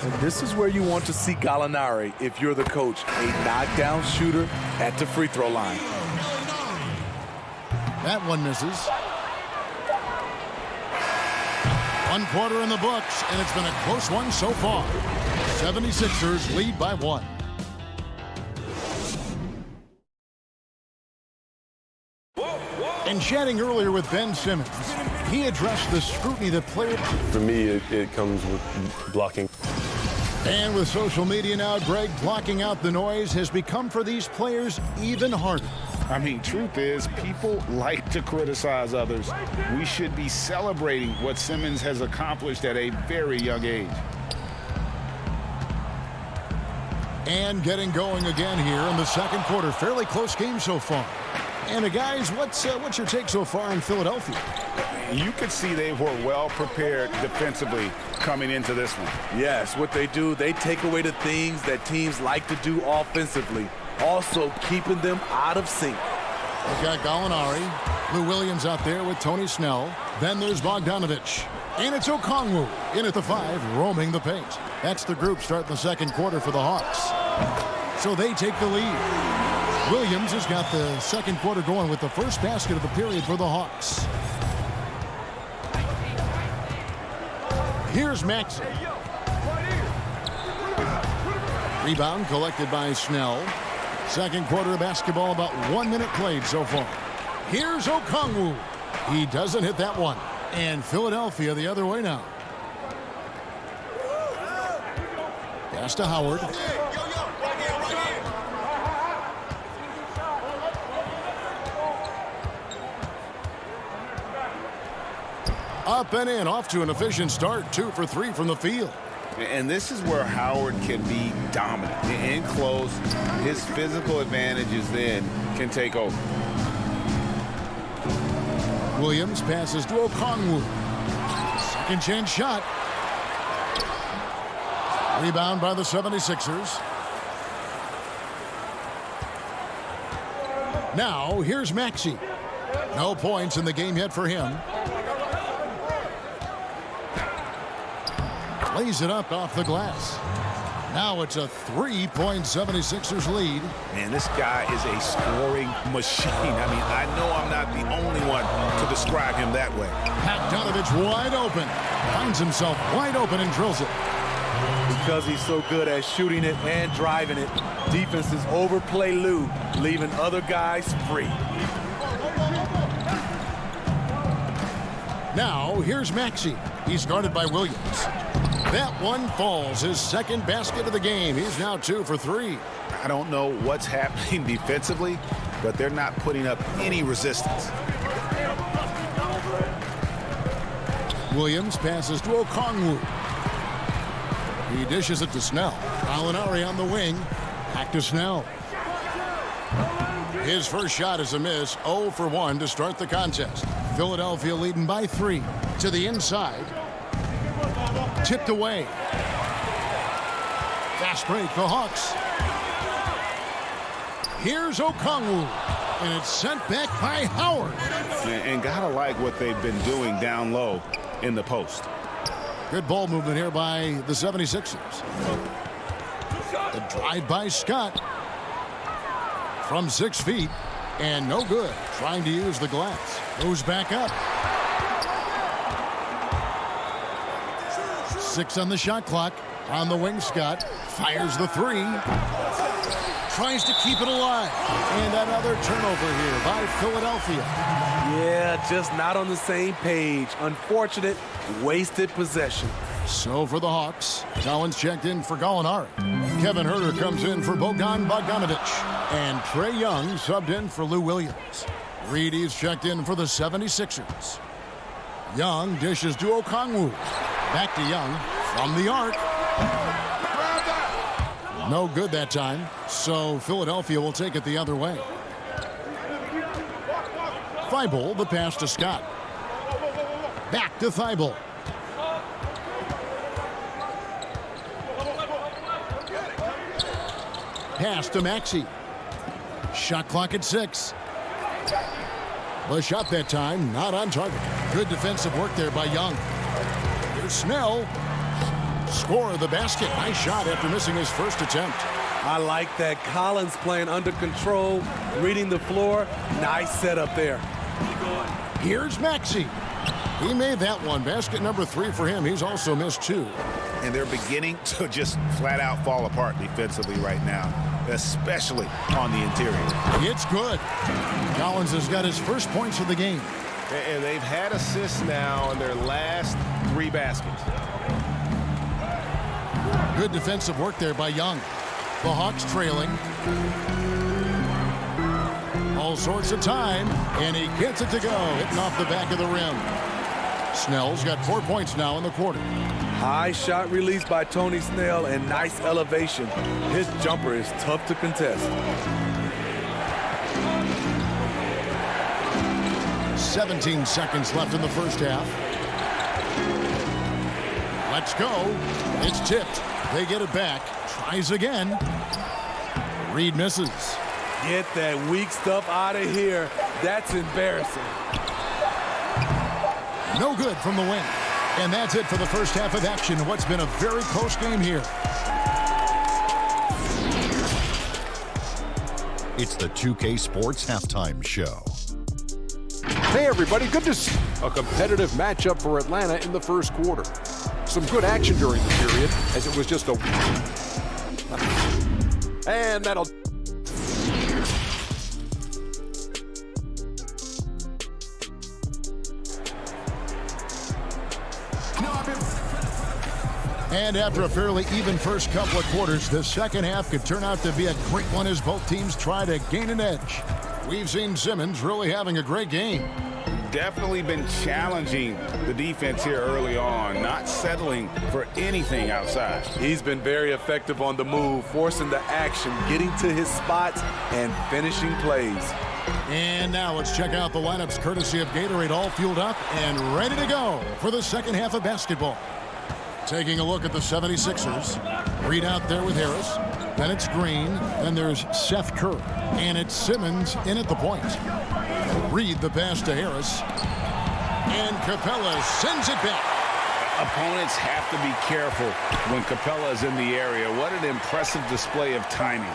And this is where you want to see Gallinari if you're the coach. A knockdown shooter at the free throw line. That one misses. 1 quarter in the books, and it's been a close one so far. 76ers lead by 1. And chatting earlier with Ben Simmons, he addressed the scrutiny that players... For me, it comes with blocking. And with social media now, Greg, blocking out the noise has become for these players even harder. I mean, truth is, people like to criticize others. We should be celebrating what Simmons has accomplished at a very young age. And getting going again here in the second quarter. Fairly close game so far. And guys, what's your take so far in Philadelphia? You could see they were well prepared defensively coming into this one. Yes, what they do, they take away the things that teams like to do offensively. Also keeping them out of sync. We've got Gallinari, Lou Williams out there with Tony Snell. Then there's Bogdanovich. And it's Okongwu in at the 5, roaming the paint. That's the group starting the second quarter for the Hawks. So they take the lead. Williams has got the second quarter going with the first basket of the period for the Hawks. Here's Maxey. Rebound collected by Snell. Second quarter of basketball, about 1 minute played so far. Here's Okongwu. He doesn't hit that one. And Philadelphia the other way now. Pass to Howard. Up and in, off to an efficient start. 2 for 3 from the field. And this is where Howard can be dominant. In close, his physical advantages then can take over. Williams passes to Okongwu. Second chance shot. Rebound by the 76ers. Now, here's Maxey. No points in the game yet for him. Lays it up off the glass. Now it's a 3-point 76ers lead. Man, this guy is a scoring machine. I mean, I know I'm not the only one to describe him that way. Bogdanovich wide open. Finds himself wide open and drills it. Because he's so good at shooting it and driving it, defenses overplay Lou, leaving other guys free. Now, here's Maxey. He's guarded by Williams. That one falls, his second basket of the game. He's now 2 for 3. I don't know what's happening defensively, but they're not putting up any resistance. Williams passes to Okongwu. He dishes it to Snell. Alinari on the wing. Back to Snell. His first shot is a miss. 0 for 1 to start the contest. Philadelphia leading by 3. To the inside. Tipped away. Fast break, the Hawks. Here's Okongwu. And it's sent back by Howard. And gotta like what they've been doing down low in the post. Good ball movement here by the 76ers. The drive by Scott. From 6 feet. And no good. Trying to use the glass. Goes back up. 6 on the shot clock. On the wing, Scott. Fires the 3. Tries to keep it alive. And another turnover here by Philadelphia. Yeah, just not on the same page. Unfortunate, wasted possession. So for the Hawks, Collins checked in for Gallinari. Kevin Huerter comes in for Bogdanovich. And Trae Young subbed in for Lou Williams. Reedy's checked in for the 76ers. Young dishes to Okongwu. Back to Young from the arc. No good that time, so Philadelphia will take it the other way. Thibault, the pass to Scott. Back to Thibault. Pass to Maxey. Shot clock at 6. The shot that time, not on target. Good defensive work there by Young. Here's Snell. Score the basket. Nice shot after missing his first attempt. I like that. Collins playing under control, reading the floor. Nice setup there. Here's Maxey. He made that one. Basket number 3 for him. He's also missed 2. And they're beginning to just flat out fall apart defensively right now, especially on the interior. It's good. Collins has got his first points of the game. And they've had assists now in their last 3 baskets. Good defensive work there by Young. The Hawks trailing. All sorts of time, and he gets it to go, hitting off the back of the rim. Snell's got 4 points now in the quarter. High shot release by Tony Snell and nice elevation. His jumper is tough to contest. 17 seconds left in the first half. Let's go. It's tipped. They get it back. Tries again. Reed misses. Get that weak stuff out of here. That's embarrassing. No good from the wing. And that's it for the first half of action. What's been a very close game here. It's the 2K Sports Halftime Show. Hey everybody, good to see a competitive matchup for Atlanta in the first quarter. Some good action during the period, as it was just a... And that'll... And after a fairly even first couple of quarters, the second half could turn out to be a great one as both teams try to gain an edge. We've seen Simmons really having a great game. Definitely been challenging the defense here early on, not settling for anything outside. He's been very effective on the move, forcing the action, getting to his spots, and finishing plays. And now let's check out the lineups courtesy of Gatorade, all fueled up and ready to go for the second half of basketball. Taking a look at the 76ers. Reed out there with Harris. Then it's Green. Then there's Seth Curry. And it's Simmons in at the point. Reed the pass to Harris. And Capella sends it back. Opponents have to be careful when Capella is in the area. What an impressive display of timing.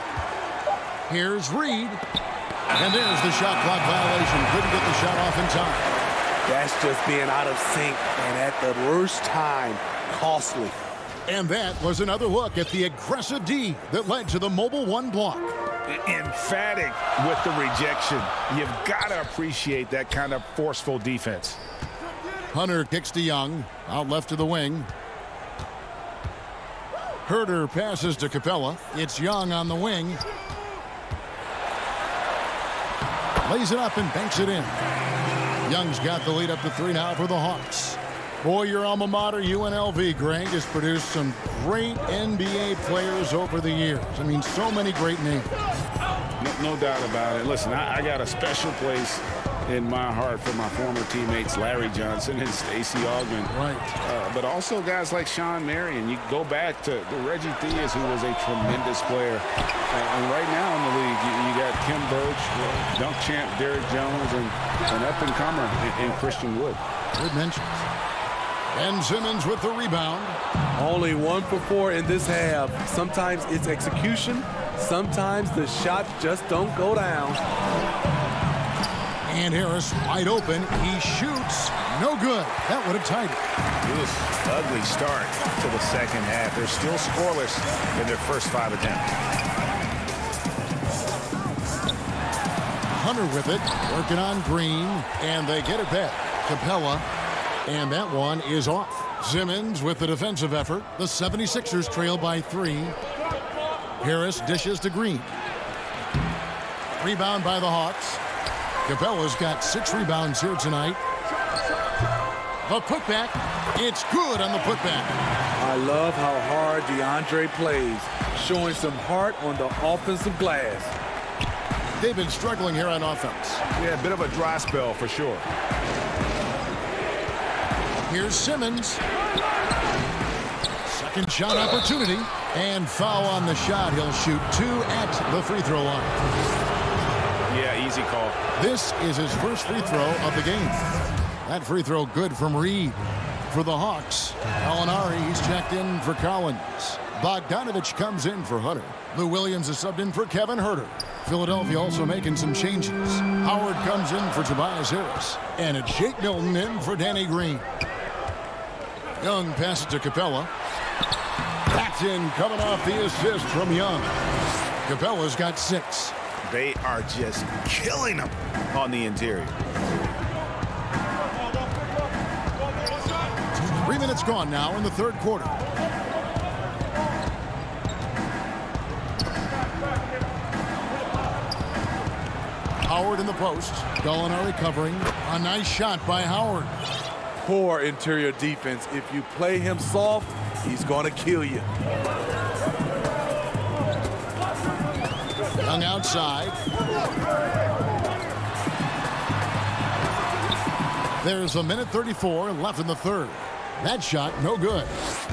Here's Reed. And there's the shot clock violation. Couldn't get the shot off in time. That's just being out of sync and at the worst time. Costly. And that was another look at the aggressive D that led to the Mobile One block. Emphatic with the rejection. You've got to appreciate that kind of forceful defense. Hunter kicks to Young. Out left to the wing. Herter passes to Capella. It's Young on the wing. Lays it up and banks it in. Young's got the lead up to 3 now for the Hawks. Boy, your alma mater, UNLV, Greg, has produced some great NBA players over the years. I mean, so many great names. No doubt about it. Listen, I got a special place in my heart for my former teammates Larry Johnson and Stacey Augmon. Right. But also guys like Sean Marion. You go back to Reggie Theus, who was a tremendous player. And right now in the league, you got Kim Birch, dunk champ Derrick Jones, and an up-and-comer in Christian Wood. Good mentions. Ben Simmons with the rebound. Only 1 for 4 in this half. Sometimes it's execution. Sometimes the shots just don't go down. And Harris wide open. He shoots. No good. That would have tied it. It was an ugly start to the second half. They're still scoreless in their first 5 attempts. Hunter with it. Working on Green. And they get it back. Capella. And that one is off. Simmons with the defensive effort. The 76ers trail by 3. Harris dishes to Green. Rebound by the Hawks. Capella's got 6 rebounds here tonight. The putback. It's good on the putback. I love how hard DeAndre plays, showing some heart on the offensive glass. They've been struggling here on offense. Yeah, a bit of a dry spell for sure. Here's Simmons. Second shot opportunity. And foul on the shot. He'll shoot 2 at the free throw line. Yeah, easy call. This is his first free throw of the game. That free throw good from Reed. For the Hawks, Alinari, he's checked in for Collins. Bogdanovich comes in for Hunter. Lou Williams is subbed in for Kevin Herter. Philadelphia also making some changes. Howard comes in for Tobias Harris. And it's Jake Milton in for Danny Green. Young passes to Capella. That's in, coming off the assist from Young. Capella's got 6. They are just killing them on the interior. 3 minutes gone now in the third quarter. Howard in the post. Gallinari covering. A nice shot by Howard. Poor interior defense. If you play him soft, he's going to kill you. Young outside. There's 1:34 left in the third. That shot, no good.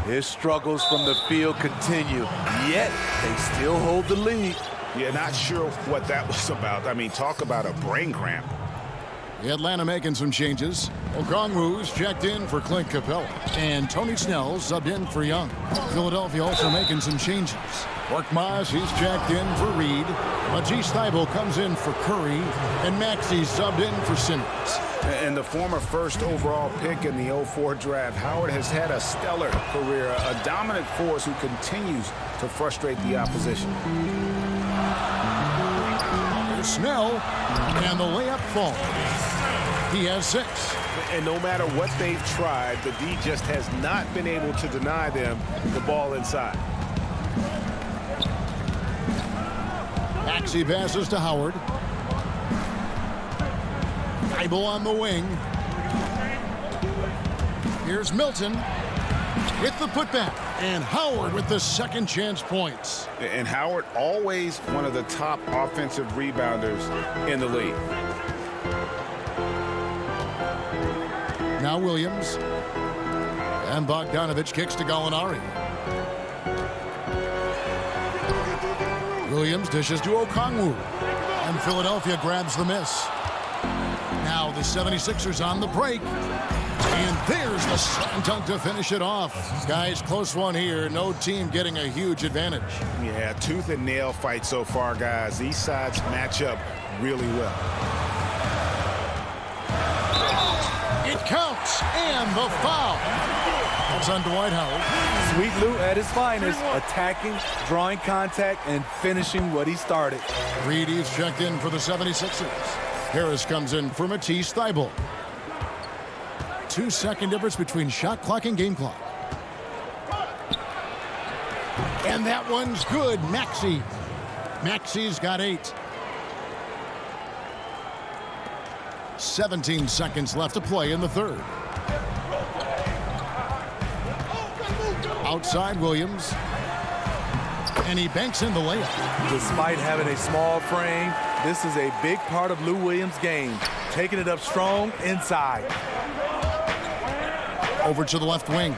His struggles from the field continue, yet they still hold the lead. Yeah, not sure what that was about. I mean, talk about a brain cramp. Atlanta making some changes. Okongwu's checked in for Clint Capella. And Tony Snell subbed in for Young. Philadelphia also making some changes. Workmaz, he's checked in for Reed. Matisse Thybulle comes in for Curry. And Maxey subbed in for Simmons. And the former first overall pick in the 04 draft, Howard has had a stellar career, a dominant force who continues to frustrate the opposition. There's Snell, and the layup falls. He has 6. And no matter what they've tried, the D just has not been able to deny them the ball inside. Maxey passes to Howard. Thybulle on the wing. Here's Milton with the putback. And Howard with the second chance points. And Howard always one of the top offensive rebounders in the league. Now Williams. And Bogdanovich kicks to Gallinari. Williams dishes to Okongwu. And Philadelphia grabs the miss. Now the 76ers on the break. And there's the slam dunk to finish it off. Guys, close one here. No team getting a huge advantage. Yeah, tooth and nail fight so far, guys. These sides match up really well. It counts, and the foul. That's on Dwight Howard. Sweet Lou at his finest, attacking, drawing contact, and finishing what he started. Reedy's checked in for the 76ers. Harris comes in for Matisse Thybulle. 2-second difference between shot clock and game clock. And that one's good. Maxi's got 8. 17 seconds left to play in the third. Outside Williams. And he banks in the layup. Despite having a small frame, this is a big part of Lou Williams' game. Taking it up strong inside. Over to the left wing.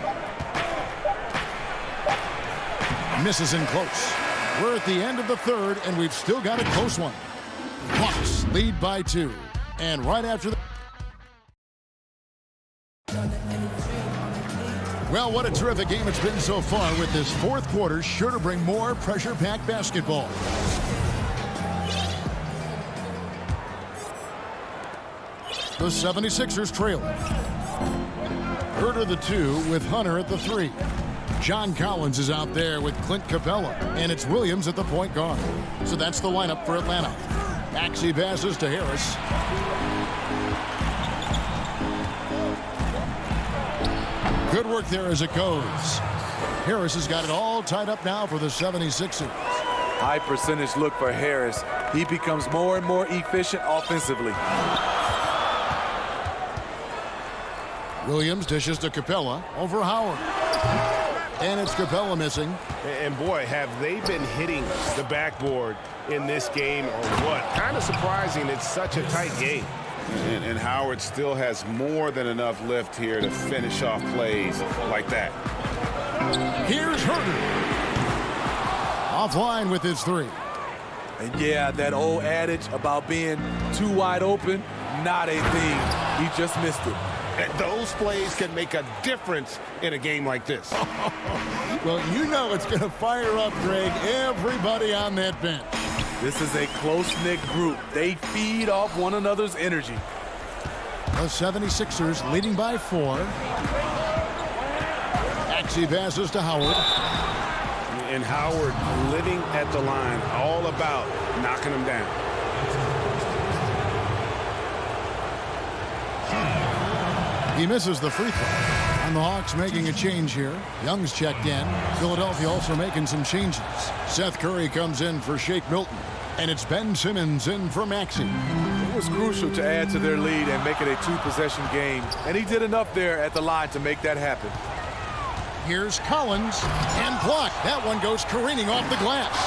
Misses in close. We're at the end of the third, and we've still got a close one. Bucks lead by 2. And right after that. Well, what a terrific game it's been so far, with this fourth quarter sure to bring more pressure-packed basketball. The 76ers trail. Herter the 2 with Hunter at the 3. John Collins is out there with Clint Capella, and it's Williams at the point guard. So that's the lineup for Atlanta. Maxey passes to Harris. Good work there as it goes. Harris has got it all tied up now for the 76ers. High percentage look for Harris. He becomes more and more efficient offensively. Williams dishes to Capella over Howard. And it's Capella missing. And boy, have they been hitting the backboard in this game or what? Kind of surprising. It's such a tight game. And Howard still has more than enough lift here to finish off plays like that. Here's Herter. Offline with his 3. And yeah, that old adage about being too wide open, not a thing. He just missed it. And those plays can make a difference in a game like this. Well, you know it's going to fire up, Greg, everybody on that bench. This is a close-knit group. They feed off one another's energy. The 76ers leading by 4. Maxey passes to Howard. And Howard living at the line, all about knocking them down. He misses the free throw. And the Hawks making a change here. Young's checked in. Philadelphia also making some changes. Seth Curry comes in for Shake Milton. And it's Ben Simmons in for Maxey. It was crucial to add to their lead and make it a 2-possession game. And he did enough there at the line to make that happen. Here's Collins. And blocked. That one goes careening off the glass.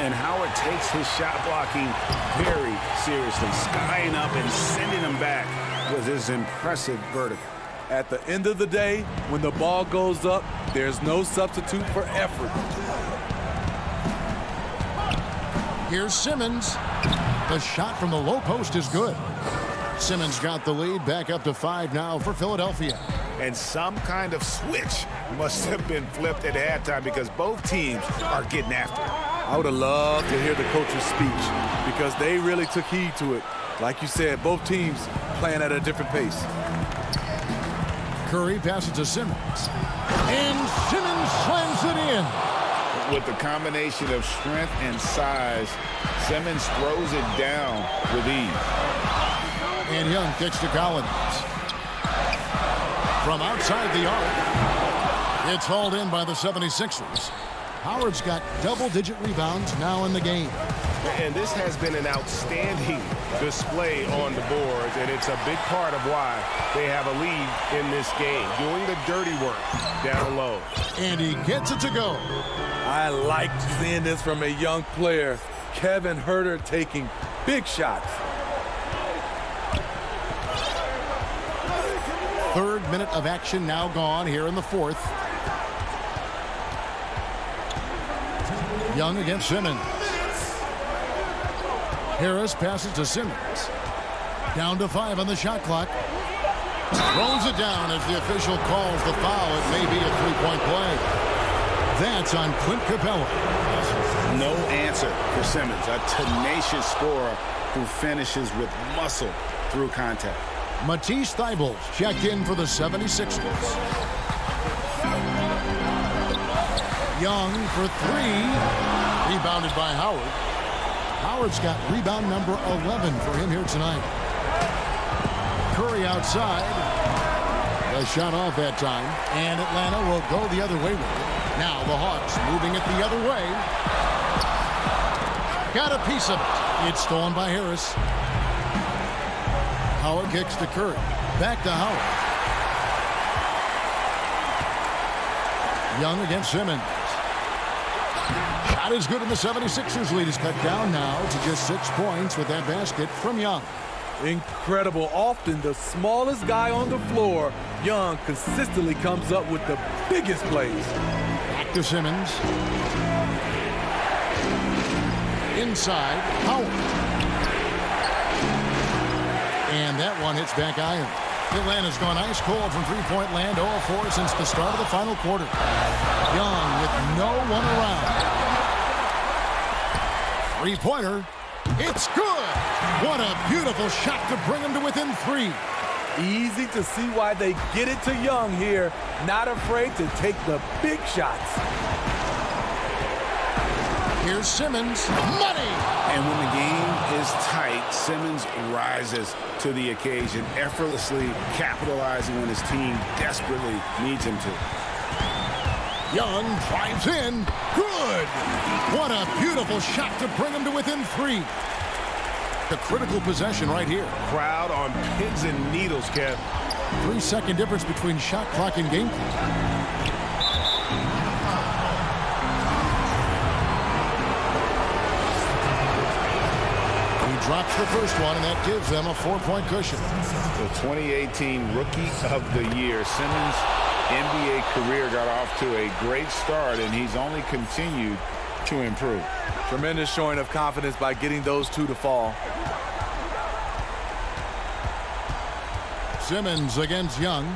And Howard takes his shot blocking very seriously. Skying up and sending him back with his impressive vertical. At the end of the day, when the ball goes up, there's no substitute for effort. Here's Simmons. The shot from the low post is good. Simmons got the lead, back up to 5 now for Philadelphia. And some kind of switch must have been flipped at halftime because both teams are getting after it. I would have loved to hear the coach's speech because they really took heed to it. Like you said, both teams playing at a different pace. Curry passes to Simmons. And Simmons slams it in. With the combination of strength and size, Simmons throws it down with ease. And Young kicks to Collins. From outside the arc, it's hauled in by the 76ers. Howard's got double-digit rebounds now in the game. And this has been an outstanding display on the boards, and it's a big part of why they have a lead in this game, doing the dirty work down low. And he gets it to go. I like seeing this from a young player. Kevin Herter taking big shots. third minute of action now gone here in the fourth. Young against Simmons. Harris passes to Simmons. Down to 5 on the shot clock. Throws it down as the official calls the foul. It may be a three-point play. That's on Clint Capella. No answer for Simmons, a tenacious scorer who finishes with muscle through contact. Matisse Thybulle checked in for the 76ers. Young for 3. Rebounded by Howard. Howard's got rebound number 11 for him here tonight. Curry outside. The shot off that time. And Atlanta will go the other way with it. Now the Hawks moving it the other way. Got a piece of it. It's stolen by Harris. Howard kicks to Curry. Back to Howard. Young against Simmons. Shot is good, and the 76ers lead is cut down now to just 6 points with that basket from Young. Incredible. Often the smallest guy on the floor, Young consistently comes up with the biggest plays. Back to Simmons. Inside, Howard. And that one hits back iron. Atlanta's gone ice cold from three-point land, 0-4 since the start of the final quarter. Young with no one around. Three-pointer. It's good. What a beautiful shot to bring him to within 3. Easy to see why they get it to Young here. Not afraid to take the big shots. Here's Simmons. Money! And when the game is tight, Simmons rises to the occasion, effortlessly capitalizing when his team desperately needs him to. Young drives in. Good! What a beautiful shot to bring him to within 3. The critical possession right here. Crowd on pins and needles, Kev. 3-second difference between shot clock and game clock. Drops the first one, and that gives them a 4-point cushion. The 2018 Rookie of the Year. Simmons' NBA career got off to a great start, and he's only continued to improve. Tremendous showing of confidence by getting those two to fall. Simmons against Young.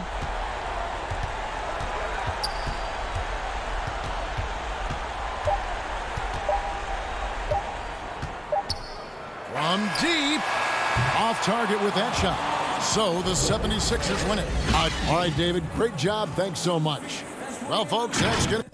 From deep. Off target with that shot. So the 76ers win it. All right, David, great job. Thanks so much. Well, folks, that's good.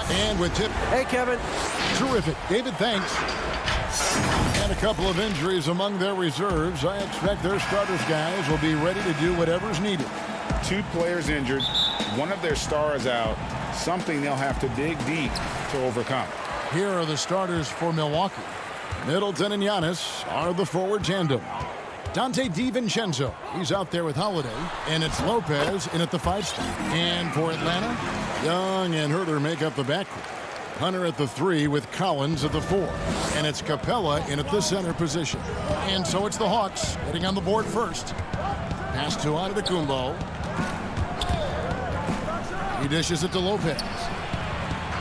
And with tip. Hey, Kevin. Terrific. David, thanks. And a couple of injuries among their reserves. I expect their starters guys will be ready to do whatever's needed. 2 players injured. One of their stars out. Something they'll have to dig deep to overcome. Here are the starters for Milwaukee. Middleton and Giannis are the forward tandem. Dante DiVincenzo, he's out there with Holiday. And it's Lopez in at the 5 spot. And for Atlanta, Young and Herter make up the backcourt. Hunter at the 3 with Collins at the 4. And it's Capella in at the center position. And so it's the Hawks getting on the board first. Pass to Antetokounmpo. He dishes it to Lopez.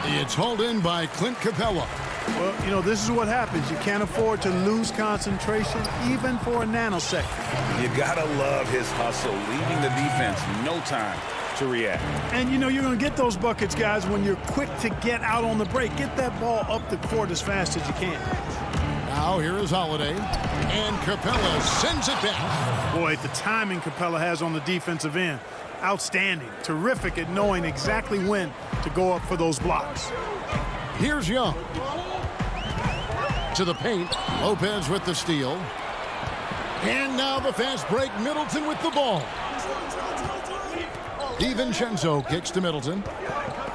It's hauled in by Clint Capella. Well, you know, this is what happens. You can't afford to lose concentration, even for a nanosecond. You gotta love his hustle, leaving the defense no time to react. And, you know, you're going to get those buckets, guys, when you're quick to get out on the break. Get that ball up the court as fast as you can. Now here is Holiday. And Capella sends it down. Boy, the timing Capella has on the defensive end. Outstanding. Terrific at knowing exactly when to go up for those blocks. Here's Young. To the paint. Lopez with the steal. And now the fast break. Middleton with the ball. DiVincenzo kicks to Middleton.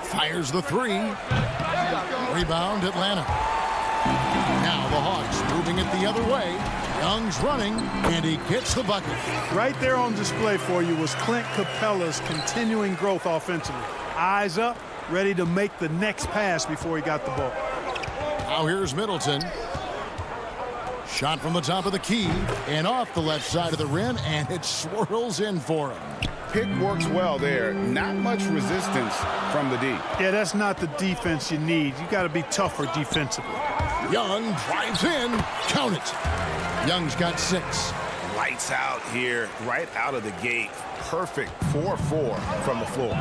Fires the 3. Rebound Atlanta. Now the Hawks moving it the other way. Young's running, and he gets the bucket. Right there on display for you was Clint Capella's continuing growth offensively. Eyes up, ready to make the next pass before he got the ball. Now here's Middleton. Shot from the top of the key and off the left side of the rim, and it swirls in for him. Pick works well there. Not much resistance from the D. Yeah, that's not the defense you need. You got to be tougher defensively. Young drives in. Count it. Young's got 6. Lights out here, right out of the gate. Perfect 4-4 from the floor.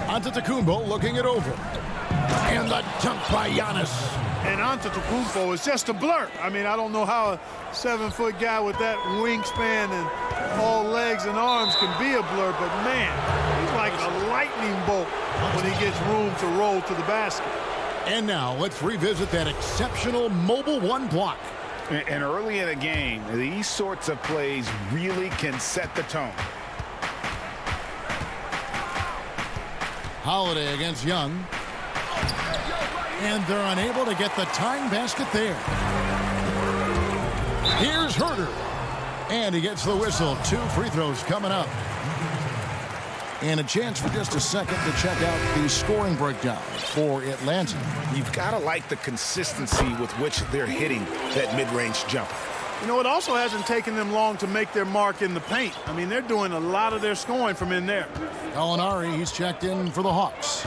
Antetokounmpo looking it over. And the dunk by Giannis. And Antetokounmpo is just a blur. I mean, I don't know how a 7-foot guy with that wingspan and all legs and arms can be a blur, but man, he's like a lightning bolt when he gets room to roll to the basket. And now let's revisit that exceptional mobile 1 block. And early in a game, these sorts of plays really can set the tone. Holiday against Young. And they're unable to get the tying basket there. Here's Herter. And he gets the whistle. 2 free throws coming up. And a chance for just a second to check out the scoring breakdown for Atlanta. You've got to like the consistency with which they're hitting that mid-range jumper. You know, it also hasn't taken them long to make their mark in the paint. I mean, they're doing a lot of their scoring from in there. Gallinari, he's checked in for the Hawks.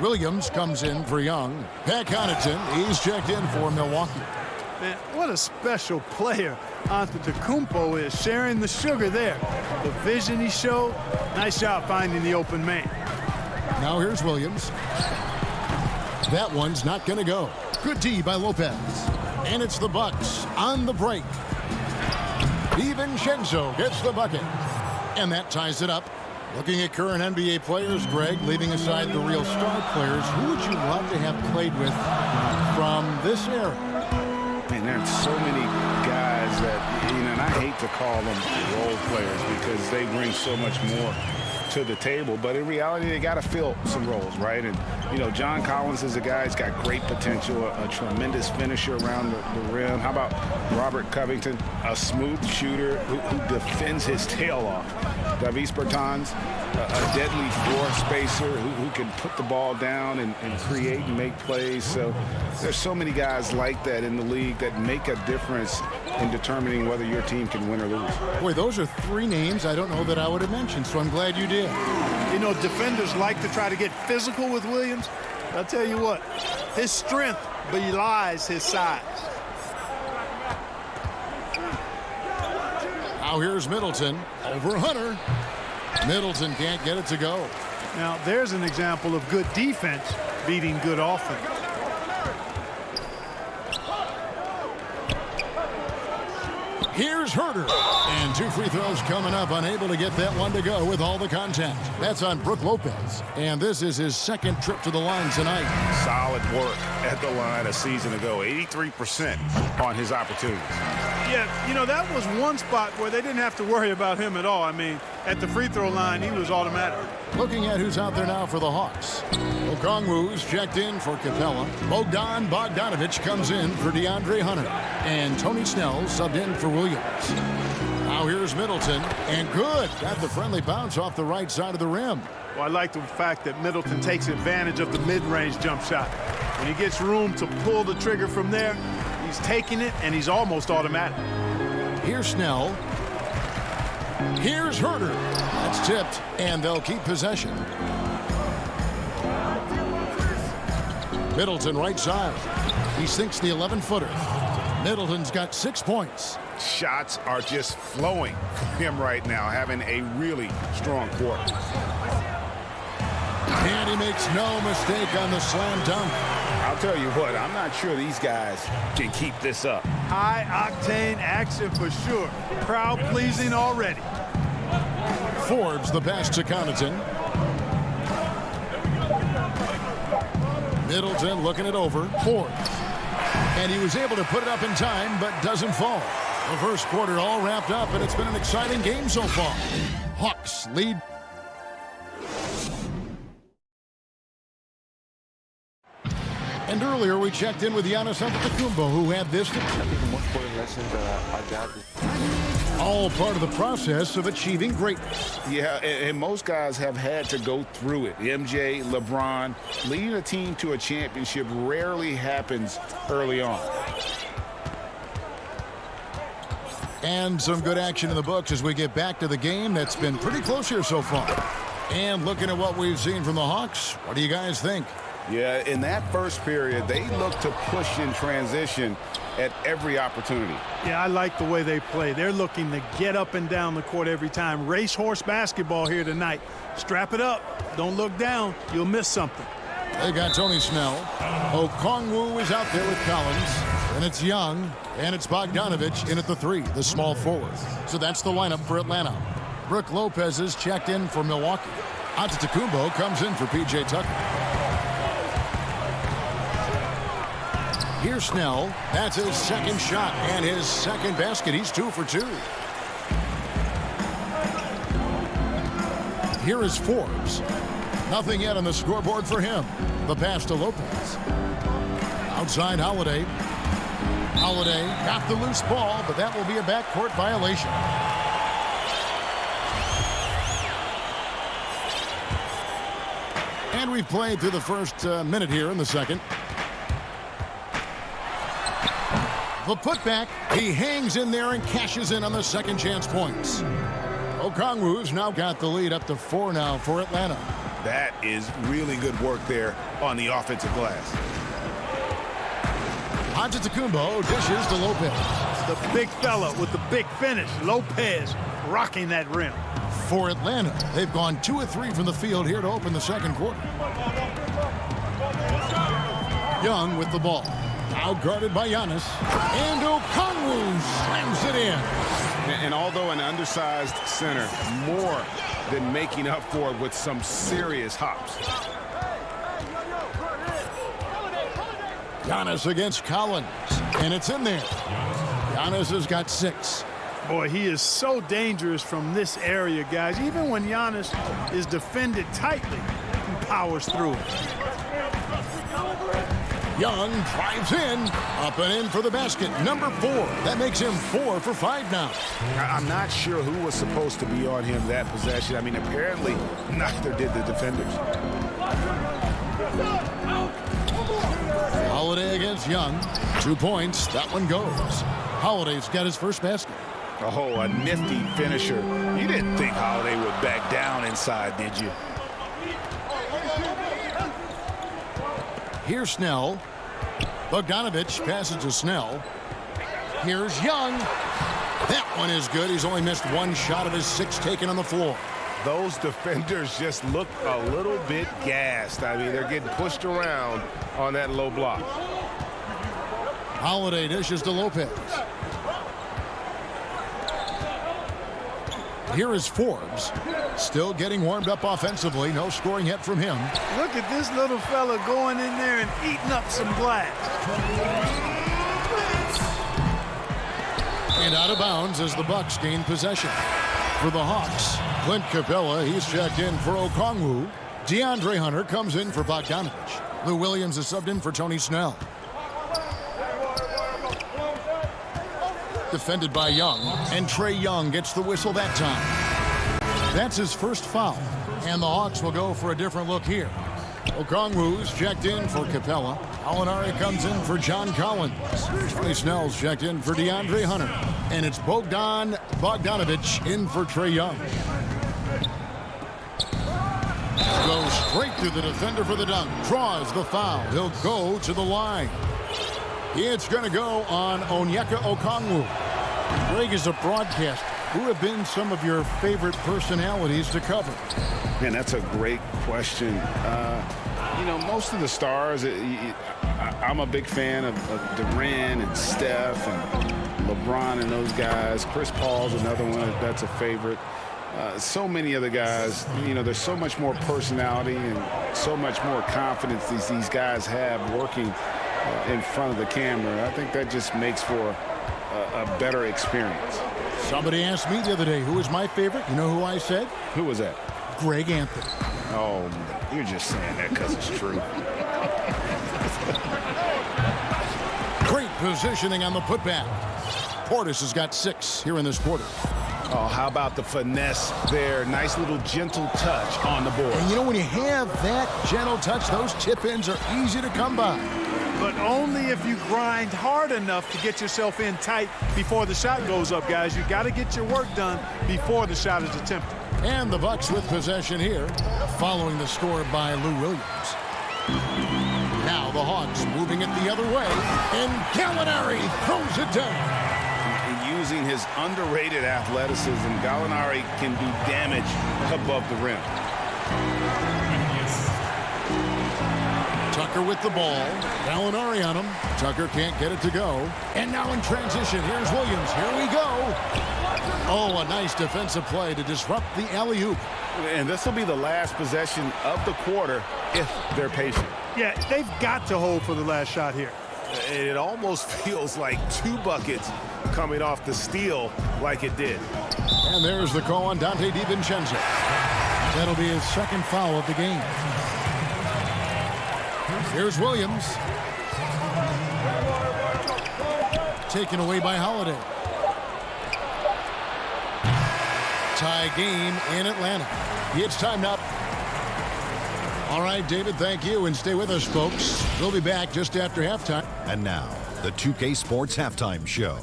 Williams comes in for Young. Pat Connaughton, he's checked in for Milwaukee. Man, what a special player Antetokounmpo is, sharing the sugar there. The vision he showed, nice job finding the open man. Now here's Williams. That one's not going to go. Good D by Lopez. And it's the Bucks on the break. DiVincenzo gets the bucket. And that ties it up. Looking at current NBA players, Greg, leaving aside the real star players, who would you love to have played with from this era? Man, there's so many guys that, and I hate to call them role players because they bring so much more to the table, but in reality, they got to fill some roles, right? And, John Collins is a guy who's got great potential, a tremendous finisher around the rim. How about Robert Covington, a smooth shooter who defends his tail off? Davis Bertans, a deadly floor spacer who can put the ball down and create and make plays. So there's so many guys like that in the league that make a difference in determining whether your team can win or lose. Boy, those are three names I don't know that I would have mentioned, so I'm glad you did. Defenders like to try to get physical with Williams. I'll tell you what, his strength belies his size. Now here's Middleton over Hunter. Middleton can't get it to go. Now there's an example of good defense beating good offense. Here's Herter. And 2 free throws coming up, unable to get that one to go with all the contact. That's on Brook Lopez. And this is his second trip to the line tonight. Solid work at the line a season ago. 83% on his opportunities. Yeah, that was one spot where they didn't have to worry about him at all. I mean, at the free throw line, he was automatic. Looking at who's out there now for the Hawks. Okongwu's checked in for Capella. Bogdan Bogdanovic comes in for DeAndre Hunter. And Tony Snell subbed in for Williams. Now here's Middleton. And good. Got the friendly bounce off the right side of the rim. Well, I like the fact that Middleton takes advantage of the mid-range jump shot. When he gets room to pull the trigger from there, he's taking it, and he's almost automatic. Here's Snell. Here's Herter. That's tipped, and they'll keep possession. Middleton right side. He sinks the 11-footer. Middleton's got 6 points. Shots are just flowing from him right now, having a really strong quarter. And he makes no mistake on the slam dunk. I'll tell you what, I'm not sure these guys can keep this up. High-octane action for sure. Crowd-pleasing already. Forbes the pass to Connaughton. Middleton looking it over. Forbes. And he was able to put it up in time, but doesn't fall. The first quarter all wrapped up, and it's been an exciting game so far. Hawks lead. And earlier we checked in with Giannis Antetokounmpo, who had this. I think the most important lesson that I got is all part of the process of achieving greatness. Yeah, and most guys have had to go through it. MJ, LeBron, leading a team to a championship rarely happens early on. And some good action in the books as we get back to the game that's been pretty close here so far. And looking at what we've seen from the Hawks, what do you guys think? Yeah, in that first period, they looked to push in transition at every opportunity. Yeah, I like the way they play. They're looking to get up and down the court every time. Racehorse basketball here tonight. Strap it up. Don't look down. You'll miss something. They got Tony Snell. Okongwu is out there with Collins. And it's Young. And it's Bogdanovic in at the 3, the small forward. So that's the lineup for Atlanta. Brook Lopez is checked in for Milwaukee. Antetokounmpo comes in for P.J. Tucker. Here's Snell. That's his second shot and his second basket. He's 2 for 2. Here is Forbes. Nothing yet on the scoreboard for him. The pass to Lopez. Outside Holiday. Holiday got the loose ball, but that will be a backcourt violation. And we've played through the first minute here in the second. The putback, he hangs in there and cashes in on the second chance points. Okongwu's now got the lead up to 4 now for Atlanta. That is really good work there on the offensive glass. Antetokounmpo dishes to Lopez. The big fella with the big finish. Lopez rocking that rim. For Atlanta, they've gone 2 of 3 from the field here to open the second quarter. Young with the ball. Out guarded by Giannis. And Okongwu slams it in. And although an undersized center, more then making up for it with some serious hops. Giannis against Collins, and it's in there. Giannis has got 6. Boy, he is so dangerous from this area, guys. Even when Giannis is defended tightly, he powers through it. Young drives in, up and in for the basket. Number 4. That makes him 4 for 5 now. I'm not sure who was supposed to be on him that possession. I mean, apparently neither did the defenders. Holiday against Young. 2 points. That one goes. Holiday's got his first basket. Oh, a nifty finisher. You didn't think Holiday would back down inside, did you? Here's Snell. Bogdanovich passes to Snell. Here's Young. That one is good. He's only missed 1 shot of his 6 taken on the floor. Those defenders just look a little bit gassed. I mean, they're getting pushed around on that low block. Holiday dishes to Lopez. Here is Forbes, still getting warmed up offensively. No scoring yet from him. Look at this little fella going in there and eating up some glass. And out of bounds as the Bucks gain possession. For the Hawks, Clint Capella, he's checked in for Okongwu. DeAndre Hunter comes in for Bogdanovich. Lou Williams is subbed in for Tony Snell. Defended by Young, and Trey Young gets the whistle that time. That's his first foul, and the Hawks will go for a different look here. Okongwu's checked in for Capella. Alinari comes in for John Collins. Tony Snell's checked in for DeAndre Hunter, and it's Bogdanovich in for Trey Young. Goes straight through the defender for the dunk. Draws the foul. He'll go to the line. It's going to go on Onyeka Okongwu. Greg, is a broadcast. Who have been some of your favorite personalities to cover? Man, that's a great question. You know, most of the stars, I'm a big fan of Durant and Steph and LeBron and those guys. Chris Paul's another one that's a favorite. So many other guys, you know, there's so much more personality and so much more confidence these guys have working in front of the camera. I think that just makes for a better experience. Somebody asked me the other day, who is my favorite? You know who I said? Who was that? Greg Anthony. Oh, you're just saying that because it's true. Great positioning on the putback. Portis has got 6 here in this quarter. Oh, how about the finesse there? Nice little gentle touch on the board. And you know, when you have that gentle touch, those chip-ins are easy to come by. But only if you grind hard enough to get yourself in tight before the shot goes up, guys. You got to get your work done before the shot is attempted. And the Bucks with possession here, following the score by Lou Williams. Now the Hawks moving it the other way, and Gallinari throws it down. Using his underrated athleticism, Gallinari can do damage above the rim. Tucker with the ball. Gallinari on him. Tucker can't get it to go. And now in transition, here's Williams. Here we go. Oh, a nice defensive play to disrupt the alley-oop. And this will be the last possession of the quarter if they're patient. Yeah, they've got to hold for the last shot here. It almost feels like 2 buckets coming off the steal like it did. And there's the call on Dante DiVincenzo. That'll be his second foul of the game. Here's Williams. Taken away by Holiday. Tie game in Atlanta. It's time now. All right, David, thank you, and stay with us, folks. We'll be back just after halftime. And now, the 2K Sports Halftime Show.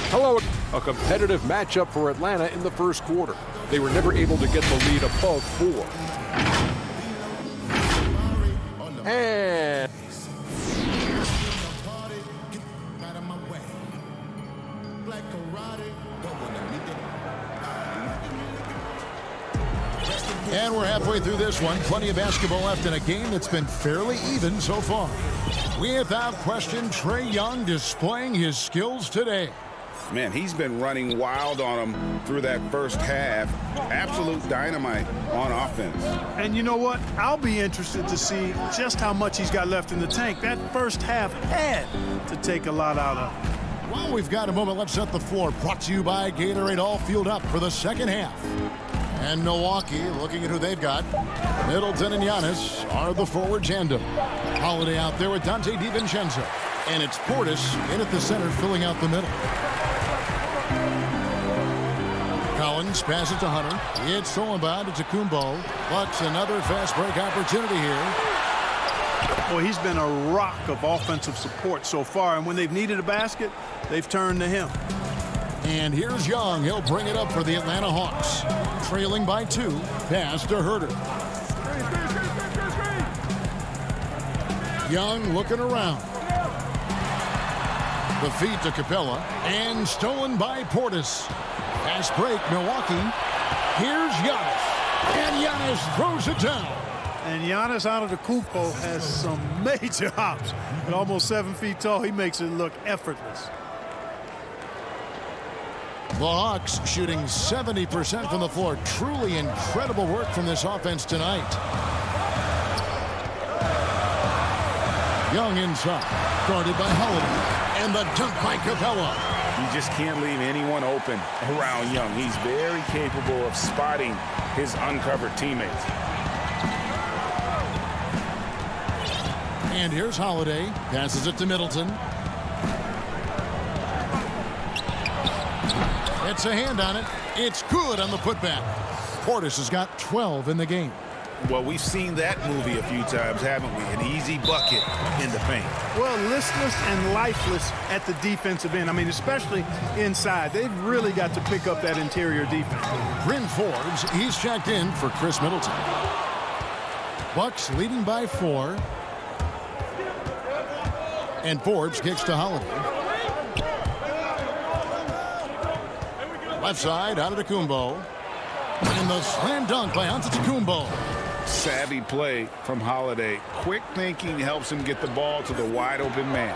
Hello. A competitive matchup for Atlanta in the first quarter. They were never able to get the lead above 4. And And we're halfway through this one. Plenty of basketball left in a game that's been fairly even so far. Without question, Trey Young displaying his skills today. Man, he's been running wild on him through that first half. Absolute dynamite on offense. And you know what? I'll be interested to see just how much he's got left in the tank. That first half had to take a lot out of him. Well, we've got a moment. Let's set the floor. Brought to you by Gatorade. All fueled up for the second half. And Milwaukee, looking at who they've got. Middleton and Giannis are the forward tandem. Holiday out there with Dante DiVincenzo. And it's Portis in at the center, filling out the middle. Collins passes to Hunter. It's stolen by Kumbo. Bucks another fast break opportunity here. Boy, he's been a rock of offensive support so far, and when they've needed a basket, they've turned to him. And here's Young. He'll bring it up for the Atlanta Hawks. Trailing by 2. Pass to Herter. Young looking around. The feed to Capella. And stolen by Portis. Fast break, Milwaukee. Here's Giannis. And Giannis throws it down. And Giannis Antetokounmpo has some major hops. At almost 7 feet tall, he makes it look effortless. The Hawks shooting 70% from the floor. Truly incredible work from this offense tonight. Young inside. Guarded by Holiday. And the dunk by Capella. You just can't leave anyone open around Young. He's very capable of spotting his uncovered teammates. And here's Holiday. Passes it to Middleton. It's a hand on it. It's good on the putback. Portis has got 12 in the game. Well, we've seen that movie a few times, haven't we? An easy bucket in the paint. Well, listless and lifeless at the defensive end. I mean, especially inside. They've really got to pick up that interior defense. Bryn Forbes, he's checked in for Chris Middleton. Bucks leading by 4. And Forbes kicks to Holiday. Left side, out of Kumbo. And the slam dunk by Antetokounmpo. Savvy play from Holiday. Quick thinking helps him get the ball to the wide open man.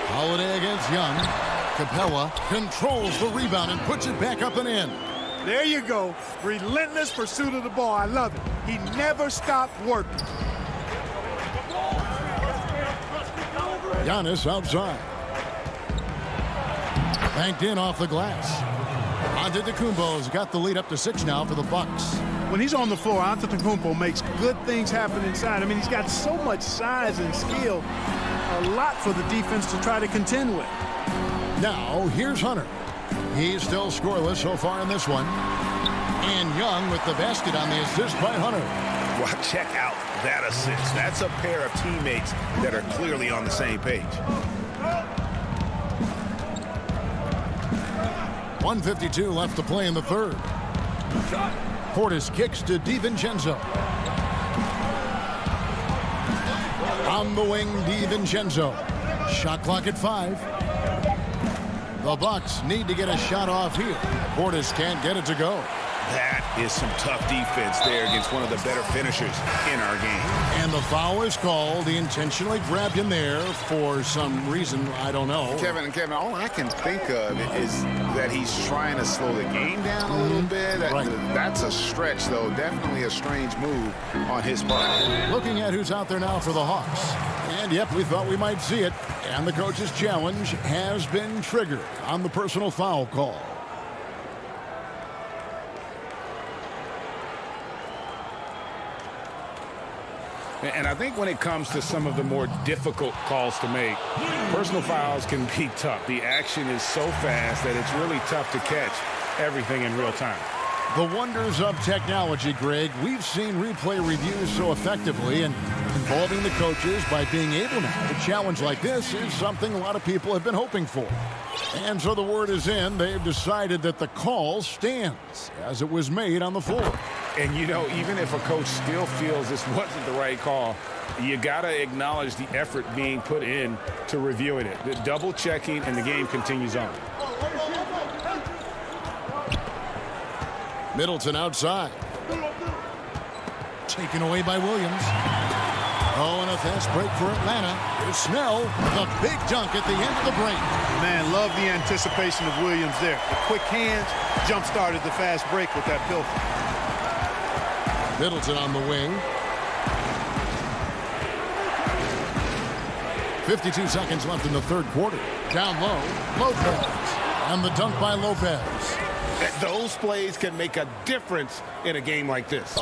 Holiday against Young. Capella controls the rebound and puts it back up and in. There you go. Relentless pursuit of the ball. I love it. He never stopped working. Giannis outside. Banked in off the glass. Antetokounmpo's got the lead up to 6 now for the Bucks. When he's on the floor, Antetokounmpo makes good things happen inside. I mean, he's got so much size and skill. A lot for the defense to try to contend with. Now, here's Hunter. He's still scoreless so far in this one. And Young with the basket on the assist by Hunter. Well, check out that assist. That's a pair of teammates that are clearly on the same page. 1:52 left to play in the third. Portis kicks to DiVincenzo. On the wing, DiVincenzo. Shot clock at 5. The Bucks need to get a shot off here. Portis can't get it to go. That is some tough defense there against one of the better finishers in our game. And the foul is called. He intentionally grabbed him there for some reason, I don't know. Kevin, all I can think of is that he's trying to slow the game down a little bit. Right. That's a stretch, though. Definitely a strange move on his part. Looking at who's out there now for the Hawks. And, yep, we thought we might see it. And the coach's challenge has been triggered on the personal foul call. And I think when it comes to some of the more difficult calls to make, personal fouls can be tough. The action is so fast that it's really tough to catch everything in real time. The wonders of technology, Greg. We've seen replay reviews so effectively, and involving the coaches by being able now to challenge like this is something a lot of people have been hoping for. And so the word is in. They've decided that the call stands as it was made on the floor. And, you know, even if a coach still feels this wasn't the right call, you got to acknowledge the effort being put in to reviewing it. The double checking, and the game continues on. Middleton outside. Taken away by Williams. Oh, and a fast break for Atlanta. Here's Snell, the big dunk at the end of the break. Man, love the anticipation of Williams there. The quick hands jump-started the fast break with that pilfer. Middleton on the wing. 52 seconds left in the third quarter. Down low, Lopez. And the dunk by Lopez. Those plays can make a difference in a game like this.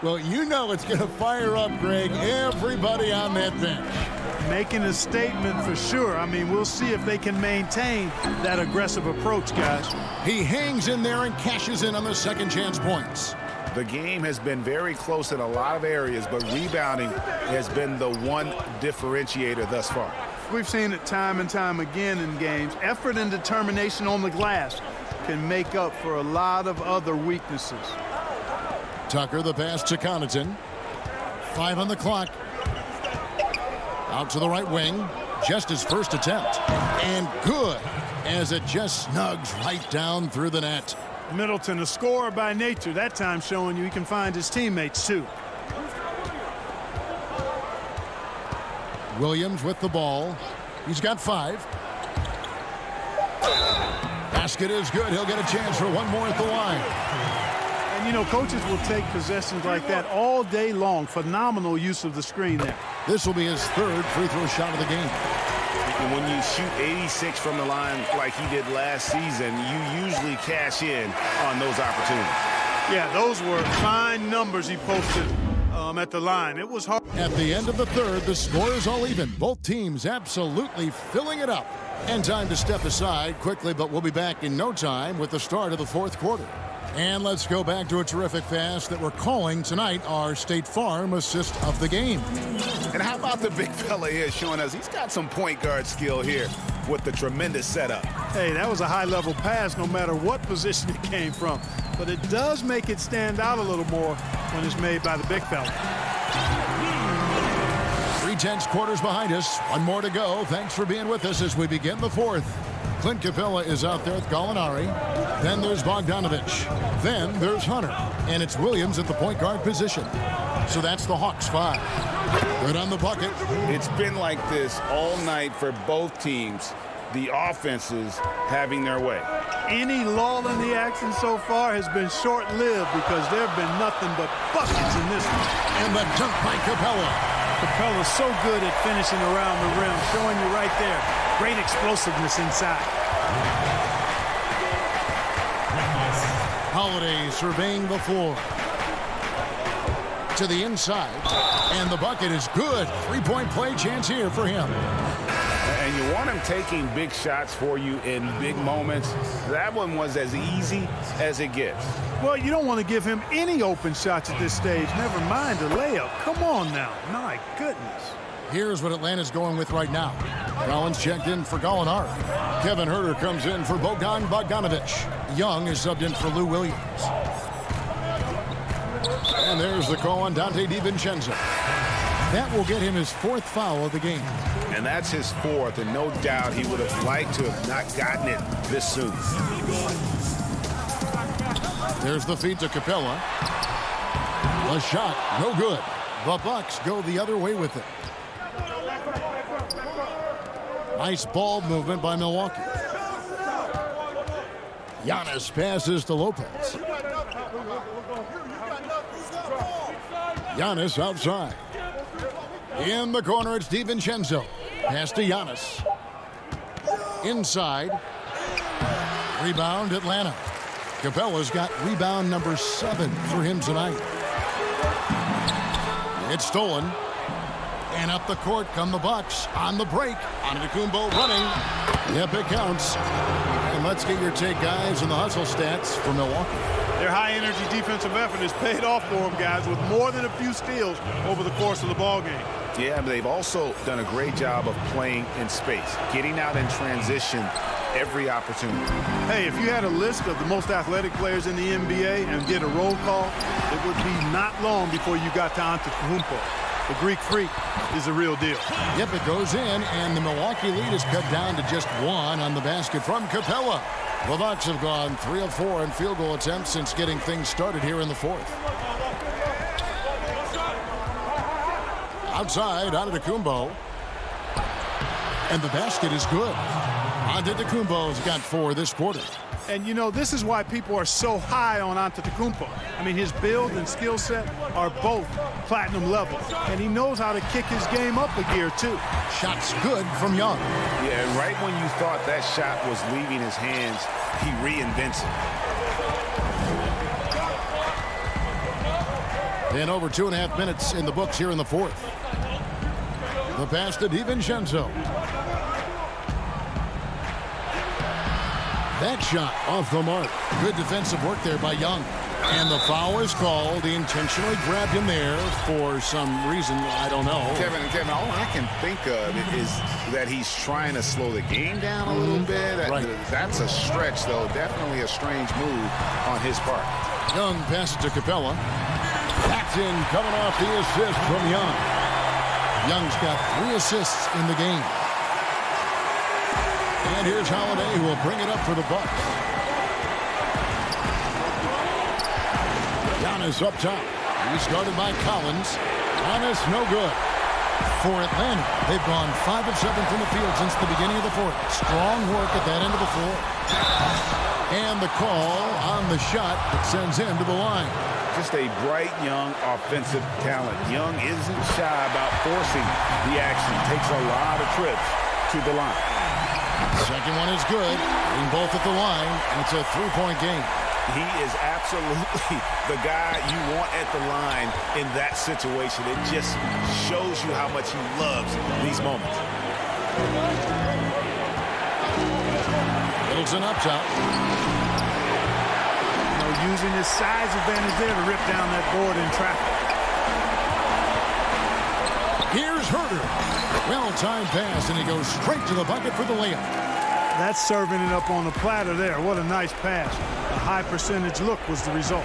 Well, you know it's going to fire up, Greg, everybody on that bench. Making a statement for sure. I mean, we'll see if they can maintain that aggressive approach, guys. He hangs in there and cashes in on the second chance points. The game has been very close in a lot of areas, but rebounding has been the one differentiator thus far. We've seen it time and time again in games. Effort and determination on the glass can make up for a lot of other weaknesses. Tucker, the pass to Connaughton. 5 on the clock. Out to the right wing. Just his first attempt. And good, as it just snugs right down through the net. Middleton, a scorer by nature, that time showing you he can find his teammates too. Williams with the ball. He's got 5. Basket is good. He'll get a chance for one more at the line. And, you know, coaches will take possessions like that all day long. Phenomenal use of the screen there. This will be his third free throw shot of the game. And when you shoot 86 from the line like he did last season, you usually cash in on those opportunities. Yeah, those were fine numbers he posted at the line. It was hard. At the end of the third, the score is all even. Both teams absolutely filling it up. And time to step aside quickly, but we'll be back in no time with the start of the fourth quarter. And let's go back to a terrific pass that we're calling tonight our State Farm assist of the game. And how about the big fella here showing us he's got some point guard skill here with the tremendous setup. Hey, that was a high-level pass no matter what position it came from. But it does make it stand out a little more when it's made by the big fella. 3/10 quarters behind us. One more to go. Thanks for being with us as we begin the fourth. Clint Capella is out there with Gallinari. Then there's Bogdanovich. Then there's Hunter. And it's Williams at the point guard position. So that's the Hawks 5. Good on the bucket. It's been like this all night for both teams. The offenses having their way. Any lull in the action so far has been short-lived because there have been nothing but buckets in this one. And the dunk by Capella. Capella's so good at finishing around the rim, showing you right there. Great explosiveness inside. Holiday surveying the floor. To the inside. And the bucket is good. 3-point play chance here for him. And you want him taking big shots for you in big moments. That one was as easy as it gets. Well, you don't want to give him any open shots at this stage. Never mind a layup. Come on now. My goodness. Here's what Atlanta's going with right now. Collins checked in for Gallinari. Kevin Huerter comes in for Bogdanovich. Young is subbed in for Lou Williams. And there's the call on Dante DiVincenzo. That will get him his 4th foul of the game. And that's his 4th, and no doubt he would have liked to have not gotten it this soon. There's the feed to Capella. A shot, no good. The Bucks go the other way with it. Nice ball movement by Milwaukee. Giannis passes to Lopez. Giannis outside. In the corner, it's DiVincenzo. Pass to Giannis. Inside. Rebound, Atlanta. Capella's got rebound number 7 for him tonight. It's stolen. And up the court come the Bucks on the break. Antetokounmpo running. Yep, it counts. And let's get your take, guys, on the hustle stats for Milwaukee. Their high-energy defensive effort has paid off for them, guys, with more than a few steals over the course of the ballgame. Yeah, but they've also done a great job of playing in space, getting out in transition every opportunity. Hey, if you had a list of the most athletic players in the NBA and did a roll call, it would be not long before you got to Antetokounmpo. The Greek freak is a real deal. Yep, it goes in, and the Milwaukee lead is cut down to just 1 on the basket from Capella. The Bucks have gone 3 of 4 in field goal attempts since getting things started here in the fourth. Outside, Antetokounmpo. And the basket is good. Antetokounmpo's got 4 this quarter. And, you know, this is why people are so high on Antetokounmpo. I mean, his build and skill set are both platinum level. And he knows how to kick his game up a gear, too. Shot's good from Young. Yeah, and right when you thought that shot was leaving his hands, he reinvents it. And over 2.5 minutes in the books here in the fourth. The pass to DiVincenzo. That shot off the mark. Good defensive work there by Young. And the foul is called. He intentionally grabbed him there for some reason. I don't know. Kevin, all I can think of is that he's trying to slow the game down a little bit. Right. That's a stretch, though. Definitely a strange move on his part. Young passes to Capella. Paxton coming off the assist from Young. Young's got 3 assists in the game. And here's Holiday, who will bring it up for the Bucks. Giannis up top. He's guarded by Collins. Giannis no good. For Atlanta, they've gone 5 of 7 from the field since the beginning of the fourth. Strong work at that end of the floor. And the call on the shot that sends him to the line. Just a bright, young, offensive talent. Young isn't shy about forcing the action. Takes a lot of trips to the line. Second one is good. Getting both at the line, and it's a 3-point game. He is absolutely the guy you want at the line in that situation. It just shows you how much he loves these moments. Middleton up top. Using his size advantage there to rip down that board in traffic. Here's Herter. Well-timed pass, and he goes straight to the bucket for the layup. That's serving it up on the platter there. What a nice pass. A high percentage look was the result.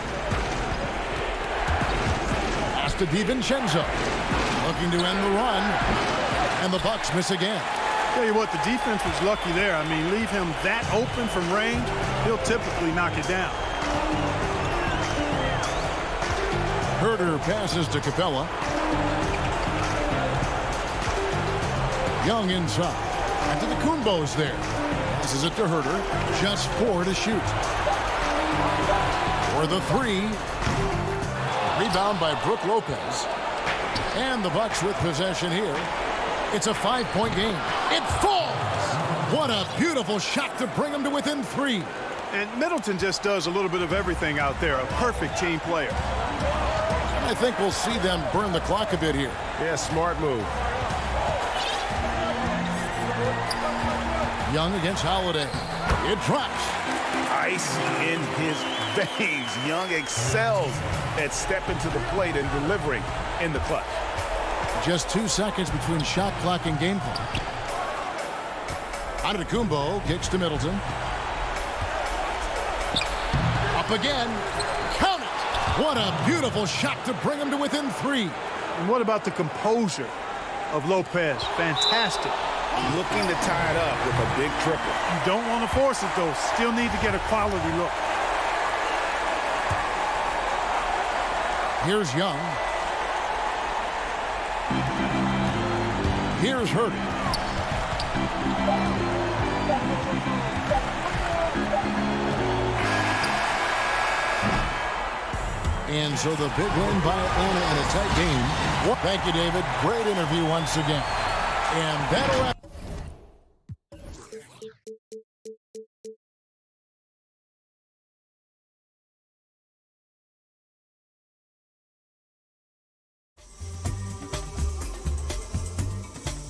Pass to DiVincenzo. Looking to end the run. And the Bucks miss again. Tell you what, the defense was lucky there. I mean, leave him that open from range, he'll typically knock it down. Herter passes to Capella. Young inside. Antetokounmpo's there. Passes it to Herter. Just 4 to shoot. For the 3. Rebound by Brook Lopez. And the Bucks with possession here. It's a 5-point game. It falls! What a beautiful shot to bring them to within 3. And Middleton just does a little bit of everything out there. A perfect team player. I think we'll see them burn the clock a bit here. Yeah, smart move. Young against Holiday. It drops. Ice in his veins. Young excels at stepping to the plate and delivering in the clutch. Just 2 seconds between shot clock and game clock. Antetokounmpo kicks to Middleton. Up again. Count it. What a beautiful shot to bring him to within 3. And what about the composure of Lopez? Fantastic. Looking to tie it up with a big triple. You don't want to force it, though. Still need to get a quality look. Here's Young. Here's Herter. And so the big win by Atlanta in a tight game. Thank you, David. Great interview once again. And that'll